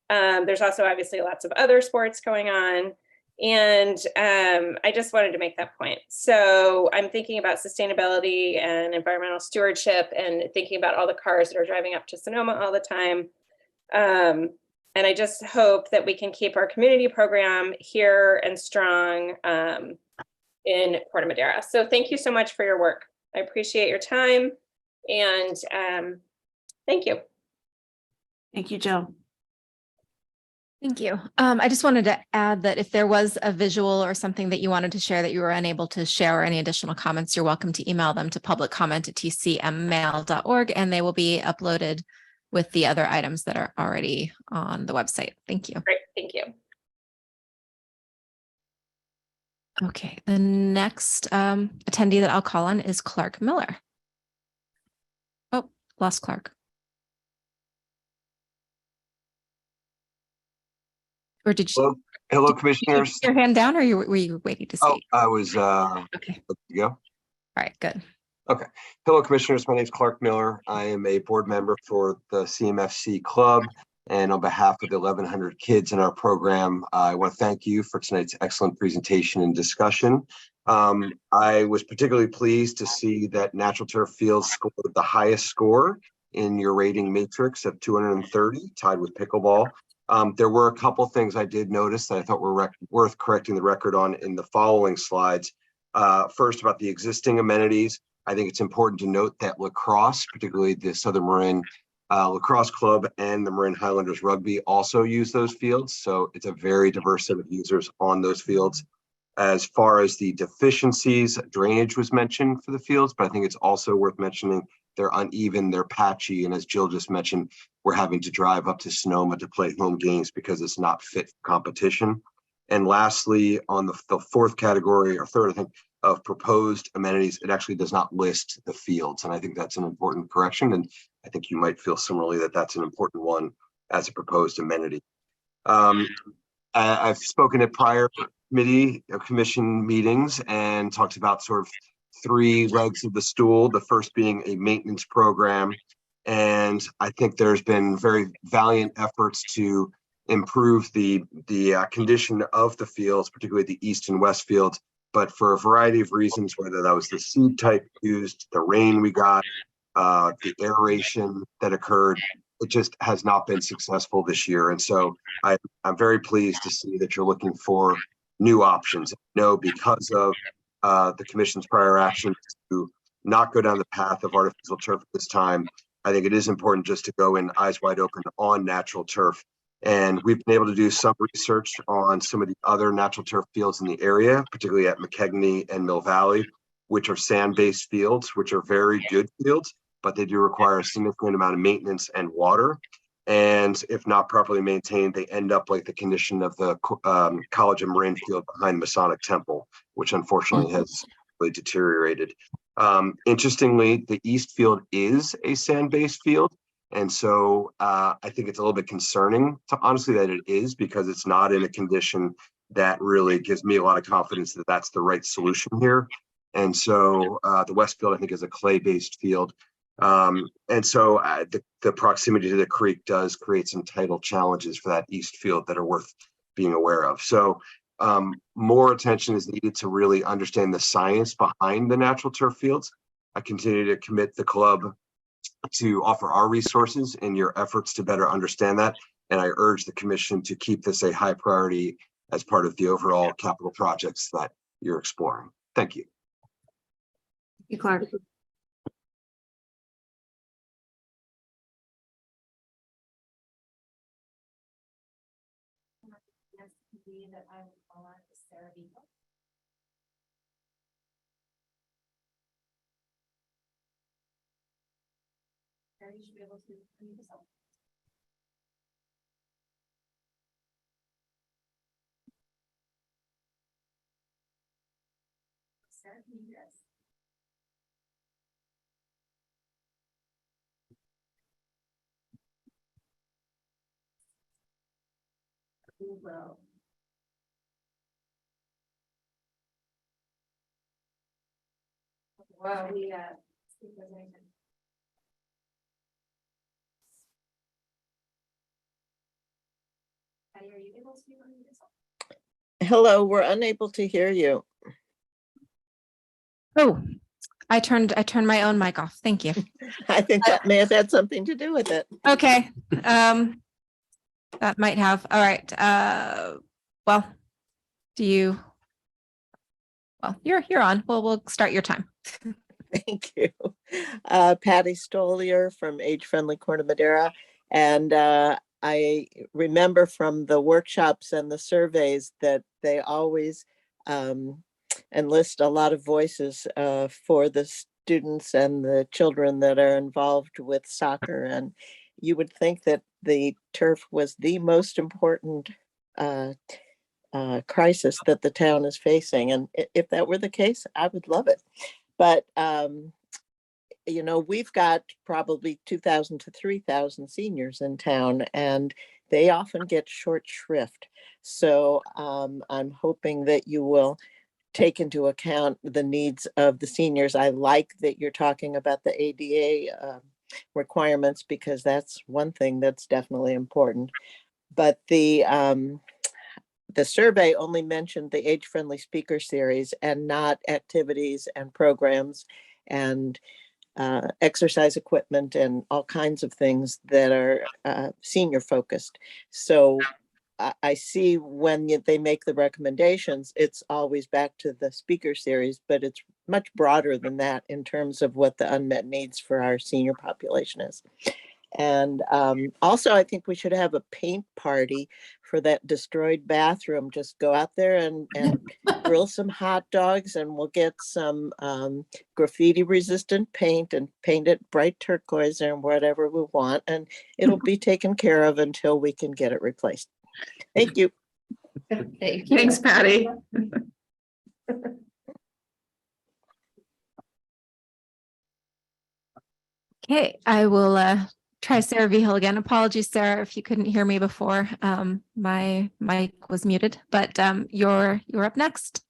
There's also obviously lots of other sports going on. And I just wanted to make that point. So I'm thinking about sustainability and environmental stewardship and thinking about all the cars that are driving up to Sonoma all the time. And I just hope that we can keep our community program here and strong in Corte Madera. So thank you so much for your work. I appreciate your time, and thank you. Thank you, Jill. Thank you. I just wanted to add that if there was a visual or something that you wanted to share that you were unable to share, or any additional comments, you're welcome to email them to publiccomment@tcmmail.org, and they will be uploaded with the other items that are already on the website. Thank you. Great, thank you. Okay, the next attendee that I'll call on is Clark Miller. Oh, lost Clark. Or did you? Hello, did commissioners. you put your hand down, or were you waiting to Oh, speak? I was, Okay. good to go. All right, good. Okay. Hello, commissioners. My name is Clark Miller. I am a board member for the CMFC Club. And on behalf of the 1,100 kids in our program, I want to thank you for tonight's excellent presentation and discussion. I was particularly pleased to see that natural turf fields scored the highest score in your rating matrix of 230, tied with pickleball. There were a couple things I did notice that I thought were worth correcting the record on in the following slides. First, about the existing amenities. I think it's important to note that lacrosse, particularly the Southern Marin Lacrosse Club and the Marin Highlanders Rugby, also use those fields. So it's a very diverse set of users on those fields. As far as the deficiencies, drainage was mentioned for the fields, but I think it's also worth mentioning they're uneven, they're patchy, and as Jill just mentioned, we're having to drive up to Sonoma to play home games because it's not fit for competition. And lastly, on the fourth category, or third, I think, of proposed amenities, it actually does not list the fields. And I think that's an important correction. And I think you might feel similarly that that's an important one as a proposed amenity. I've spoken at prior committee or commission meetings and talked about sort of three legs of the stool, the first being a maintenance program. And I think there's been very valiant efforts to improve the condition of the fields, particularly the east and west fields. But for a variety of reasons, whether that was the seed type used, the rain we got, the aeration that occurred, it just has not been successful this year. And so I'm very pleased to see that you're looking for new options. No, because of the commission's prior actions to not go down the path of artificial turf at this time, I think it is important just to go in eyes wide open on natural turf. And we've been able to do some research on some of the other natural turf fields in the area, particularly at McKegney and Mill Valley, which are sand-based fields, which are very good fields, but they do require a significant amount of maintenance and water. And if not properly maintained, they end up like the condition of the College of Marin field behind Masonic Temple, which unfortunately has really deteriorated. Interestingly, the East field is a sand-based field. And so I think it's a little bit concerning to honestly that it is, because it's not in a condition that really gives me a lot of confidence that that's the right solution here. And so the West field, I think, is a clay-based field. And so the proximity to the creek does create some tidal challenges for that East field that are worth being aware of. So more attention is needed to really understand the science behind the natural turf fields. I continue to commit the club to offer our resources in your efforts to better understand that. And I urge the commission to keep this a high priority as part of the overall capital projects that you're exploring. Thank you. Thank you, Clark. that I will call on Sarah Beagle. Sarah, you should be able to unmute yourself. Sarah, can you hear us? Well. Wow, we speak presentation. Patty, are you able to unmute yourself? Hello, we're unable to hear you. Oh, I turned my own mic off. Thank you. I think that may have had something to do with it. Okay, that might have. All right. Well, you're on. Well, we'll start your time. Thank you. Patty Stolier from Age Friendly Corte Madera. And I remember from the workshops and the surveys that they always enlist a lot of voices for the students and the children that are involved with soccer. And you would think that the turf was the most important crisis that the town is facing. And if that were the case, I would love it. But, you know, we've got probably 2,000 to 3,000 seniors in town, and they often get short shrift. So I'm hoping that you will take into account the needs of the seniors. I like that you're talking about the ADA requirements, because that's one thing that's definitely important. But the survey only mentioned the age-friendly speaker series and not activities and programs and exercise equipment and all kinds of things that are senior focused. So I see when they make the recommendations, it's always back to the speaker series, but it's much broader than that in terms of what the unmet needs for our senior population is. And also, I think we should have a paint party for that destroyed bathroom. Just go out there and grill some hot dogs, and we'll get some graffiti resistant paint and paint it bright turquoise and whatever we want. And it'll be taken care of until we can get it replaced. Thank you. Thanks, Patty. Okay, I will try Sarah Vigil again. Apologies, Sarah, if you couldn't hear me before. My mic was muted, but you're up next.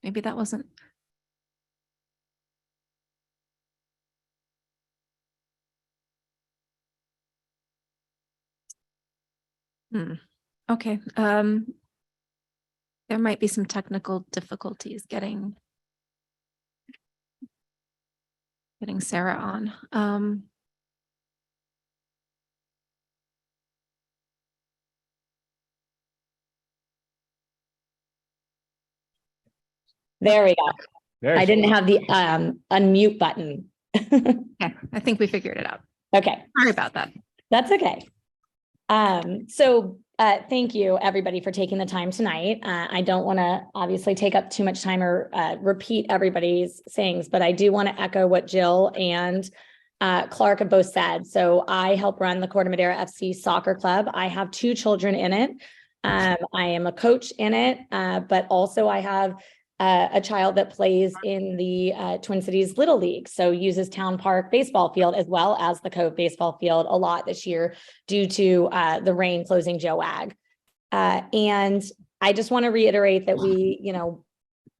Maybe that wasn't. Okay. There might be some technical difficulties getting Sarah on. There we go. I didn't have the unmute button. Okay, I think we figured it out. Okay. Sorry about that. That's okay. Thank you, everybody, for taking the time tonight. I don't want to obviously take up too much time or repeat everybody's sayings, but I do want to echo what Jill and Clark have both said. So I help run the Corte Madera FC soccer club. I have 2 children in it. I am a coach in it, but also I have a child that plays in the Twin Cities Little League, so uses Town Park baseball field as well as the Cove baseball field a lot this year due to the rain closing Joe Ag. And I just want to reiterate that we, you know,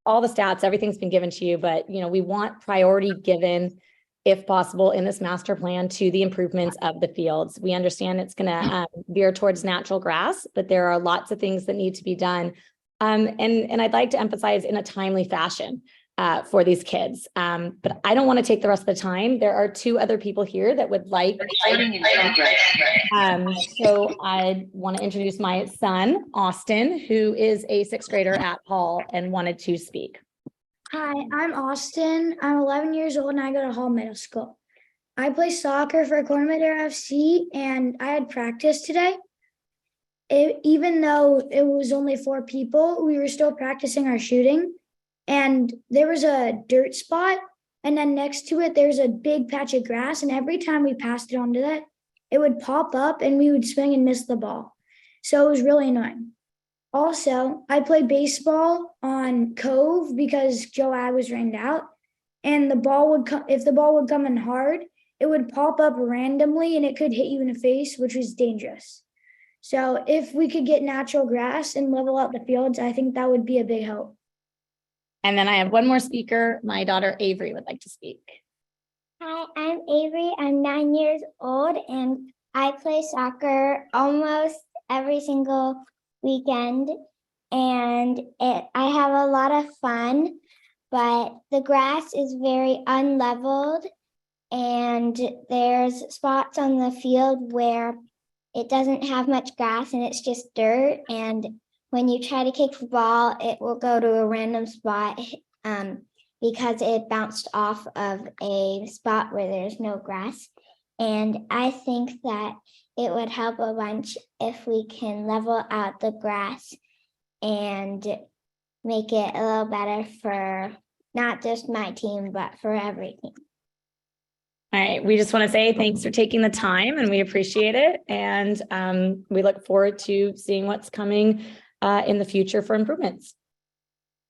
all the stats, everything's been given to you, but, you know, we want priority given, if possible, in this master plan to the improvements of the fields. We understand it's going to veer towards natural grass, but there are lots of things that need to be done. And I'd like to emphasize in a timely fashion for these kids. But I don't want to take the rest of the time. There are 2 other people here that would like. So I want to introduce my son, Austin, who is a 6th grader at Hall and wanted to speak. Hi, I'm Austin. I'm 11 years old and I go to Hall Middle School. I play soccer for Corte Madera FC, and I had practice today. Even though it was only 4 people, we were still practicing our shooting. And there was a dirt spot, and then next to it, there's a big patch of grass. And every time we passed it onto that, it would pop up and we would swing and miss the ball. So it was really annoying. Also, I played baseball on Cove because Joad was rained out. And the ball would come, if the ball would come in hard, it would pop up randomly and it could hit you in the face, which was dangerous. So if we could get natural grass and level out the fields, I think that would be a big help. And then I have one more speaker. My daughter Avery would like to speak. Hi, I'm Avery. I'm 9 years old and I play soccer almost every single weekend. And I have a lot of fun, but the grass is very unleveled and there's spots on the field where it doesn't have much grass and it's just dirt. And when you try to kick the ball, it will go to a random spot because it bounced off of a spot where there's no grass. And I think that it would help a bunch if we can level out the grass and make it a little better for not just my team, but for every team. All right, we just want to say thanks for taking the time and we appreciate it. And we look forward to seeing what's coming in the future for improvements.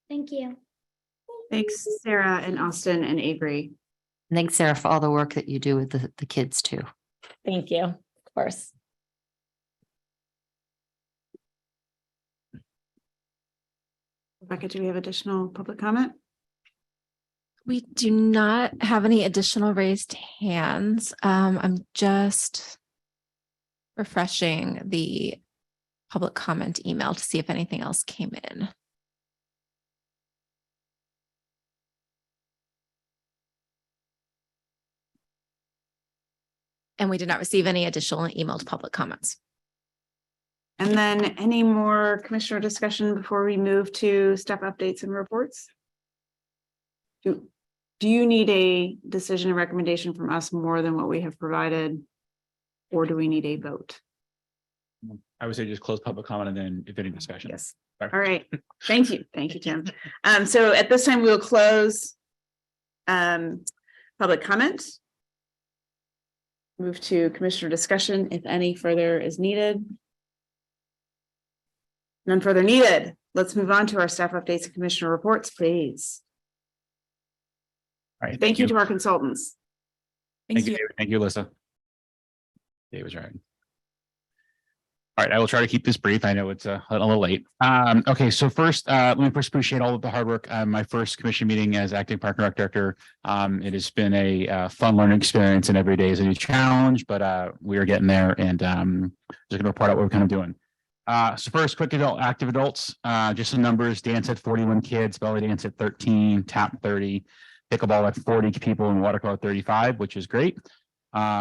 Thank you. Thanks, Sarah and Austin and Avery. Thanks, Sarah, for all the work that you do with the kids too. Thank you, of course. Rebecca, do we have additional public comment? We do not have any additional raised hands. I'm just refreshing the public comment email to see if anything else came in. And we did not receive any additional emailed public comments. And then any more commissioner discussion before we move to staff updates and reports? Do you need a decision and recommendation from us more than what we have provided? Or do we need a vote? I would say just close public comment and then if any discussion. Yes. All right. Thank you. Thank you, Tim. So at this time, we will close public comment. Move to commissioner discussion if any further is needed. None further needed. Let's move on to our staff updates and commissioner reports, please. All right. Thank you to our consultants. Thank you. Thank you, Alyssa. Dave was right. All right, I will try to keep this brief. I know it's a little late. Okay, so first, let me first appreciate all of the hard work. My first commission meeting as acting park and rec director. It has been a fun learning experience, and every day is a new challenge. But we are getting there, and just going to report out what we're kind of doing. So first, quick active adults. Just some numbers. Dance at 41 kids, belly dance at 13, tap 30, pickleball at 40 people, and water polo at 35, which is great.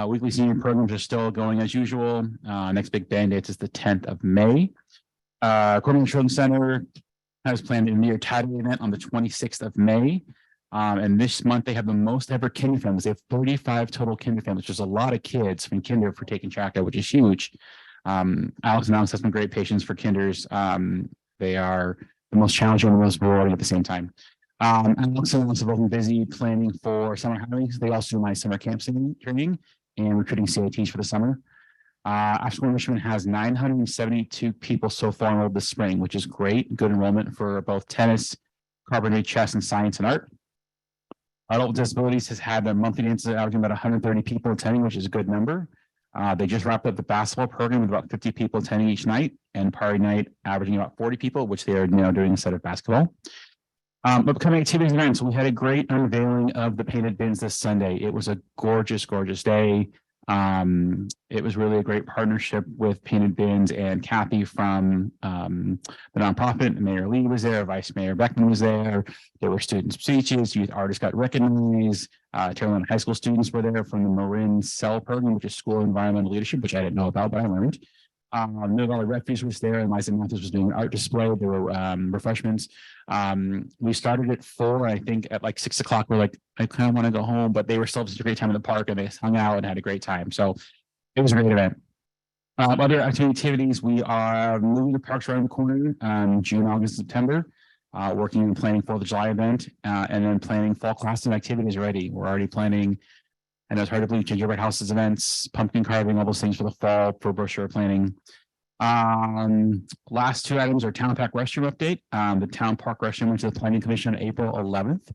Weekly senior programs are still going as usual. Next big band dates is the 10th of May. Corte Children's Center has planned a near Title event on the 26th of May. And this month they have the most ever kinder families. They have 35 total kinder families, which is a lot of kids from kinder for taking track of, which is huge. Alex and Alex have some great patience for kinders. They are the most challenging and the most rewarding at the same time. Alex and Alex have both been busy planning for summer hirings. They also do my summer camp training and recruiting CITs for the summer. After School Enrichment has 972 people so far enrolled this spring, which is great. Good enrollment for both tennis, carpentry, chess, and science and art. Adult with Disabilities has had their monthly dances averaging about 130 people attending, which is a good number. They just wrapped up the basketball program with about 50 people attending each night, and party night averaging about 40 people, which they are now doing instead of basketball. Upcoming activities and events. We had a great unveiling of the painted bins this Sunday. It was a gorgeous, gorgeous day. It was really a great partnership with Painted Bins and Kathy from the nonprofit. Mayor Lee was there, Vice Mayor Beckman was there. There were student speeches, youth artists got recognized. Carolina High School students were there from the Marin Cell program, which is School of Environmental Leadership, which I didn't know about, but I learned. Mill Valley Refuse was there, and Liza Matthews was doing an art display. There were refreshments. We started at 4. I think at like 6 o'clock, we're like, I kind of want to go home, but they were still such a great time in the park, and they hung out and had a great time. So it was a great event. Other activities, we are moving the parks around the corner, June, August, September, working and planning 4th of July event, and then planning fall class and activities already. We're already planning, and it's hard to believe, gingerbread houses events, pumpkin carving, all those things for the fall for brochure planning. Last 2 items are town park restroom update. The town park restroom went to the planning commission on April 11th.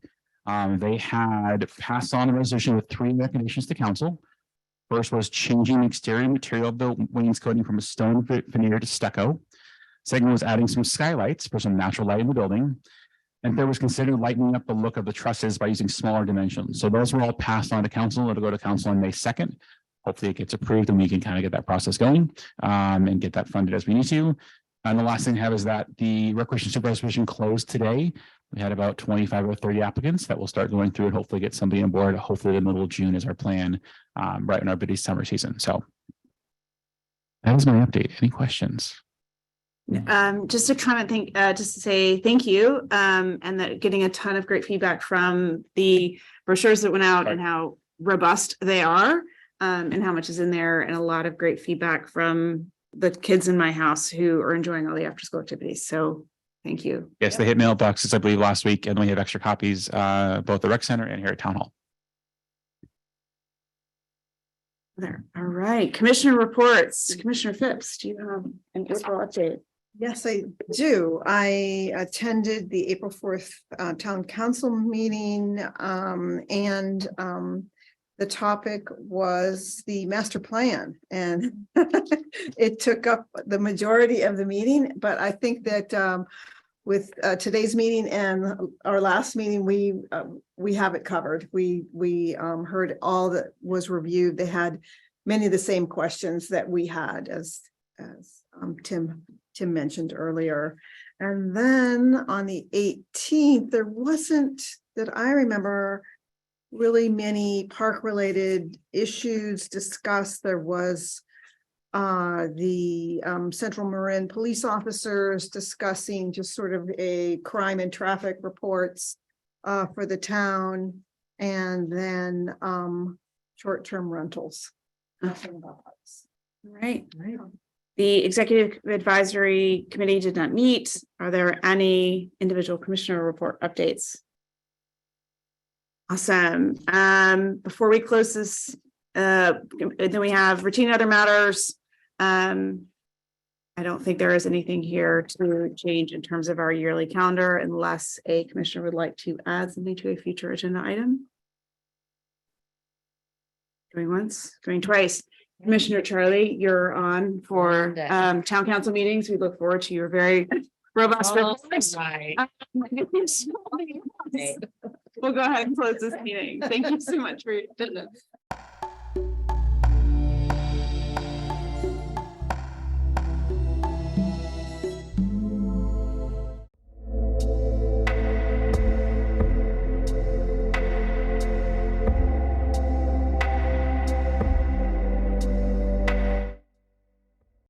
They had passed on a resolution with 3 recommendations to council. First was changing the exterior material of the wainscoting from a stone veneer to stucco. Second was adding some skylights for some natural light in the building. And third was considering lightening up the look of the trusses by using smaller dimensions. So those were all passed on to council. It'll go to council on May 2nd. Hopefully it gets approved and we can kind of get that process going and get that funded as we need to. And the last thing I have is that the recreation supervisor position closed today. We had about 25 or 30 applicants that will start going through and hopefully get somebody on board. Hopefully the middle of June is our plan, right in our busy summer season. So that is my update. Any questions? Just to comment, just to say thank you, and that getting a ton of great feedback from the brochures that went out and how robust they are, and how much is in there, and a lot of great feedback from the kids in my house who are enjoying all the after school activities. So thank you. Yes, they hit mailboxes, I believe, last week, and we have extra copies, both the rec center and here at town hall. There. All right. Commissioner reports. Commissioner Phipps, do you have an April update? Yes, I do. I attended the April 4th town council meeting, and the topic was the master plan, and it took up the majority of the meeting. But I think that with today's meeting and our last meeting, we have it covered. We heard all that was reviewed. They had many of the same questions that we had, as Tim mentioned earlier. And then on the 18th, there wasn't, that I remember, really many park related issues discussed. There was the Central Marin police officers discussing just sort of a crime and traffic reports for the town, and then short-term rentals. Nothing about parks. Right. The Executive Advisory Committee did not meet. Are there any individual commissioner report updates? Awesome. Before we close this, then we have routine other matters. I don't think there is anything here to change in terms of our yearly calendar unless a commissioner would like to add something to a future agenda item. Going once, going twice. Commissioner Charlie, you're on for town council meetings. We look forward to your very robust reports. We'll go ahead and close this meeting. Thank you so much for your attendance.